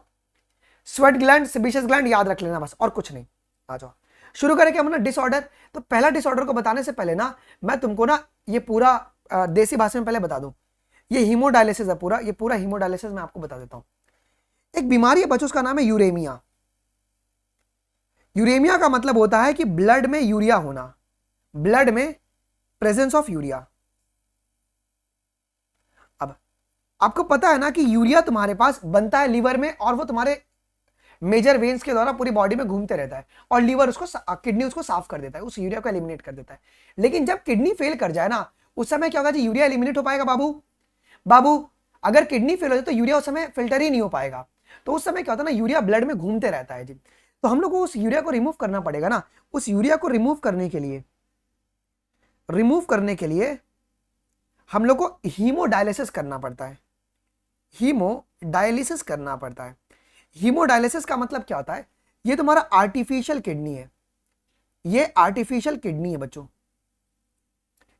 स्वेट ग्लैंड, सेबेशियस ग्लैंड याद रख लेना बस, और कुछ नहीं। आ जाओ, शुरू करें हम ना डिसऑर्डर। तो पहला डिसऑर्डर को बताने से पहले ना मैं तुमको ना ये पूरा देसी भाषा में पहले बता दूं, ये हीमोडायलिसिस है पूरा, ये पूरा हीमोडायलिसिस मैं आपको बता देता हूं। एक बीमारी है बच्चों, उसका नाम है यूरेमिया। यूरेमिया का मतलब होता है कि ब्लड में यूरिया होना, ब्लड में प्रेजेंस ऑफ यूरिया। अब आपको पता है ना कि यूरिया तुम्हारे पास बनता है लीवर में, और वो तुम्हारे मेजर वेन्स के द्वारा पूरी बॉडी में घूमते रहता है, और लीवर उसको, किडनी उसको साफ कर देता है, उस यूरिया को एलिमिनेट कर देता है। लेकिन जब किडनी फेल कर जाए ना, उस समय क्या होगा जी, यूरिया एलिमिनेट हो पाएगा बाबू? बाबू, अगर किडनी फेल हो जाए तो यूरिया उस समय फिल्टर ही नहीं हो पाएगा। तो उस समय क्या होता है ना, यूरिया ब्लड में घूमते रहता है जी। तो हम लोग को उस यूरिया को रिमूव करना पड़ेगा ना। उस यूरिया को रिमूव करने के लिए हम लोग को हीमोडायलिसिस करना पड़ता है। हीमोडायलिसिस करना पड़ता है। हीमोडायलिसिस का मतलब क्या होता है? ये तुम्हारा आर्टिफिशियल किडनी है, ये आर्टिफिशियल किडनी है बच्चों,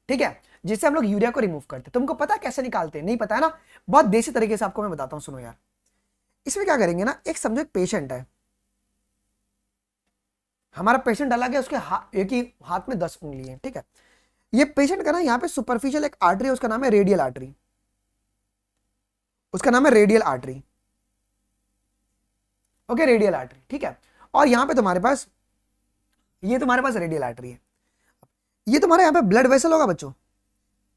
ठीक है, जिससे हम लोग यूरिया को रिमूव करते हैं। तुमको पता कैसे निकालते हैं? नहीं पता है ना? बहुत देसी तरीके से आपको मैं बताता हूं, सुनो यार। इसमें क्या करेंगे ना, एक समझो एक पेशेंट है, हमारा पेशेंट डाला गया, उसके एक ही हाथ में 10 उंगली है, ठीक है। ये पेशेंट का ना यहाँ पे सुपरफिशियल एक आर्टरी है, उसका नाम है रेडियल आर्टरी, उसका नाम है radial artery. Okay, radial artery, ठीक है। और यहां पे तुम्हारे पास, ये तुम्हारे पास रेडियल आर्टरी है, ये तुम्हारे यहां पे ब्लड वेसल होगा बच्चों,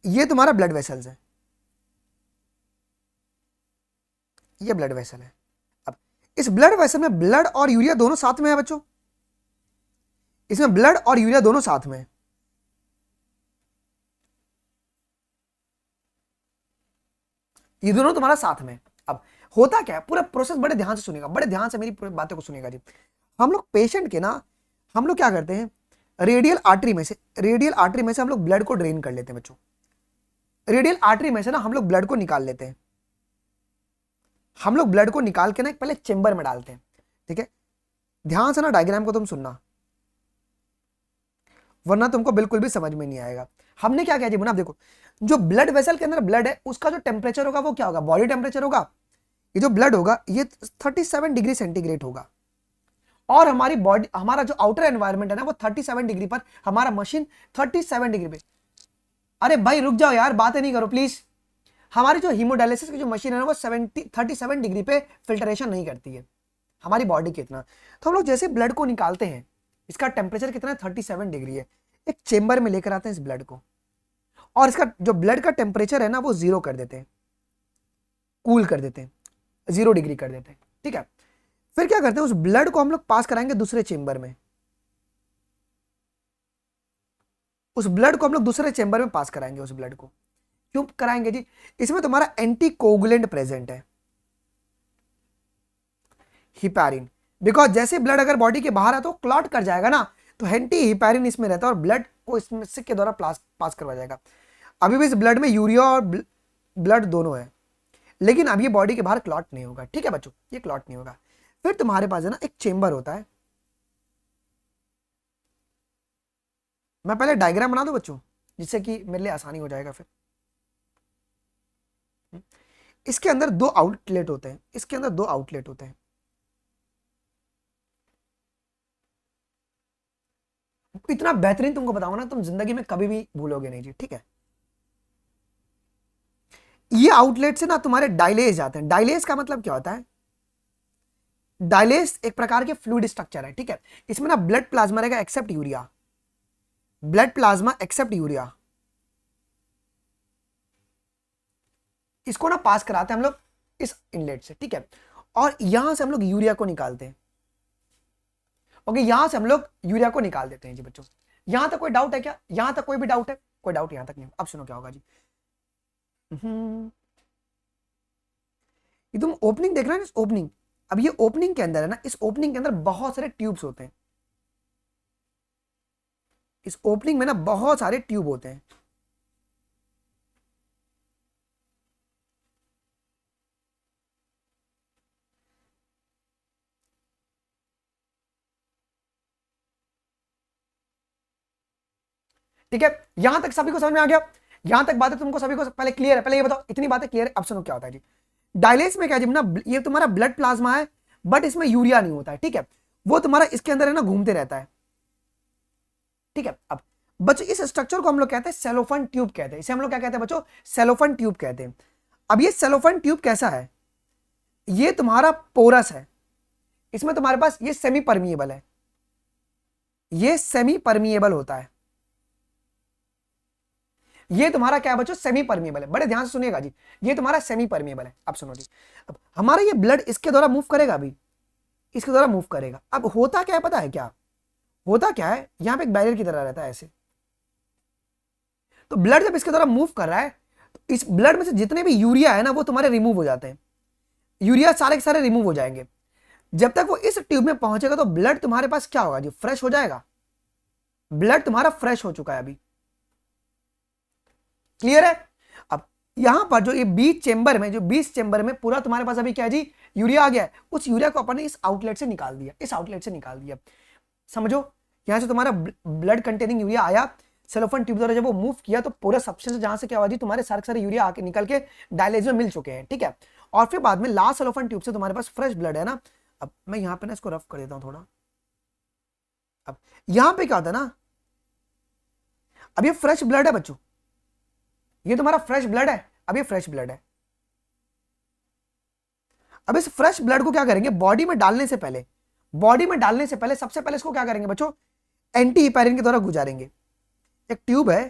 ये तुम्हारा ब्लड वेसल्स है, ये ब्लड वेसल है। अब इस ब्लड वेसल में ब्लड और यूरिया दोनों साथ में है बच्चों, इसमें ब्लड और यूरिया दोनों साथ में है। ये दोनों तुम्हारा साथ में। अब होता क्या है, पूरा प्रोसेस बड़े ध्यान से सुनेगा, बड़े ध्यान से मेरी पूरी बातों को सुनेगा जी। हम लोग पेशेंट के ना, हम लोग क्या करते हैं, रेडियल आर्टरी में से हम लोग ब्लड को ड्रेन कर लेते हैं बच्चों। रेडियल आर्टरी में से ना हम लोग ब्लड को निकाल लेते हैं, हम लोग ब्लड को निकाल के ना पहले चेंबर में डालते हैं, ठीक है। ध्यान से ना डायग्राम को तुम सुनना, वरना तुमको बिल्कुल भी समझ में नहीं आएगा। हमने क्या किया जी मुनाफ, देखो, जो ब्लड वेसल के अंदर ब्लड है, उसका जो टेम्परेचर होगा वो क्या होगा, बॉडी टेम्परेचर होगा। ये जो ब्लड होगा ये 37 डिग्री सेंटीग्रेड होगा, और हमारी बॉडी, हमारा जो आउटर एनवायरनमेंट है ना, वो 37 डिग्री पर, हमारा मशीन 37 डिग्री पे। अरे भाई रुक जाओ यार, बातें नहीं करो प्लीज। हमारी जो हीमोडायलिसिस की जो मशीन है ना, वो 37 डिग्री पे फिल्टरेशन नहीं करती है हमारी बॉडी के इतना। तो हम लोग जैसे ब्लड को निकालते हैं, इसका टेम्परेचर कितना है, 37 डिग्री है, एक चेंबर में लेकर आते हैं इस ब्लड को, और इसका जो ब्लड का टेम्परेचर है ना, वो 0 कर देते हैं, कूल कर देते हैं, 0 डिग्री कर देते हैं, ठीक है। फिर क्या करते हैं, उस ब्लड को हम लोग पास कराएंगे दूसरे चेंबर में, उस ब्लड को हम लोग दूसरे चेंबर में पास कराएंगे। उस ब्लड को क्यों कराएंगे जी, इसमें तुम्हारा एंटी कोगुलेंट प्रेजेंट है, हिपैरिन। बिकॉज जैसे ब्लड अगर बॉडी के बाहर है तो क्लॉट कर जाएगा ना, तो एंटी हिपैरिन इसमें रहता है और ब्लड को इसमें से के द्वारा पास करवा जाएगा। अभी भी इस ब्लड में यूरिया और ब्लड दोनों है, लेकिन अब ये बॉडी के बाहर क्लॉट नहीं होगा, ठीक है बच्चों, ये क्लॉट नहीं होगा। फिर तुम्हारे पास है ना एक चेंबर होता है, मैं पहले डायग्राम बना दूं बच्चों, जिससे कि मेरे लिए आसानी हो जाएगा। फिर इसके अंदर 2 आउटलेट होते हैं, इसके अंदर 2 आउटलेट होते हैं। इतना बेहतरीन तुमको बताऊंगा ना, तुम जिंदगी में कभी भी भूलोगे नहीं जी, ठीक है। ये आउटलेट से ना तुम्हारे डायलेस जाते हैं। डायलेस का मतलब क्या होता है, डायलेस एक प्रकार के फ्लूइड स्ट्रक्चर है, ठीक है। इसमें ना ब्लड प्लाज्मा रहेगा except urea, blood plasma except urea, इसको ना पास कराते हैं हम लोग इस इनलेट से, ठीक है। और यहां से हम लोग यूरिया को निकालते हैं, ओके, यहां से हम लोग यूरिया को निकाल देते हैं जी बच्चों। यहां तक कोई डाउट है क्या? यहां तक कोई भी डाउट है? कोई डाउट यहां तक नहीं? अब सुनो क्या होगा जी। ये तुम ओपनिंग देख रहे हो ना, ओपनिंग, अब ये ओपनिंग के अंदर है ना, इस ओपनिंग के अंदर बहुत सारे ट्यूब्स होते हैं। इस ओपनिंग में ना बहुत सारे ट्यूब होते हैं। ठीक है, यहां तक सभी को समझ में आ गया? यहां तक बातें तुमको सभी को पहले क्लियर है? पहले ये बताओ, इतनी बातें क्लियर है? अब सुनो क्या होता है जी। डायलेस में क्या जी ना, ये तुम्हारा ब्लड प्लाज्मा है, बट इसमें यूरिया नहीं होता है। ठीक है, वो तुम्हारा इसके अंदर है ना घूमते रहता है। ठीक है, अब बच्चों इस स्ट्रक्चर को हम लोग कहते हैं सेलोफन ट्यूब कहते हैं। इसे हम लोग क्या कहते हैं बच्चों? सेलोफन ट्यूब कहते हैं। अब ये सेलोफन ट्यूब कैसा है? ये तुम्हारा पोरस है, इसमें तुम्हारे पास ये सेमी परमिएबल है, ये सेमी परमिएबल होता है। ये तुम्हारा क्या है बच्चों? सेमी परमिएबल है। बड़े ध्यान से सुनिएगा जी, ये तुम्हारा सेमी परमिएबल है। अब सुनो जी, अब हमारा ये ब्लड इसके द्वारा मूव करेगा, अभी इसके द्वारा मूव करेगा। अब होता क्या है पता है क्या? होता क्या है, यहां पे एक बैरियर की तरह रहता है ऐसे। तो ब्लड जब इसके द्वारा मूव कर रहा है, तो इस ब्लड में से जितने भी यूरिया है ना, वो तुम्हारे रिमूव हो जाते हैं। यूरिया सारे के सारे रिमूव हो जाएंगे। जब तक वो इस ट्यूब में पहुंचेगा तो ब्लड तुम्हारे पास क्या होगा जी? फ्रेश हो जाएगा। ब्लड तुम्हारा फ्रेश हो चुका है अभी। क्लियर है? अब यहां पर जो ये बीच चेंबर में, जो बीच चेंबर में पूरा तुम्हारे पास अभी क्या है जी? यूरिया आ गया है। उस यूरिया को अपन ने इस आउटलेट से निकाल दिया, इस आउटलेट से निकाल दिया। समझो, यहां से तुम्हारा ब्लड कंटेनिंग यूरिया आया, सेलोफन ट्यूब द्वारा जब वो मूव किया तो पूरा सब्सटेंस जहां से क्या हुआ जी, तुम्हारे सारे यूरिया आके निकल के डायलिसिस में मिल चुके हैं। ठीक है, और फिर बाद में लास्ट सेलोफन ट्यूब से तुम्हारे पास फ्रेश ब्लड है ना। अब मैं यहां पे ना इसको रफ कर देता हूं थोड़ा। अब यहां पे क्या होता है ना, अब ये फ्रेश ब्लड है बच्चों, ये तुम्हारा फ्रेश ब्लड है। अब ये फ्रेश ब्लड है। अब इस फ्रेश ब्लड को क्या करेंगे, बॉडी में डालने से पहले, बॉडी में डालने से पहले सबसे पहले इसको क्या करेंगे बच्चों? एंटी हिपैरिन के द्वारा गुजारेंगे। एक ट्यूब है,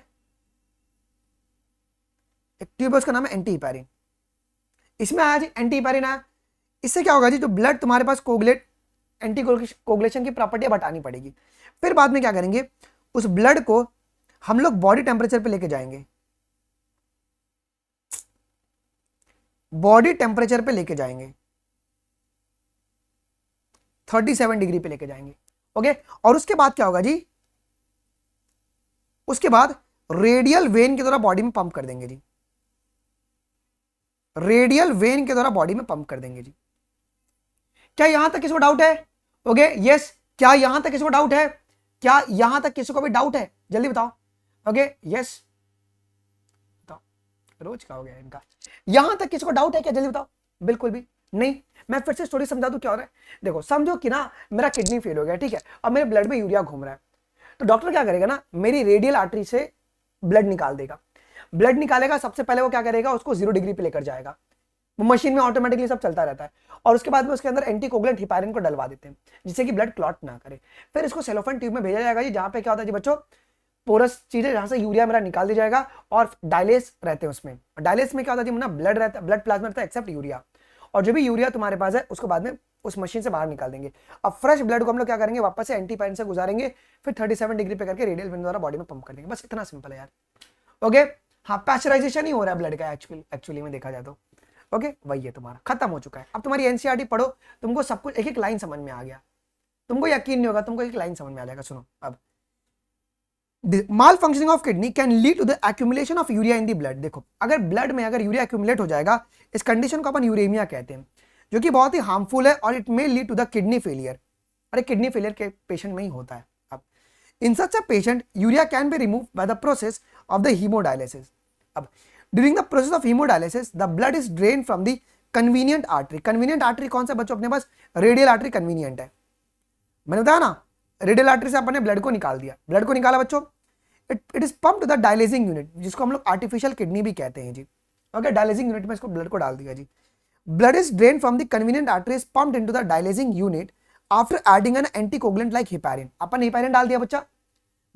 एक ट्यूब है, उसका नाम है एंटी हिपैरिन। इसमें आया जी एंटी हिपैरिन आया। इससे क्या होगा जी, जो ब्लड तुम्हारे पास कोगुलेट, एंटी कोगुलेशन की प्रॉपर्टी हटानी पड़ेगी। फिर बाद में क्या करेंगे, उस ब्लड को हम लोग बॉडी टेम्परेचर पे लेके जाएंगे, बॉडी टेम्परेचर पे लेके जाएंगे, 37 डिग्री पे लेके जाएंगे। ओके, और उसके बाद क्या होगा जी, उसके बाद रेडियल वेन के द्वारा बॉडी में पंप कर देंगे जी, रेडियल वेन के द्वारा बॉडी में पंप कर देंगे जी। क्या यहां तक किसी को डाउट है? Okay, yes. क्या यहां तक किसी को डाउट है? क्या यहां तक किसी को भी डाउट है? जल्दी बताओ। ओके, यस, बताओ। रोज का हो गया इनका। यहां तक किसी को डाउट है क्या? जल्दी बताओ। बिल्कुल भी नहीं। मैं फिर से स्टोरी समझा दूं क्या हो रहा है। देखो, समझो कि ना मेरा किडनी फेल हो गया, ठीक है, अब मेरे ब्लड में यूरिया घूम रहा है। तो डॉक्टर क्या करेगा ना, मेरी रेडियल आर्टरी से ब्लड निकाल देगा। ब्लड निकालेगा, सबसे पहले वो क्या करेगा, उसको 0 डिग्री पे लेकर जाएगा। वो मशीन में ऑटोमेटिकली सब चलता रहता है। और उसके बाद में उसके अंदर एंटी कोगुलेंट हिपैरिन को डलवा देते हैं, जिससे कि ब्लड क्लॉट ना करे। फिर इसको सेलोफन ट्यूब में भेजा जाएगा जी, जहां पे क्या होता है जी बच्चों, पोरस चीजें, जहां से यूरिया मेरा निकाल दिया जाएगा। और डायलेस रहते हैं उसमें। डायलेस में क्या होता है जी ना, ब्लड रहता है, ब्लड प्लाज्मा रहता है एक्सेप्ट यूरिया। और जो भी यूरिया तुम्हारे पास है उसको बाद में उस मशीन से बाहर निकाल देंगे। अब फ्रेश ब्लड को हम लोग क्या करेंगे, वापस से एंटी हिपैरिन से गुजारेंगे, फिर 37 डिग्री पे करके रेडियल वेन द्वारा बॉडी में पंप कर देंगे। बस इतना सिंपल है यार। ओके, हाँ, पैस्चराइजेशन ही हो रहा है ब्लड का एक्चुअली में देखा जाए तो। ओके, वही है तुम्हारा, खत्म हो चुका है। अब तुम्हारी एनसीईआरटी पढ़ो, तुमको सब कुछ एक एक लाइन समझ में आ गया। तुमको यकीन नहीं होगा, तुमको एक लाइन समझ में आ जाएगा। सुनो, अब माल functioning of kidney can lead to the accumulation of urea in the blood. देखो, अगर ब्लड में अगर यूरिया एक्यूमुलेट हो जाएगा, इस कंडीशन को अपन यूरेमिया कहते हैं, जो कि बहुत ही हार्मफुल है और it may lead to the kidney failure. अरे किडनी फेलियर के पेशेंट में ही होता है। अब in such a patient urea can be remove by the process of the hemodialysis. अब during the process of hemodialysis the blood is drain from the convenient artery. Convenient artery कौन सा बच्चों अपने पास? रेडियल आर्टरी कन्वीनियंट है। मैंने बताया ना, radial artery से अपने ब्लड को निकाल दिया। ब्लड को निकाला बच्चों, it is pump to the dialysing unit, जिसको हम लोग आर्टिफिशियल किडनी भी कहते हैं जी। ओके, डायलिसिंग यूनिट में इसको ब्लड को डाल दिया जी। Blood is drain from the convenient artery is pumped into the dialysing unit after adding an anticoagulant like heparin. अपन हिपैरिन डाल दिया बच्चा,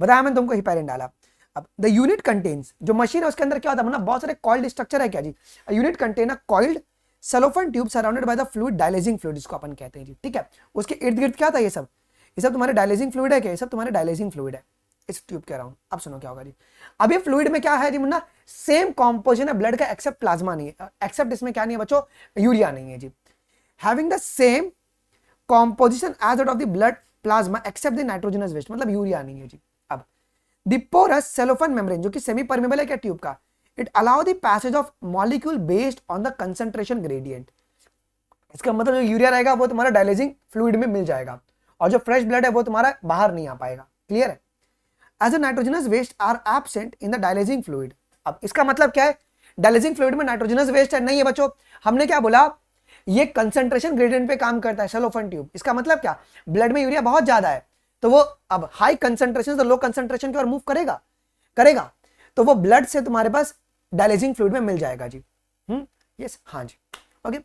बताया मैंने तुमको, हिपैरिन डाला। अब द यूनिट कंटेन्स, जो मशीन है उसके अंदर क्या होता है ना, बहुत सारे कॉइल्ड स्ट्रक्चर है क्या जी। Unit contain a coiled cellophane tube surrounded by the fluid dialysing fluid, जिसको अपन कहते हैं जी। ठीक है, उसके इर्द गिर्द क्या था ये सब, ये सब तुम्हारे डायलिसिंग फ्लूइड है क्या? ये सब तुम्हारे डायलिसिंग फ्लूइड है इस ट्यूब के अराउंड। अब सुनो क्या होगा जी, अब ये फ्लूइड में क्या है जी मुन्ना, सेम कॉम्पोजिशन है ब्लड का, एक्सेप्ट प्लाज्मा नहीं है, एक्सेप्ट इसमें क्या नहीं है बच्चों, यूरिया नहीं है जी। Having the same composition as that of the blood plasma except the nitrogenous waste, मतलब यूरिया नहीं है जी। अब द पोरस सेलोफेन मेम्ब्रेन जो कि सेमी परमेबल है क्या ट्यूब का, it allow the passage of molecule based on the concentration gradient. इसका मतलब जो यूरिया रहेगा वो तुम्हारा डायलिसिंग फ्लूइड में मिल जाएगा, और जो फ्रेश ब्लड है वो तुम्हारा बाहर नहीं आ पाएगा। क्लियर है? As a nitrogenous waste are absent in the dialysing fluid. अब इसका मतलब क्या है, डायलिसिंग फ्लूइड में नाइट्रोजनस वेस्ट है नहीं है बच्चों। हमने क्या बोला, ये कंसंट्रेशन ग्रेडियंट पे काम करता है सेलोफेन ट्यूब। इसका मतलब क्या, ब्लड में यूरिया बहुत ज्यादा है तो वो अब हाई कंसंट्रेशन से लो कंसंट्रेशन की ओर मूव करेगा करेगा तो वो ब्लड से तुम्हारे पास डायलिसिंग फ्लूइड में मिल जाएगा जी। यस, हाँ जी, okay.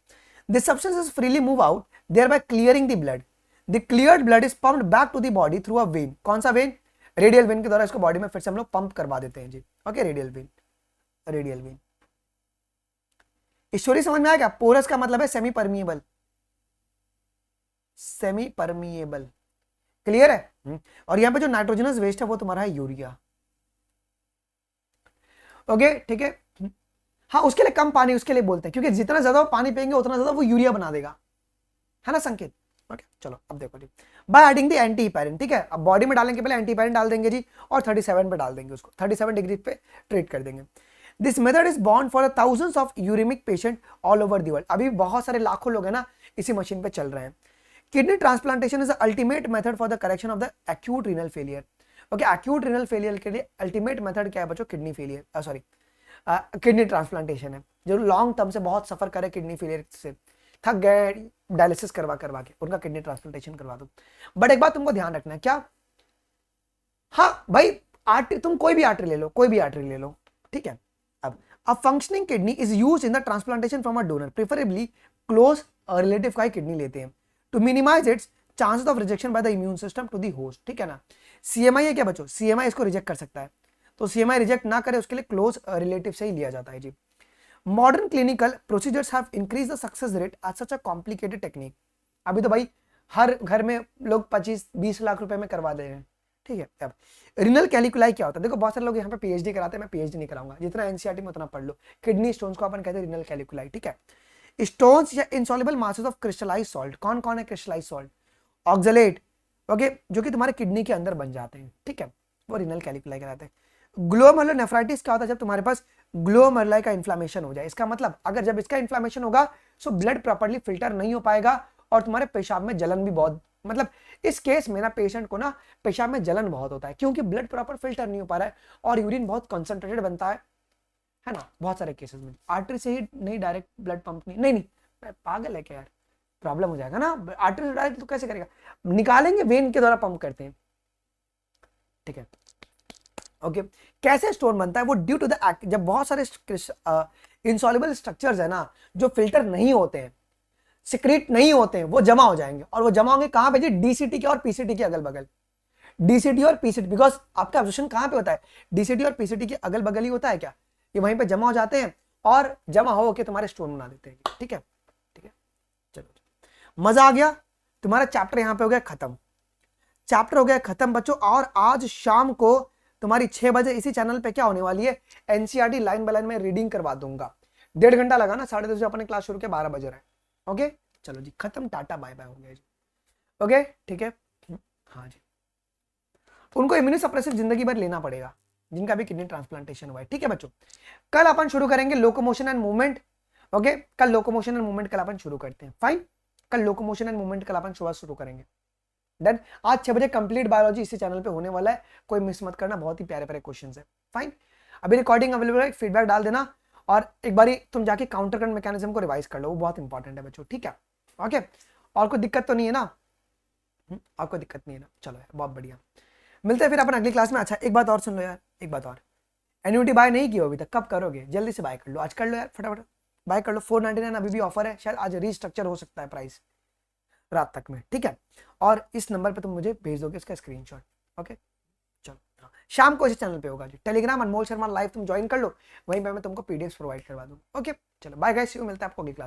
This substance freely move out thereby clearing the blood. The cleared blood is pumped back to the body through a vein. कौन सा वेन? रेडियल वेन के द्वारा इसको बॉडी में फिर से हम लोग पंप करवा देते हैं जी। Okay, radial vein, radial vein. Story समझ में आएगा? पोरस का मतलब है semi permeable, semi permeable. Clear है? और यहां पे जो नाइट्रोजनस वेस्ट है वो तुम्हारा है यूरिया। ओके, ठीक है। हाँ, उसके लिए कम पानी उसके लिए बोलते हैं, क्योंकि जितना ज्यादा पानी पिएंगे उतना ज्यादा वो यूरिया बना देगा, है ना संकेत? ओके, चलो अब देखो जी, बाय एडिंग द एंटीपैरेंट। ठीक है, अब बॉडी में डालने के पहले एंटीपैरेंट डाल देंगे जी, और 37 पे डाल देंगे उसको, 37 डिग्री पे ट्रीट कर देंगे। This method is boon for thousands of uremic patient all over the world. अभी बहुत सारे लाखों लोग हैं ना इसी मशीन पे चल रहे हैं। Kidney transplantation is the ultimate method for the correction of the acute renal failure. Okay, acute renal failure के लिए अल्टीमेट मेथड क्या है बच्चों? Kidney failure, sorry kidney transplantation है। जो लॉन्ग टर्म से बहुत सफर करे किडनी फेलियर से, थक गए डायलिसिस करवा के, उनका किडनी ट्रांसप्लांटेशन करवा दो। बट एक बात तुमको ध्यान रखना है, क्या? हाँ भाई, आर्टरी, तुम कोई भी आर्टरी ले लो, कोई भी आर्टरी ले लो, ठीक है। अब a functioning kidney is used in the transplantation from a donor, preferably close relative का ही किडनी लेते हैं, to minimize its chances of rejection by the immune system to the host. ठीक है ना? सीएमआई है क्या बच्चों? सीएमआई इसको रिजेक्ट कर सकता है, तो सीएमआई रिजेक्ट ना करे उसके लिए क्लोज रिलेटिव से ही लिया जाता है जी। Modern clinical procedures have increase the success rate at such a complicated technique. अभी तो भाई हर घर में लोग 25-20 लाख रुपए में करवा दे रहे हैं। ठीक है, अब रिनल कैलिकुलाई क्या होता है? देखो बहुत सारे लोग यहाँ पे पीएचडी कराते हैं, मैं पीएचडी नहीं कराऊंगा, जितना एनसीईआरटी में उतना पढ़ लो। किडनी स्टोन्स को अपन कहते हैं रिनल कैलिकुलाई। ठीक है, स्टोन्स या insoluble masses of crystallise salt. कौन कौन है क्रिस्टलाइज सॉल्ट? ऑक्सलेट, ओके, जो कि तुम्हारे किडनी के अंदर बन जाते हैं। ठीक है, वो रिनल कैलिकुलाई कहलाते हैं। ग्लोमेरुलोनेफ्राइटिस क्या होता है? जब तुम्हारे पास ग्लोमेरुलाई का इन्फ्लेमेशन हो जाए। इसका मतलब अगर जब इसका इन्फ्लेमेशन होगा तो ब्लड प्रॉपर्ली फिल्टर नहीं हो पाएगा और तुम्हारे पेशाब में जलन भी बहुत, मतलब इस केस में ना पेशेंट को ना पेशाब में जलन बहुत होता है, क्योंकि ब्लड प्रॉपर फिल्टर नहीं हो पा रहा है और यूरिन बहुत कंसंट्रेटेड बनता है ना? बहुत सारे केसेस में आर्टरी से ही नहीं, डायरेक्ट ब्लड पंप नहीं, नहीं पागल है क्या यार, प्रॉब्लम हो जाएगा ना। आर्टरी से डायरेक्ट तो कैसे करेगा? निकालेंगे, वेन के द्वारा पंप करते हैं। ठीक है, ओके। कैसे स्टोन बनता है? वो ड्यू टू द जब बहुत सारे इनसॉल्युबल स्ट्रक्चर्स है ना जो फिल्टर नहीं होते हैं, सिक्रेट नहीं होते हैं, वो जमा हो जाएंगे। और वो जमा होंगे कहां पे जी? डीसीटी के और पीसीटी के अगल बगल। डीसीटी और पीसीटी, बिकॉज आपका ऑब्जर्वेशन कहां पे होता है? डीसीटी और पीसीटी के अगल बगल ही होता है क्या? ये वहीं पे जमा हो जाते हैं और जमा होकर तुम्हारे स्टोन बना देते हैं। ठीक है, ठीक है, चलो मजा आ गया। तुम्हारा चैप्टर यहां पे हो गया खत्म, चैप्टर हो गया खत्म बच्चों। और आज शाम को तुम्हारी 6 बजे इसी चैनल पे क्या होने वाली है? एनसीईआरटी लाइन बाय लाइन में रीडिंग करवा दूंगा। 1.5 घंटा लगा ना, 10:30 बजे अपने क्लास शुरू के 12 बजे रहे। ओके, चलो जी, खत्म, टाटा बाय बाय हो गया जी। ओके, ठीक है, हाँ जी। उनको इम्यूनोसप्रेसिव जिंदगी भर लेना पड़ेगा जिनका भी किडनी ट्रांसप्लांटेशन हुआ है। ठीक है बच्चों, कल अपन शुरू करेंगे लोकोमोशन एंड मूवमेंट। ओके, कल लोकोमोशन एंड मूवमेंट कल अपन शुरू करते हैं। फाइन, कल लोकोमोशन एंड मूवमेंट कल अपन सुबह शुरू करेंगे। डन। आज 6 बजे कंप्लीट बायोलॉजी इसी चैनल पे होने वाला है, कोई मिस मत करना, बहुत ही प्यारे प्यारे क्वेश्चंस है। फाइन, अभी रिकॉर्डिंग अवेलेबल है, फीडबैक डाल देना और एक बारी तुम जाके काउंटर करंट मैकेनिज्म को रिवाइज कर लो, वो बहुत इंपॉर्टेंट है बच्चों। ठीक है, ओके, और कोई दिक्कत तो नहीं है ना? आपको दिक्कत नहीं है ना? चलो यार, बहुत बढ़िया, मिलते हैं फिर अपन अगली क्लास में। अच्छा एक बात और सुन लो यार, एक बात और, एन्युटी बाय नहीं की हो अभी तक, कब करोगे? जल्दी से बाय कर लो, आज कर लो यार, फटाफट बाय कर लो। 499 अभी भी ऑफर है, शायद आज रीस्ट्रक्चर हो सकता है प्राइस रात तक में। ठीक है, और इस नंबर पे तुम मुझे भेज दोगे इसका स्क्रीनशॉट। ओके, चलो हाँ। शाम को इस चैनल पे होगा जी, टेलीग्राम अनमोल शर्मा लाइव तुम ज्वाइन कर लो, वहीं पे मैं तुमको पीडीएफ प्रोवाइड करवा दूँ। ओके, चलो बाय गाइस, मिलते हैं आपको अगली क्लास में।